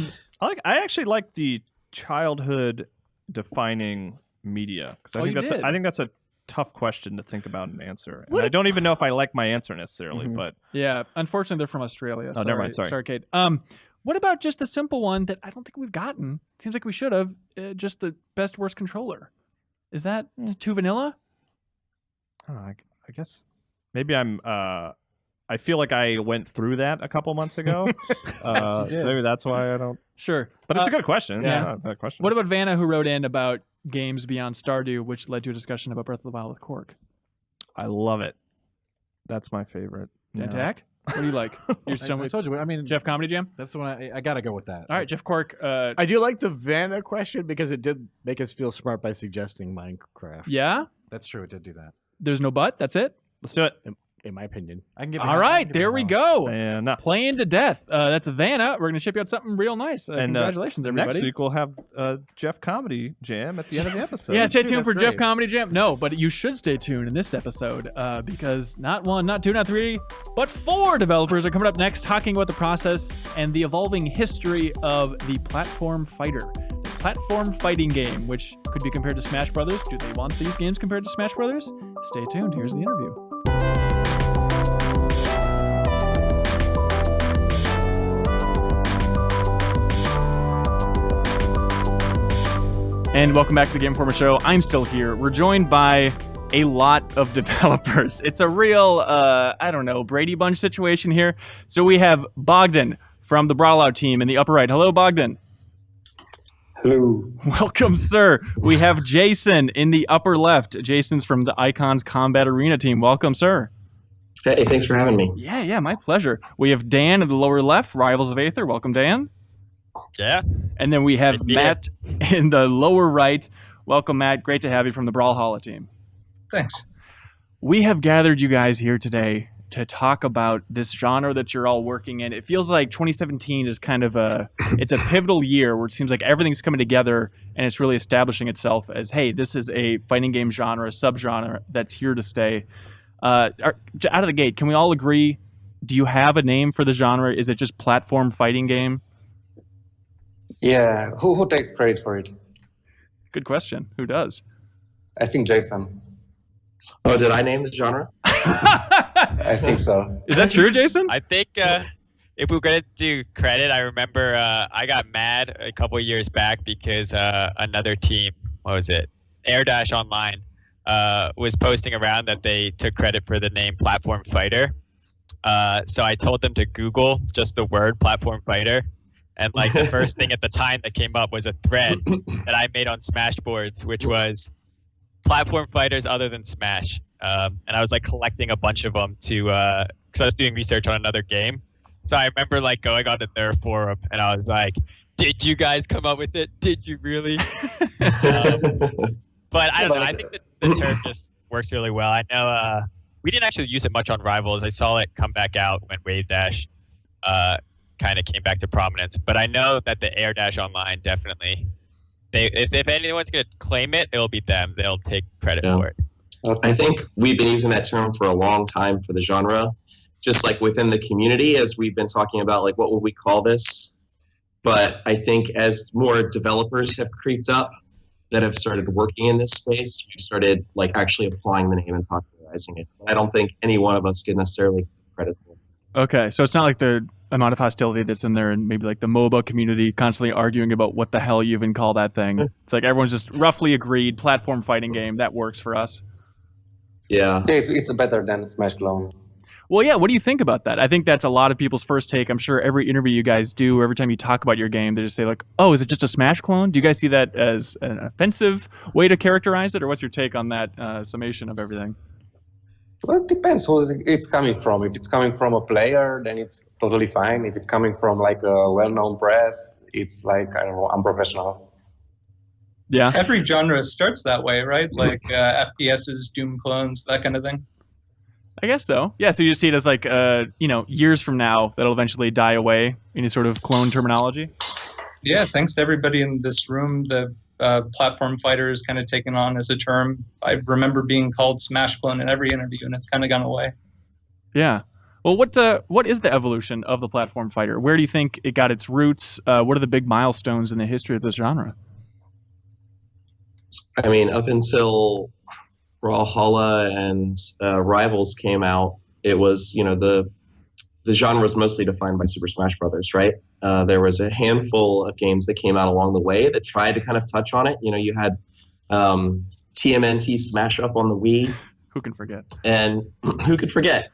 actually like the childhood defining media because Oh, you did? I think that's a tough question to think about and answer. And I don't even know if I like my answer necessarily, but Yeah. Unfortunately, they're from Australia. Oh, never mind, sorry. Sorry, Kate. What about just the simple one that I don't think we've gotten? Seems like we should have. Just the best worst controller. Is that too vanilla? I don't know, I guess maybe I feel like I went through that a couple months ago, so did. maybe that's why I don't. Sure. But it's a good question. yeah. It's not a bad question. What about Vanna, who wrote in about games beyond Stardew, which led to a discussion about Breath of the Wild with Cork? I love it. That's my favorite. Dan Tack? What do you like? You're I told you. I mean, Jeff Comedy Jam? that's the one I got to go with that. All right, Jeff Cork. I do like the Vanna question because it did make us feel smart by suggesting Minecraft. Yeah? That's true. It did do that. There's no but? That's it? Let's do it. In my opinion. I can give. All right, there we go. And Playing to death. That's Vanna. We're going to ship you out something real nice. Congratulations, everybody. Next week we'll have Jeff Comedy Jam at the end of the episode. Yeah, stay tuned that's for Jeff great. Comedy Jam. No, but you should stay tuned in this episode because not one, not two, not three, but 4 developers are coming up next talking about the process and the evolving history of the platform fighter. platform fighting game, which could be compared to Smash Brothers. Do they want these games compared to Smash Brothers? Stay tuned. Here's the interview. And welcome back to the Game Informer Show. I'm still here. We're joined by a lot of developers. It's a real, Brady Bunch situation here. So we have Bogdan from the Brawlout team in the upper right. Hello, Bogdan. Hello. Welcome, sir. We have Jason in the upper left. Jason's from the Icons Combat Arena team. Welcome, sir. Hey, thanks for having me. Yeah, my pleasure. We have Dan in the lower left, Rivals of Aether. Welcome, Dan. Yeah. And then we have Matt in the lower right. Welcome, Matt. Great to have you from the Brawlhalla team. Thanks. We have gathered you guys here today to talk about this genre that you're all working in. It feels like 2017 is kind of it's a pivotal year where it seems like everything's coming together and it's really establishing itself as, hey, this is a fighting game genre, a subgenre that's here to stay. Out of the gate, can we all agree, do you have a name for the genre? Is it just platform fighting game? Yeah, who takes credit for it? Good question. Who does? I think Jason. Oh, did I name the genre? I think so. Is that true, Jason? I think if we're going to do credit, I remember I got mad a couple of years back because another team, what was it? Air Dash Online was posting around that they took credit for the name Platform Fighter. So I told them to Google just the word Platform Fighter. And like the first thing at the time that came up was a thread that I made on Smashboards, which was platform fighters other than Smash. And I was like collecting a bunch of them to, because I was doing research on another game. So I remember like going onto their forum and I was like, did you guys come up with it? Did you really? But I don't know. I think that the term just works really well. I know we didn't actually use it much on Rivals. I saw it come back out when Wave Dash kind of came back to prominence. But I know that the Air Dash Online definitely, if anyone's going to claim it, it'll be them. They'll take credit for it. I think we've been using that term for a long time for the genre, just like within the community, as we've been talking about, like, what would we call this? But I think as more developers have creeped up that have started working in this space, we've started like actually applying the name and popularizing it. I don't think any one of us can necessarily credit for it. Okay, so it's not like the amount of hostility that's in there and maybe like the MOBA community constantly arguing about what the hell you even call that thing. It's like everyone's just roughly agreed, platform fighting game, that works for us. Yeah. It's better than Smash clone. Well, yeah, what do you think about that? I think that's a lot of people's first take. I'm sure every interview you guys do, or every time you talk about your game, they just say like, oh, is it just a Smash clone? Do you guys see that as an offensive way to characterize it, or what's your take on that summation of everything? Well, it depends who it's coming from. If it's coming from a player, then it's totally fine. If it's coming from like a well-known press, it's like, I don't know, unprofessional. Yeah. Every genre starts that way, right? Like FPSs, Doom clones, that kind of thing. I guess so. Yeah, so you just see it as like, years from now, that'll eventually die away, any sort of clone terminology? Yeah, thanks to everybody in this room. The platform fighter is kind of taken on as a term. I remember being called Smash clone in every interview, and it's kind of gone away. Yeah. Well, what is the evolution of the platform fighter? Where do you think it got its roots? What are the big milestones in the history of this genre? I mean, up until Brawlhalla and Rivals came out, it was, the genre was mostly defined by Super Smash Brothers, right? There was a handful of games that came out along the way that tried to kind of touch on it. You had TMNT Smash Up on the Wii. Who can forget? And who could forget?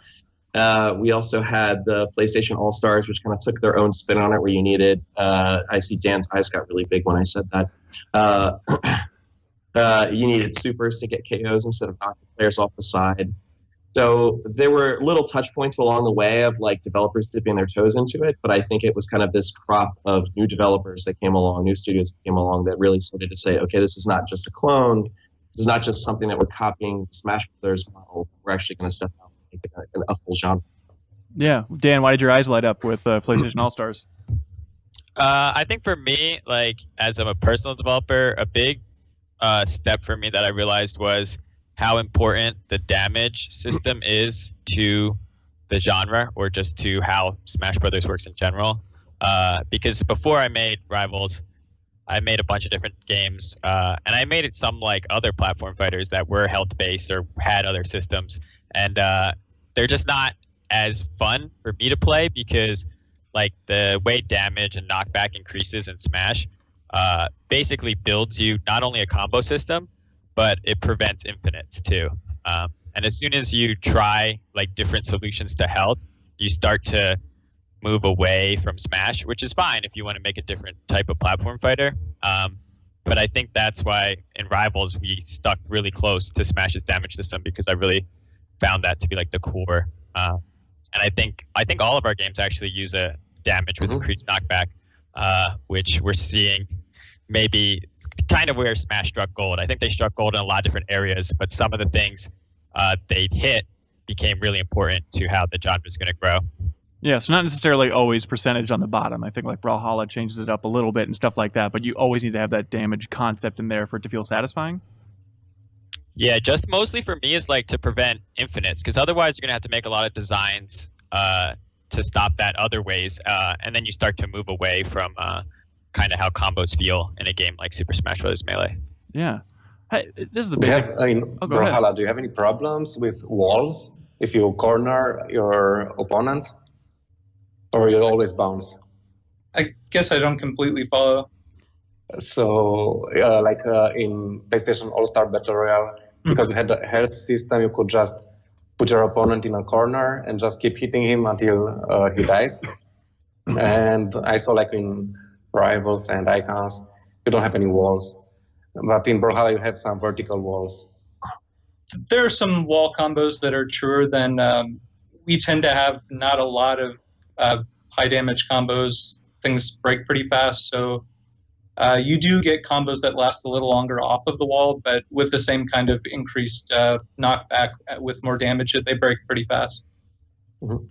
We also had the PlayStation All-Stars, which kind of took their own spin on it, where you needed, I see Dan's eyes got really big when I said that. You needed supers to get KOs instead of knocking players off the side. So there were little touch points along the way of like developers dipping their toes into it, but I think it was kind of this crop of new developers that came along, new studios that came along that really started to say, okay, this is not just a clone. This is not just something that we're copying Smash Brothers model. We're actually going to step out and make it a full genre. Yeah. Dan, why did your eyes light up with PlayStation All-Stars? I think for me, like as I'm a personal developer, a big step for me that I realized was how important the damage system is to the genre, or just to how Smash Brothers works in general. Because before I made Rivals, I made a bunch of different games, and I made it some like other platform fighters that were health based or had other systems, and they're just not as fun for me to play because like the way damage and knockback increases in Smash basically builds you not only a combo system, but it prevents infinites too. And as soon as you try like different solutions to health, you start to move away from Smash, which is fine if you want to make a different type of platform fighter. But I think that's why in Rivals we stuck really close to Smash's damage system because I really found that to be like the core. And I think all of our games actually use a damage with increased knockback, which we're seeing maybe kind of where Smash struck gold. I think they struck gold in a lot of different areas, but some of the things they hit became really important to how the genre is going to grow. Yeah, so not necessarily always percentage on the bottom. I think like Brawlhalla changes it up a little bit and stuff like that, but you always need to have that damage concept in there for it to feel satisfying. Yeah, just mostly for me is like to prevent infinites, because otherwise you're going to have to make a lot of designs to stop that other ways, and then you start to move away from kind of how combos feel in a game like Super Smash Bros. Melee. Yeah. Hey, this is the Do you basic. have, in go ahead. Brawlhalla, do you have any problems with walls if you corner your opponent? Or you always bounce? I guess I don't completely follow. So, in PlayStation All-Star Battle Royale, because you had the health system, you could just put your opponent in a corner and just keep hitting him until he dies. And I saw like in Rivals and Icons, you don't have any walls. But in Brawlhalla, you have some vertical walls. There are some wall combos that are truer than we tend to have not a lot of high damage combos. Things break pretty fast, so you do get combos that last a little longer off of the wall, but with the same kind of increased knockback with more damage, they break pretty fast. Mm-hmm.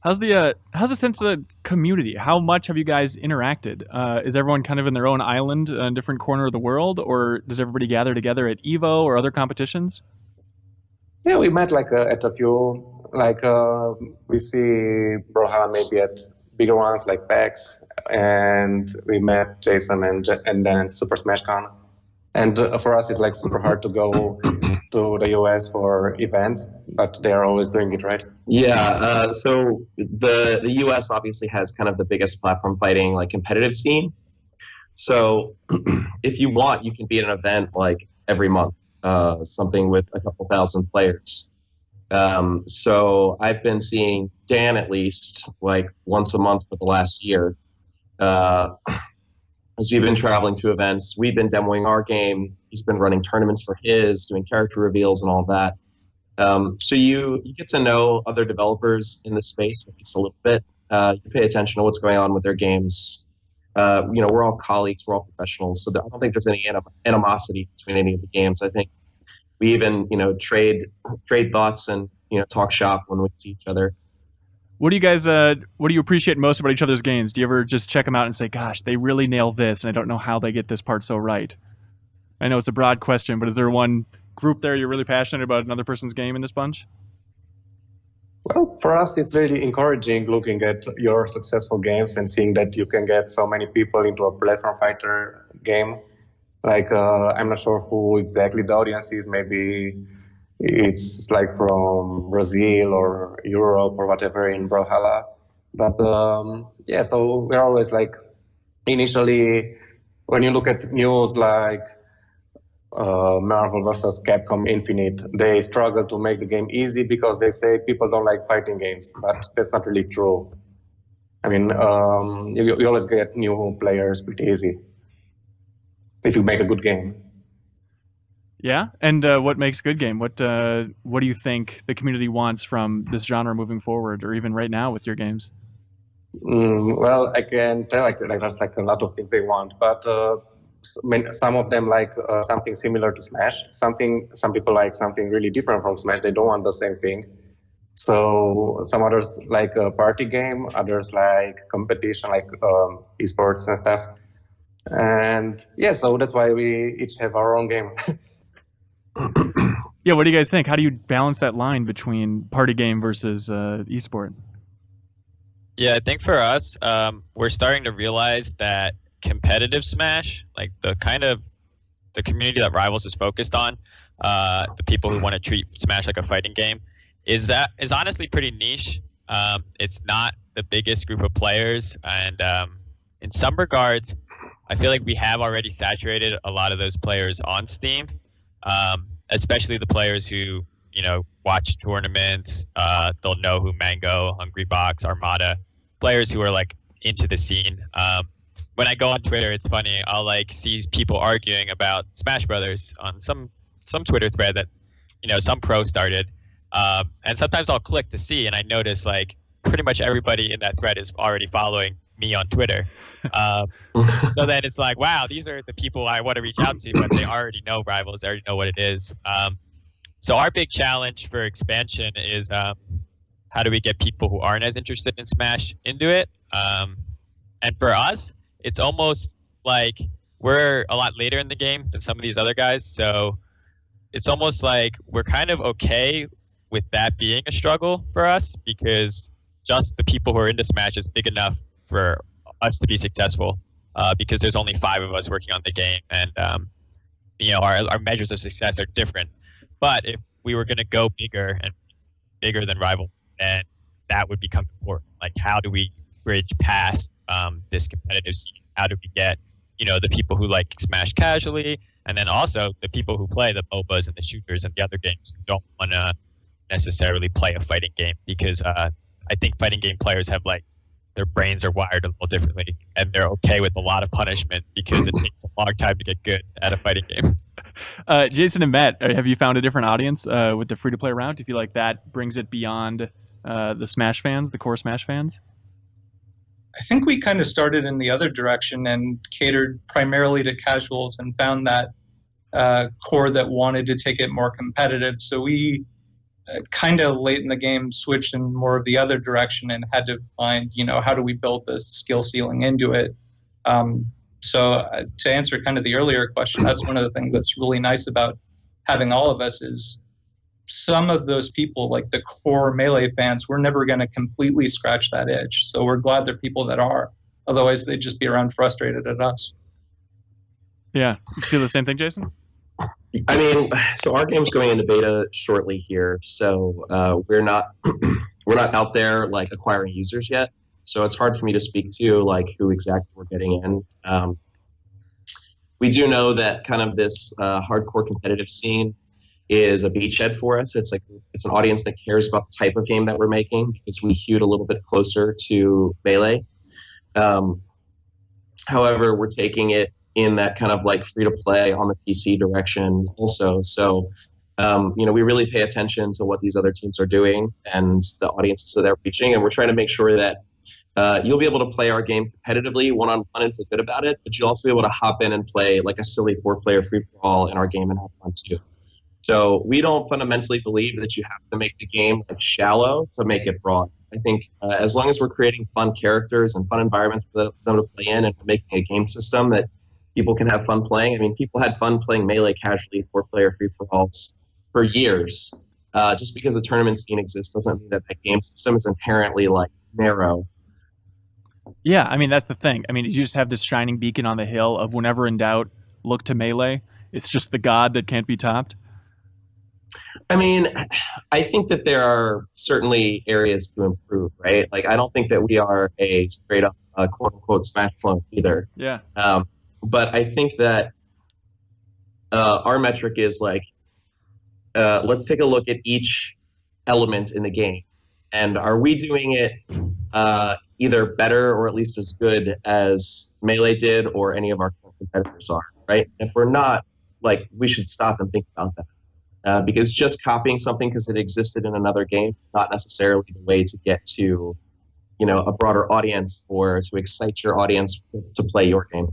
How's the sense of community? How much have you guys interacted? Is everyone kind of in their own island in a different corner of the world, or does everybody gather together at EVO or other competitions? Yeah, we met like at a few. We see Brawlhalla maybe at bigger ones like PAX, and we met Jason and then Super Smash Con. And for us, it's like super hard to go to the US for events, but they are always doing it right. Yeah, so the US obviously has kind of the biggest platform fighting like competitive scene. So if you want, you can be at an event like every month, something with a couple thousand players. So I've been seeing Dan at least like once a month for the last year. As we've been traveling to events, we've been demoing our game. He's been running tournaments for his, doing character reveals and all that. So you get to know other developers in the space at least a little bit. You pay attention to what's going on with their games. We're all colleagues, we're all professionals, so I don't think there's any animosity between any of the games. I think we even trade thoughts and talk shop when we see each other. What do you appreciate most about each other's games? Do you ever just check them out and say, gosh, they really nail this, and I don't know how they get this part so right? I know it's a broad question, but is there one group there you're really passionate about another person's game in this bunch? Well, for us, it's really encouraging looking at your successful games and seeing that you can get so many people into a platform fighter game. I'm not sure who exactly the audience is. Maybe it's like from Brazil or Europe or whatever in Brawlhalla. But so we're always like, initially, when you look at news like Marvel versus Capcom Infinite, they struggle to make the game easy because they say people don't like fighting games, but that's not really true. I mean, you always get new players pretty easy if you make a good game. Yeah, and what makes a good game? What do you think the community wants from this genre moving forward, or even right now with your games? Well, I can tell there's like a lot of things they want, but some of them like something similar to Smash. Some people like something really different from Smash. They don't want the same thing. So some others like a party game, others like competition, like esports and stuff. And yeah, so that's why we each have our own game. Yeah, what do you guys think? How do you balance that line between party game versus esport? Yeah, I think for us, we're starting to realize that competitive Smash, like the community that Rivals is focused on, the people who want to treat Smash like a fighting game, is honestly pretty niche. It's not the biggest group of players, and in some regards, I feel like we have already saturated a lot of those players on Steam, especially the players who watch tournaments. They'll know who Mango, Hungry Box, Armada, players who are like into the scene. When I go on Twitter, it's funny. I'll like see people arguing about Smash Brothers on some Twitter thread that some pro started, and sometimes I'll click to see, and I notice like pretty much everybody in that thread is already following me on Twitter. So then it's like, wow, these are the people I want to reach out to, but they already know Rivals, they already know what it is. So our big challenge for expansion is how do we get people who aren't as interested in Smash into it? And for us, it's almost like we're a lot later in the game than some of these other guys. So it's almost like we're kind of okay with that being a struggle for us, because just the people who are into Smash is big enough for us to be successful, because there's only 5 of us working on the game, and our measures of success are different. But if we were going to go bigger and bigger than Rival, then that would become important. Like, how do we bridge past this competitive scene? How do we get the people who like Smash casually, and then also the people who play the MOBAs and the shooters and the other games who don't want to necessarily play a fighting game, because I think fighting game players have like their brains are wired a little differently, and they're okay with a lot of punishment because it takes a long time to get good at a fighting game. Jason and Matt, have you found a different audience with the free-to-play route? Do you feel like that brings it beyond the Smash fans, the core Smash fans? I think we kind of started in the other direction and catered primarily to casuals and found that core that wanted to take it more competitive. So we kind of late in the game switched in more of the other direction and had to find, how do we build the skill ceiling into it? So to answer kind of the earlier question, that's one of the things that's really nice about having all of us is some of those people, like the core Melee fans, we're never going to completely scratch that itch. So we're glad there are people that are. Otherwise, they'd just be around frustrated at us. Yeah. You feel the same thing, Jason? I mean, so our game's going into beta shortly here, so we're not out there like acquiring users yet. So it's hard for me to speak to like who exactly we're getting in. We do know that kind of this hardcore competitive scene is a beachhead for us. It's an audience that cares about the type of game that we're making, because we hewed a little bit closer to Melee. However, we're taking it in that kind of like free to play on the PC direction also. So, we really pay attention to what these other teams are doing and the audiences that they're reaching. And we're trying to make sure that you'll be able to play our game competitively one-on-one and feel good about it, but you'll also be able to hop in and play like a silly 4-player free-for-all in our game and have fun too. So we don't fundamentally believe that you have to make the game like shallow to make it broad. I think as long as we're creating fun characters and fun environments for them to play in, and making a game system that people can have fun playing. I mean, people had fun playing Melee casually, 4-player free-for-alls for years. Just because the tournament scene exists doesn't mean that game system is inherently like narrow. Yeah, I mean, that's the thing. I mean, you just have this shining beacon on the hill of whenever in doubt, look to Melee. It's just the god that can't be topped. I mean, I think that there are certainly areas to improve, right? Like, I don't think that we are a straight up quote unquote Smash clone either. Yeah. But I think that our metric is like, let's take a look at each element in the game. And are we doing it either better or at least as good as Melee did or any of our competitors are, right? If we're not, like, we should stop and think about that. Because just copying something because it existed in another game is not necessarily the way to get to, a broader audience or to excite your audience to play your game.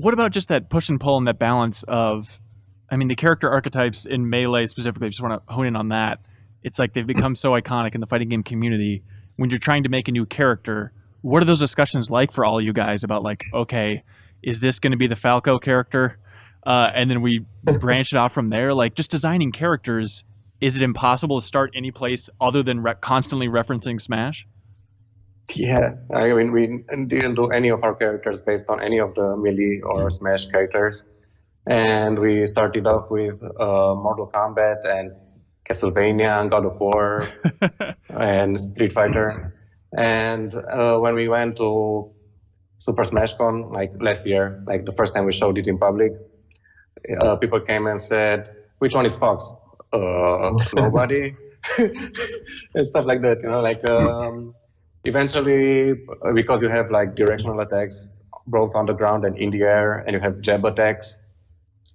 What about just that push and pull and that balance of, I mean, the character archetypes in Melee specifically, I just want to hone in on that. It's like they've become so iconic in the fighting game community. When you're trying to make a new character, what are those discussions like for all you guys about like, okay, is this going to be the Falco character? And then we branch it off from there. Like, just designing characters, is it impossible to start any place other than constantly referencing Smash? Yeah, I mean, we didn't do any of our characters based on any of the Melee or Smash characters. And we started off with Mortal Kombat and Castlevania, God of War, and Street Fighter. And when we went to Super Smash Con, like last year, like the first time we showed it in public, people came and said, "Which one is Fox?" Nobody. And stuff like that, like eventually, because you have like directional attacks both on the ground and in the air, and you have jab attacks,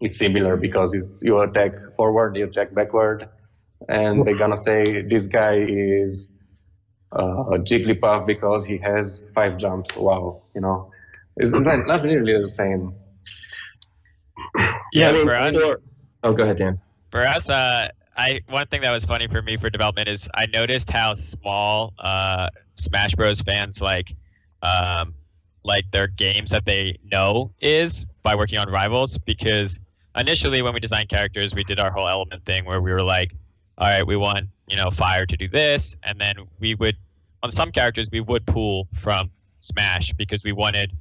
it's similar because you attack forward, you attack backward, and they're gonna say this guy is Jigglypuff because he has 5 jumps. Wow, it's not really the same. Yeah, I mean, for us. Oh, go ahead, Dan. For us, one thing that was funny for me for development is I noticed how small Smash Bros. Fans like their games that they know is by working on Rivals. Because initially when we designed characters, we did our whole element thing where we were like, all right, we want Fire to do this, and then we would on some characters we would pull from Smash because we wanted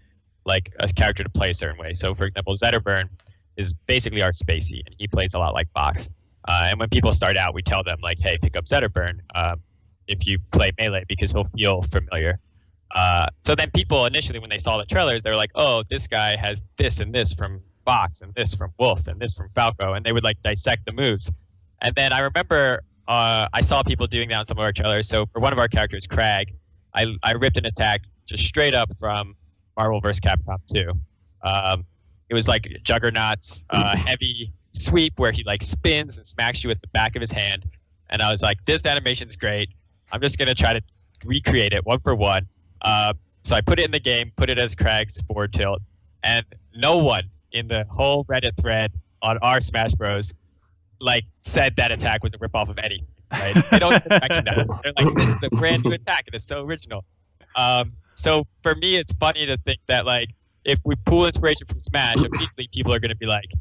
like a character to play a certain way. So for example, Zetterburn is basically our Spacey, and he plays a lot like Fox. And when people start out, we tell them like, hey, pick up Zetterburn if you play Melee because he'll feel familiar. So then people initially, when they saw the trailers, they were like, oh, this guy has this and this from Fox and this from Wolf and this from Falco. And they would like dissect the moves. And then I remember I saw people doing that on some of our trailers. So for one of our characters, Crag, I ripped an attack just straight up from Marvel vs. Capcom 2. It was like Juggernaut's heavy sweep where he like spins and smacks you with the back of his hand. And I was like, this animation's great. I'm just going to try to recreate it one for one. So I put it in the game, put it as Crag's forward tilt. And no one in the whole Reddit thread on our Smash Bros. Like said that attack was a ripoff of anything. Right? They don't even mention that. They're like, this is a brand new attack. It is so original. So for me, it's funny to think that like if we pull inspiration from Smash, immediately people are going to be like,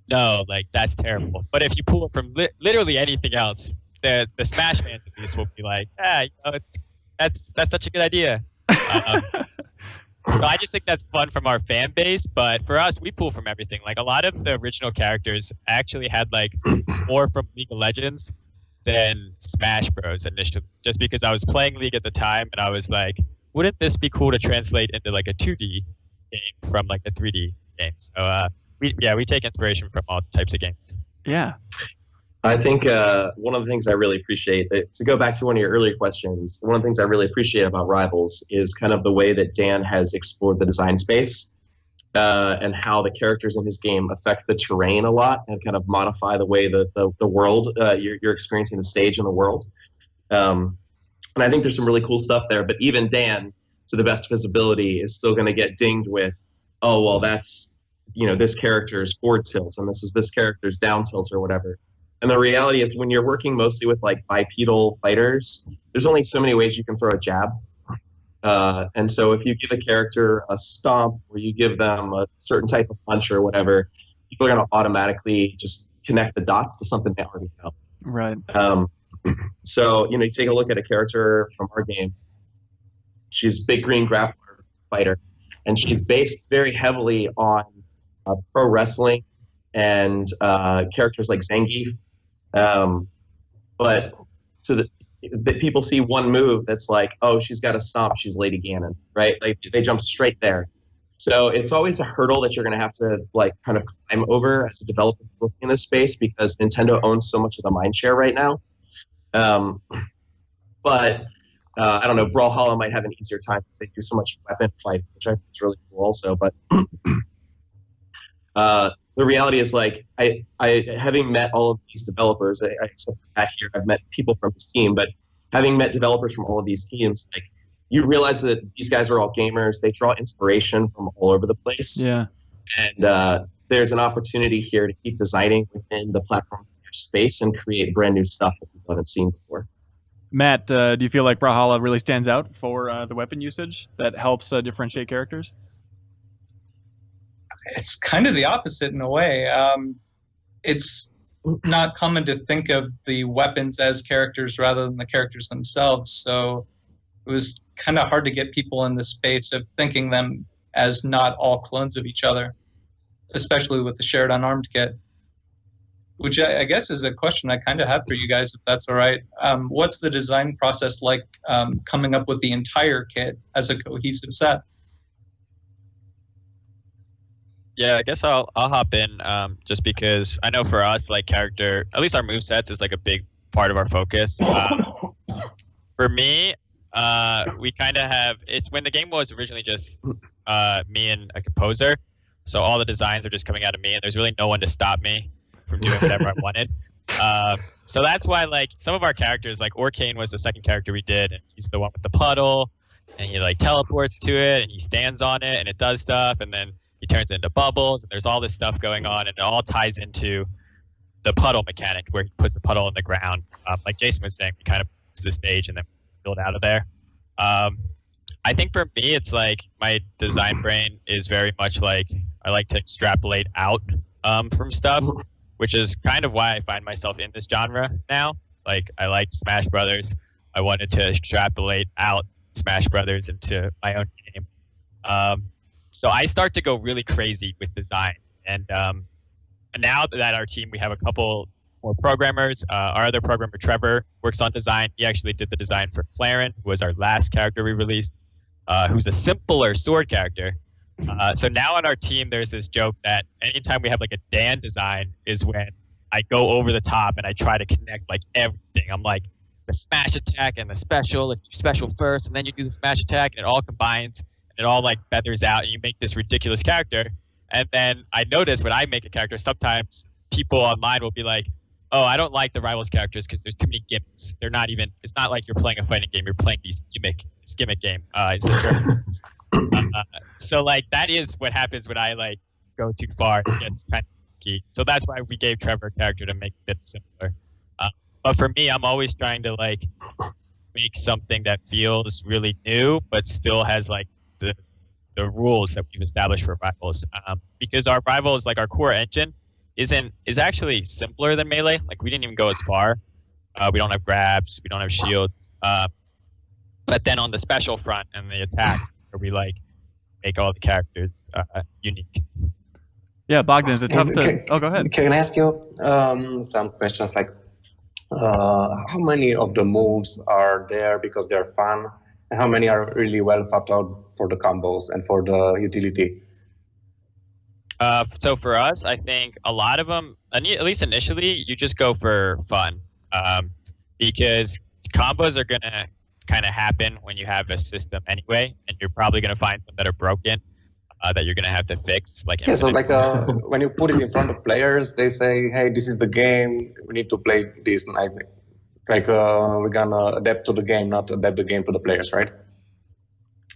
no, like that's terrible. But if you pull it from literally anything else, the Smash fans at least will be like, that's such a good idea. So I just think that's fun from our fan base. But for us, we pull from everything. Like a lot of the original characters actually had like more from League of Legends than Smash Bros. Initially, just because I was playing League at the time and I was like, wouldn't this be cool to translate into like a 2D game from like a 3D game? So we take inspiration from all types of games. Yeah. I think one of the things I really appreciate, to go back to one of your earlier questions, one of the things I really appreciate about Rivals is kind of the way that Dan has explored the design space and how the characters in his game affect the terrain a lot and kind of modify the way that the world, you're experiencing the stage in the world. And I think there's some really cool stuff there, but even Dan, to the best of his ability, is still going to get dinged with, oh, well, that's, this character's forward tilt and this character's down tilt or whatever. And the reality is when you're working mostly with like bipedal fighters, there's only so many ways you can throw a jab. And so if you give a character a stomp or you give them a certain type of punch or whatever, people are going to automatically just connect the dots to something they already know. Right. So, you take a look at a character from our game. She's big green grappler fighter, and she's based very heavily on pro wrestling and characters like Zangief. But so that people see one move that's like, oh, she's got a stomp, she's Lady Ganon, right? Like they jump straight there. So it's always a hurdle that you're going to have to like kind of climb over as a developer working in this space because Nintendo owns so much of the mind share right now. But I don't know, Brawlhalla might have an easier time because they do so much weapon fighting, which I think is really cool also. But the reality is, like, I having met all of these developers, except for Pat here, I've met people from his team, but having met developers from all of these teams, like, you realize that these guys are all gamers. They draw inspiration from all over the place. Yeah. And there's an opportunity here to keep designing within the platform space and create brand new stuff that people haven't seen before. Matt, do you feel like Brawlhalla really stands out for the weapon usage that helps differentiate characters? It's kind of the opposite in a way. It's not common to think of the weapons as characters rather than the characters themselves. So it was kind of hard to get people in the space of thinking them as not all clones of each other, especially with the shared unarmed kit. Which I guess is a question I kind of have for you guys, if that's all right. What's the design process like coming up with the entire kit as a cohesive set? Yeah, I guess I'll hop in just because I know for us, like character, at least our movesets is like a big part of our focus. For me, we kind of have, it's when the game was originally just me and a composer. So all the designs are just coming out of me and there's really no one to stop me from doing whatever I wanted. So that's why like some of our characters, like Orcane was the second character we did, and he's the one with the puddle, and he like teleports to it, and he stands on it, and it does stuff, and then he turns into bubbles, and there's all this stuff going on, and it all ties into the puddle mechanic where he puts the puddle in the ground. Like Jason was saying, we kind of use the stage and then build out of there. I think for me, it's like my design brain is very much like I like to extrapolate out from stuff, which is kind of why I find myself in this genre now. Like I liked Smash Brothers. I wanted to extrapolate out Smash Brothers into my own game. So I start to go really crazy with design. And now that our team, we have a couple more programmers. Our other programmer, Trevor, works on design. He actually did the design for Claren, who was our last character we released, who's a simpler sword character. So now on our team, there's this joke that anytime we have like a Dan design is when I go over the top and I try to connect like everything. I'm like the smash attack and the special, if you special first and then you do the smash attack and it all combines and it all like feathers out and you make this ridiculous character. And then I notice when I make a character, sometimes people online will be like, oh, I don't like the Rivals characters because there's too many gimmicks. They're not even, it's not like you're playing a fighting game, you're playing this gimmick game. So like that is what happens when I like go too far. It gets kind of key. So that's why we gave Trevor a character to make it simpler. But for me, I'm always trying to like make something that feels really new, but still has like the rules that we've established for Rivals. Because our Rivals, like our core engine, is actually simpler than Melee. Like we didn't even go as far. We don't have grabs, we don't have shields. But then on the special front and the attacks, where we like make all the characters unique. Yeah, Bogdan, is it tough to? Oh, go ahead. Can I ask you some questions? Like, how many of the moves are there because they're fun, and how many are really well thought out for the combos and for the utility? So for us, I think a lot of them, at least initially, you just go for fun, because combos are gonna kind of happen when you have a system anyway, and you're probably going to find some that are broken that you're going to have to fix. Like yeah, so like when you put it in front of players, they say, "Hey, this is the game. We need to play this." Like we're gonna adapt to the game, not adapt the game to the players, right?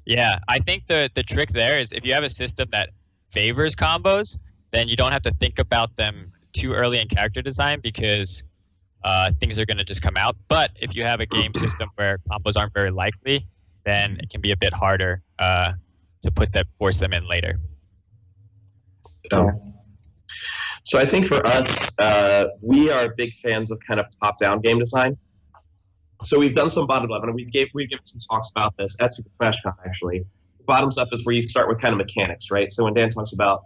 Yeah, I think the trick there is if you have a system that favors combos, then you don't have to think about them too early in character design because things are going to just come out. But if you have a game system where combos aren't very likely, then it can be a bit harder to force them in later. So I think for us, we are big fans of kind of top-down game design. So we've done some bottom-up, and we've given some talks about this at Super Smash Con, actually. Bottoms up is where you start with kind of mechanics, right? So when Dan talks about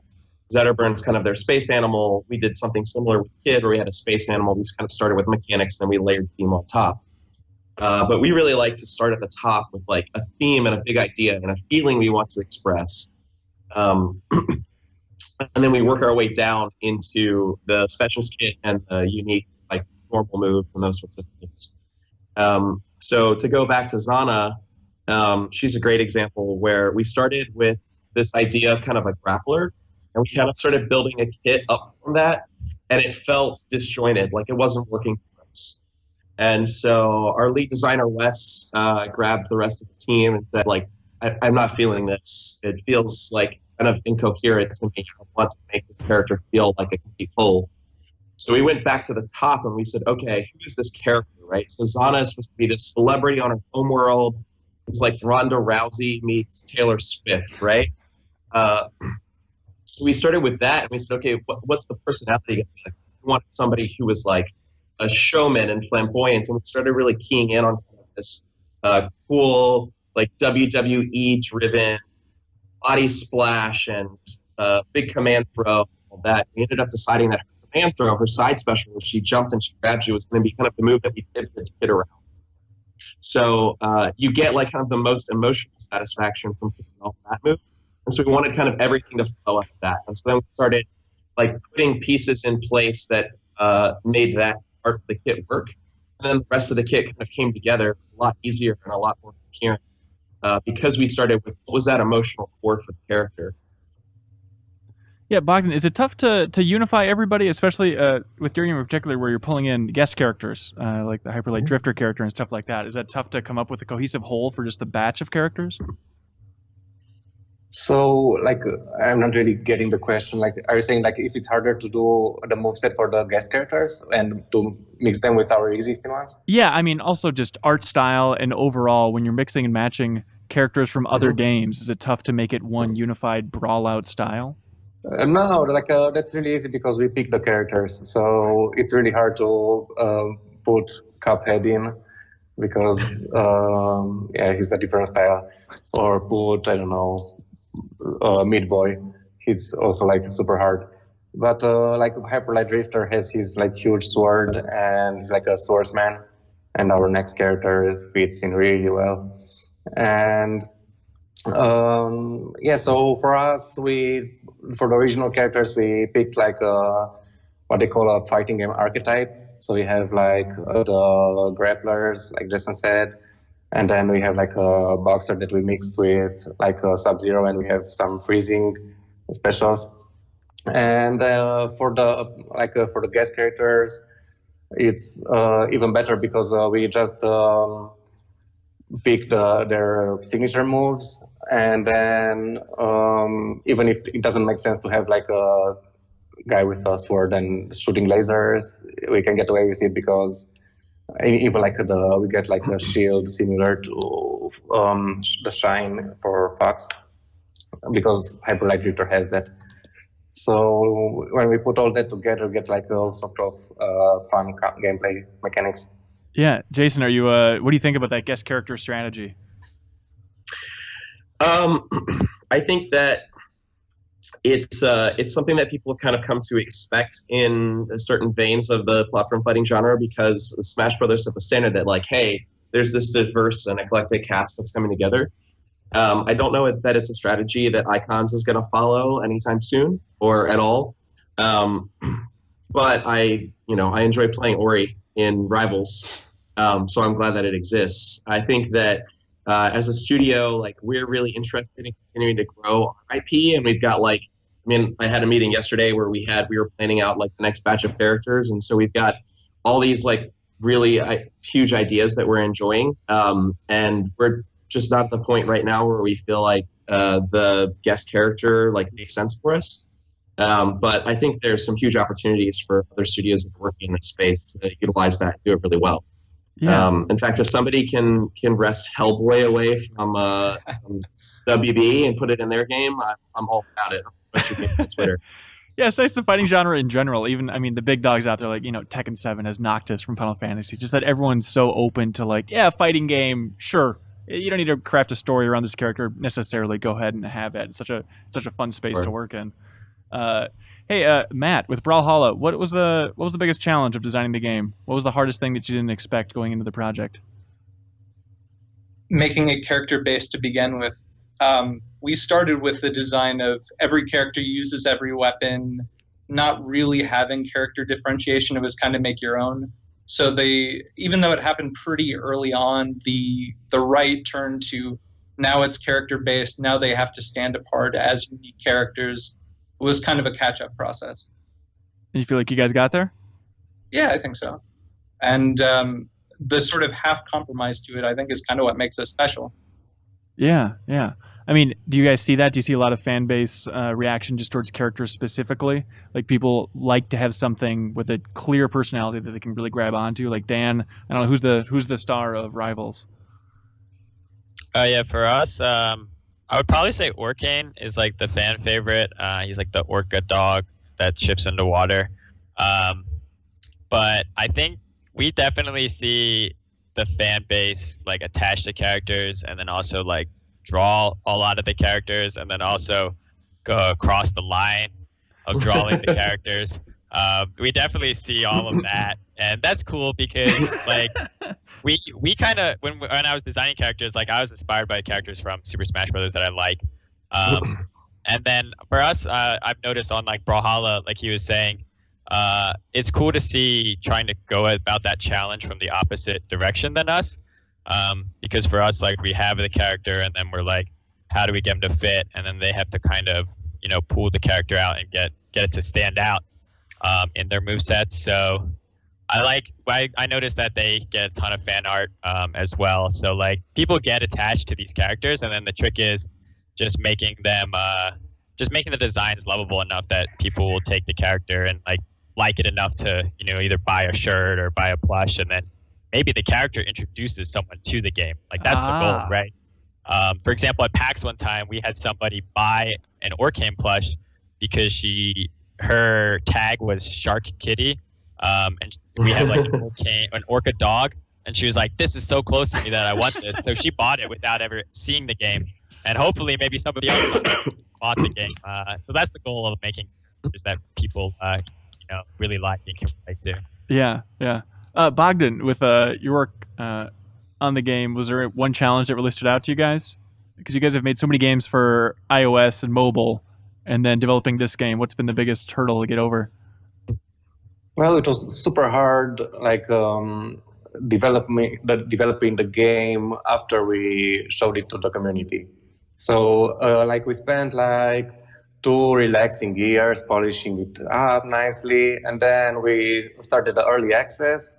Zetterburn's kind of their space animal, we did something similar with Kid, where we had a space animal. We kind of started with mechanics, then we layered theme on top. But we really like to start at the top with like a theme and a big idea and a feeling we want to express. And then we work our way down into the specials kit and the unique like normal moves and those sorts of things. So to go back to Zana, she's a great example where we started with this idea of kind of a grappler, and we kind of started building a kit up from that, and it felt disjointed, like it wasn't working for us. And so our lead designer, Wes, grabbed the rest of the team and said, like, I'm not feeling this. It feels like kind of incoherent to me. I want to make this character feel like a complete whole. So we went back to the top and we said, okay, who is this character, right? So Zana is supposed to be this celebrity on her home world. It's like Ronda Rousey meets Taylor Swift, right? So we started with that and we said, okay, what's the personality? We wanted somebody who was like a showman and flamboyant, and we started really keying in on this cool, like WWE driven body splash and big command throw, all that. We ended up deciding that her command throw, her side special, where she jumped and she grabbed you, was going to be kind of the move that we did to get around. So you get like kind of the most emotional satisfaction from picking off that move. And so we wanted kind of everything to flow after that. And so then we started like putting pieces in place that made that part of the kit work. And then the rest of the kit kind of came together a lot easier and a lot more coherent because we started with what was that emotional core for the character. Yeah, Bogdan, is it tough to unify everybody, especially with your game in particular, where you're pulling in guest characters like the Hyperlight Drifter character and stuff like that? Is that tough to come up with a cohesive whole for just the batch of characters? So, like, I'm not really getting the question. Like, are you saying like if it's harder to do the moveset for the guest characters and to mix them with our existing ones? Yeah, I mean, also just art style and overall, when you're mixing and matching characters from other games, is it tough to make it one unified brawl-out style? No, like that's really easy because we pick the characters. So it's really hard to put Cuphead in because he's a different style. Or put, I don't know, Meat Boy. He's also like super hard. But like Hyperlight Drifter has his like huge sword and he's like a swordsman. And our next character fits in really well. And so for us, for the original characters, we picked like what they call a fighting game archetype. So we have like the grapplers, like Jason said, and then we have like a boxer that we mixed with like a Sub-Zero, and we have some freezing specials. And for the guest characters, it's even better because we just pick their signature moves, and then even if it doesn't make sense to have like a guy with a sword and shooting lasers, we can get away with it because even like we get like a shield similar to the Shine for Fox because Hyperlight Drifter has that. So when we put all that together, we get like all sort of fun gameplay mechanics. Yeah, Jason, are you? What do you think about that guest character strategy? I think that it's something that people kind of come to expect in certain veins of the platform fighting genre because Smash Brothers set the standard that like, hey, there's this diverse and eclectic cast that's coming together. I don't know that it's a strategy that Icons is going to follow anytime soon or at all. But I enjoy playing Ori in Rivals, so I'm glad that it exists. I think that as a studio, like we're really interested in continuing to grow our IP, and we've got like, I had a meeting yesterday where we were planning out like the next batch of characters, and so we've got all these like really huge ideas that we're enjoying, and we're just not at the point right now where we feel like the guest character like makes sense for us. But I think there's some huge opportunities for other studios that are working in this space to utilize that and do it really well. Yeah. In fact, if somebody can wrest Hellboy away from WB and put it in their game, I'm all about it. What you think on Twitter? Yeah, it's nice the fighting genre in general. Even, the big dogs out there like, Tekken 7 has Noctis from Final Fantasy. Just that everyone's so open to like, yeah, fighting game, sure. You don't need to craft a story around this character necessarily. Go ahead and have it. It's such a fun space to work in. Hey, Matt, with Brawlhalla, what was the biggest challenge of designing the game? What was the hardest thing that you didn't expect going into the project? Making a character base to begin with. We started with the design of every character uses every weapon, not really having character differentiation. It was kind of make your own. So even though it happened pretty early on, the right turn to now it's character based, now they have to stand apart as unique characters was kind of a catch-up process. And you feel like you guys got there? Yeah, I think so. And the sort of half compromise to it, I think, is kind of what makes it special. Yeah. Do you guys see that? Do you see a lot of fan base reaction just towards characters specifically? Like people like to have something with a clear personality that they can really grab onto. Like Dan, I don't know, who's the star of Rivals? Yeah, for us, I would probably say Orcane is like the fan favorite. He's like the orca dog that shifts into water. But I think we definitely see the fan base like attach to characters, and then also like draw a lot of the characters, and then also go across the line of drawing the characters. We definitely see all of that, and that's cool because like we kind of when I was designing characters, like I was inspired by characters from Super Smash Brothers that I like. And then for us, I've noticed on like Brawlhalla, like he was saying, it's cool to see trying to go about that challenge from the opposite direction than us. Because for us, like we have the character and then we're like, how do we get them to fit? And then they have to kind of, you know, pull the character out and get it to stand out in their movesets. So I noticed that they get a ton of fan art as well. So like people get attached to these characters, and then the trick is just making them the designs lovable enough that people will take the character and like it enough to, you know, either buy a shirt or buy a plush, and then maybe the character introduces someone to the game. Like that's the goal, right? For example, at PAX one time, we had somebody buy an Orcane plush because her tag was Shark Kitty, and we had like an orca dog, and she was like, "This is so close to me that I want this." So she bought it without ever seeing the game, and hopefully maybe somebody else bought the game. So that's the goal of making is that people really like and can relate to. Yeah. Bogdan, with your work on the game, was there one challenge that really stood out to you guys? Because you guys have made so many games for iOS and mobile, and then developing this game, what's been the biggest hurdle to get over? Well, it was super hard, like developing the game after we showed it to the community. So we spent 2 relaxing years polishing it up nicely, and then we started the early access.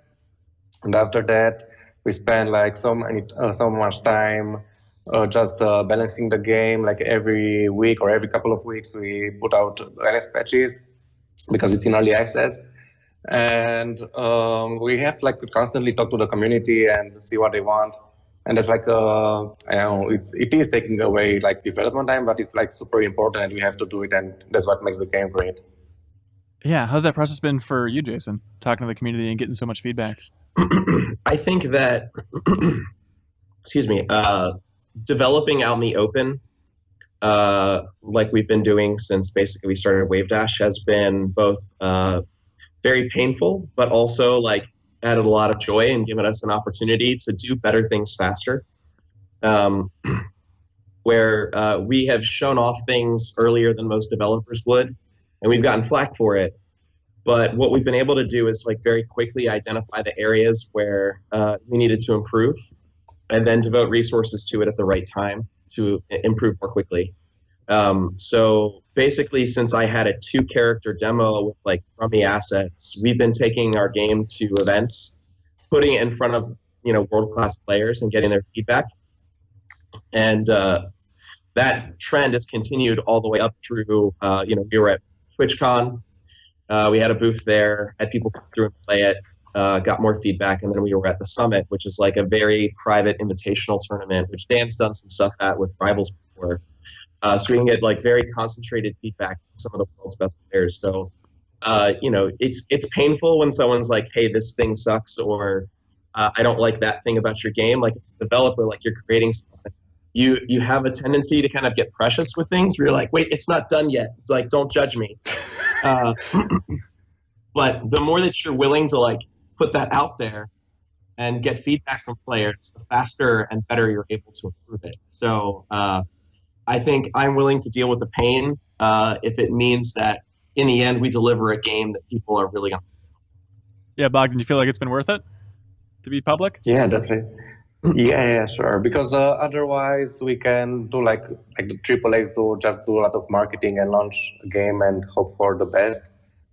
And after that, we spent so much time just balancing the game. Like every week or every couple of weeks, we put out balance patches because it's in early access. And we have to constantly talk to the community and see what they want. And it's it is taking away development time, but it's super important, and we have to do it, and that's what makes the game great. Yeah, how's that process been for you, Jason? Talking to the community and getting so much feedback. I think that, developing out in the open, like we've been doing since basically we started Wave Dash, has been both very painful, but also added a lot of joy and given us an opportunity to do better things faster. Where we have shown off things earlier than most developers would, and we've gotten flack for it. But what we've been able to do is very quickly identify the areas where we needed to improve, and then devote resources to it at the right time to improve more quickly. So basically, since I had a 2-character demo with crummy assets, we've been taking our game to events, putting it in front of world-class players and getting their feedback. And that trend has continued all the way up through. We were at TwitchCon. We had a booth there, had people come through and play it, got more feedback, and then we were at the Summit, which is a very private invitational tournament, which Dan's done some stuff at with Rivals before. So we can get very concentrated feedback from some of the world's best players. So, it's painful when someone's like, "Hey, this thing sucks," or "I don't like that thing about your game." As a developer, you're creating something. You have a tendency to kind of get precious with things where you're like, "Wait, it's not done yet." It's don't judge me. But the more that you're willing to put that out there and get feedback from players, the faster and better you're able to improve it. So I think I'm willing to deal with the pain if it means that in the end we deliver a game that people are really going to. Yeah, Bogdan, do you feel like it's been worth it to be public? Yeah, definitely. Yeah, sure. Because otherwise we can do the AAAs do just do a lot of marketing and launch a game and hope for the best.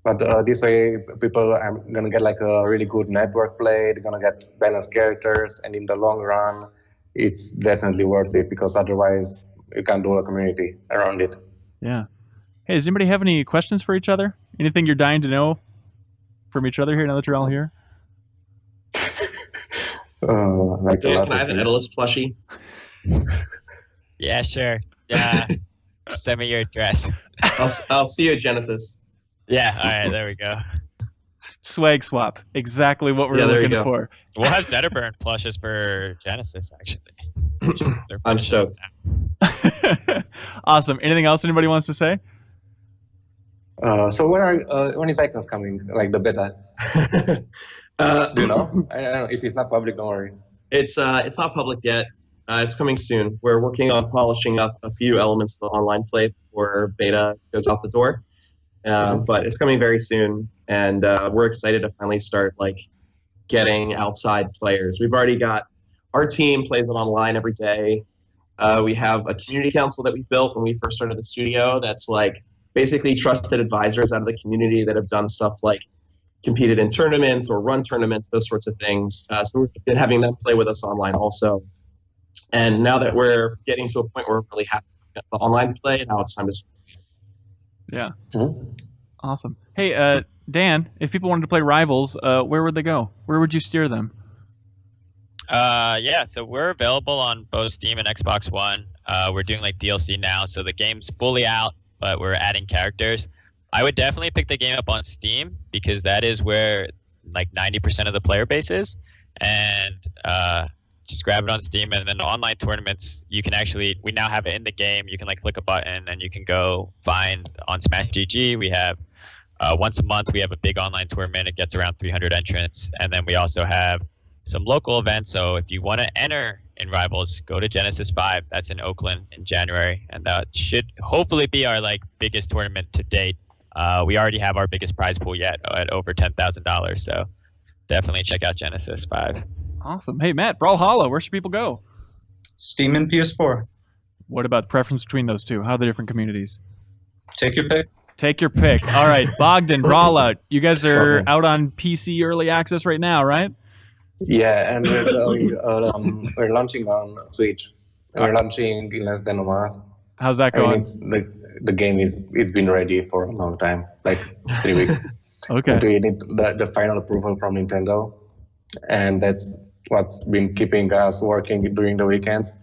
But this way, people are gonna get a really good network play. They're gonna get balanced characters, and in the long run, it's definitely worth it. Because otherwise, you can't do a community around it. Yeah. Hey, does anybody have any questions for each other? Anything you're dying to know from each other here now that you're all here? Dan, can I have an Edalus plushie? Yeah, sure. Send me your address. I'll see you at Genesis. Yeah, all right, there we go. Swag swap. Exactly what we're Yeah, there you looking go. for. We'll have Zetterburn plushes for Genesis, actually. They're I'm pretty stoked. Awesome. Anything else anybody wants to say? So when is Icons coming? Like the beta? Do you know? I don't know. If it's not public, don't worry. It's not public yet. It's coming soon. We're working on polishing up a few elements of the online play before beta goes out the door. But it's coming very soon, and we're excited to finally start like getting outside players. We've already got our team plays it online every day. We have a community council that we built when we first started the studio. That's like basically trusted advisors out of the community that have done stuff like competed in tournaments or run tournaments, those sorts of things. So we've been having them play with us online also. And now that we're getting to a point where we're really happy with the online play, now it's time to. Yeah. Awesome. Hey, Dan, if people wanted to play Rivals, where would they go? Where would you steer them? Yeah, so we're available on both Steam and Xbox One. We're doing like DLC now, so the game's fully out, but we're adding characters. I would definitely pick the game up on Steam because that is where like 90% of the player base is, and just grab it on Steam. And then online tournaments, you can actually, we now have it in the game. You can like click a button and you can go find on Smash GG. We have once a month we have a big online tournament. It gets around 300 entrants, and then we also have some local events. So if you want to enter in Rivals, go to Genesis 5. That's in Oakland in January, and that should hopefully be our like biggest tournament to date. We already have our biggest prize pool yet at over $10,000. So definitely check out Genesis 5. Awesome. Hey, Matt, Brawlhalla, where should people go? Steam and PS4. What about the preference between those two? How are the different communities? Take your pick. Take your pick. All right, Bogdan, Brawlout. You guys are out on PC early access right now, right? Yeah, and we're launching on Switch. We're launching in less than a month. How's that I mean, going? the game it's been ready for a long time, like 3 weeks. Okay. But we need the final approval from Nintendo, and that's what's been keeping us working during the weekends.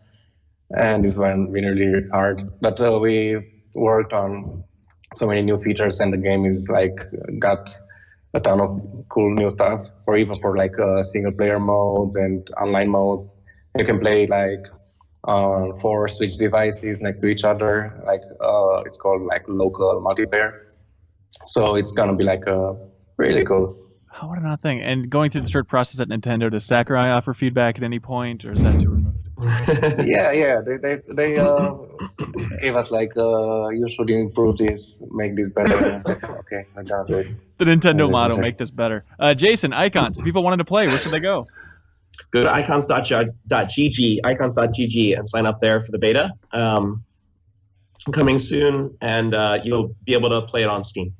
And it's been really hard. But we worked on so many new features, and the game is like got a ton of cool new stuff, or even for like single player modes and online modes. You can play like 4 Switch devices next to each other, like it's called like local multiplayer. So it's gonna be like really cool. Oh, what an odd thing. And going through the start process at Nintendo, does Sakurai offer feedback at any point, or is that too removed? Yeah. They gave us like you should improve this, make this better. And I was like, okay, I'm gonna do it. The Nintendo motto, make this better. Jason, Icons, if people wanted to play, where should they go? Go to icons.gg, and sign up there for the beta. Coming soon, and you'll be able to play it on Steam.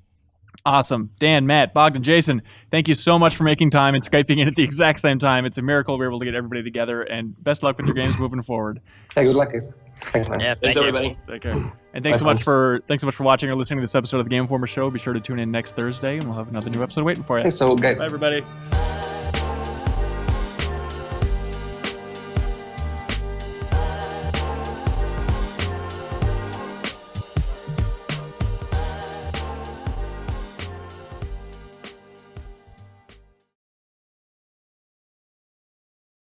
Awesome. Dan, Matt, Bogdan, Jason, thank you so much for making time and Skyping in at the exact same time. It's a miracle we were able to get everybody together, and best of luck with your games moving forward. Hey, good luck, guys. Thanks, man. Yeah, Thanks, everybody. Take care. And thanks so much for watching or listening to this episode of the Game Informer Show. Be sure to tune in next Thursday, and we'll have another new episode waiting for you. Thanks, so guys. Bye, everybody.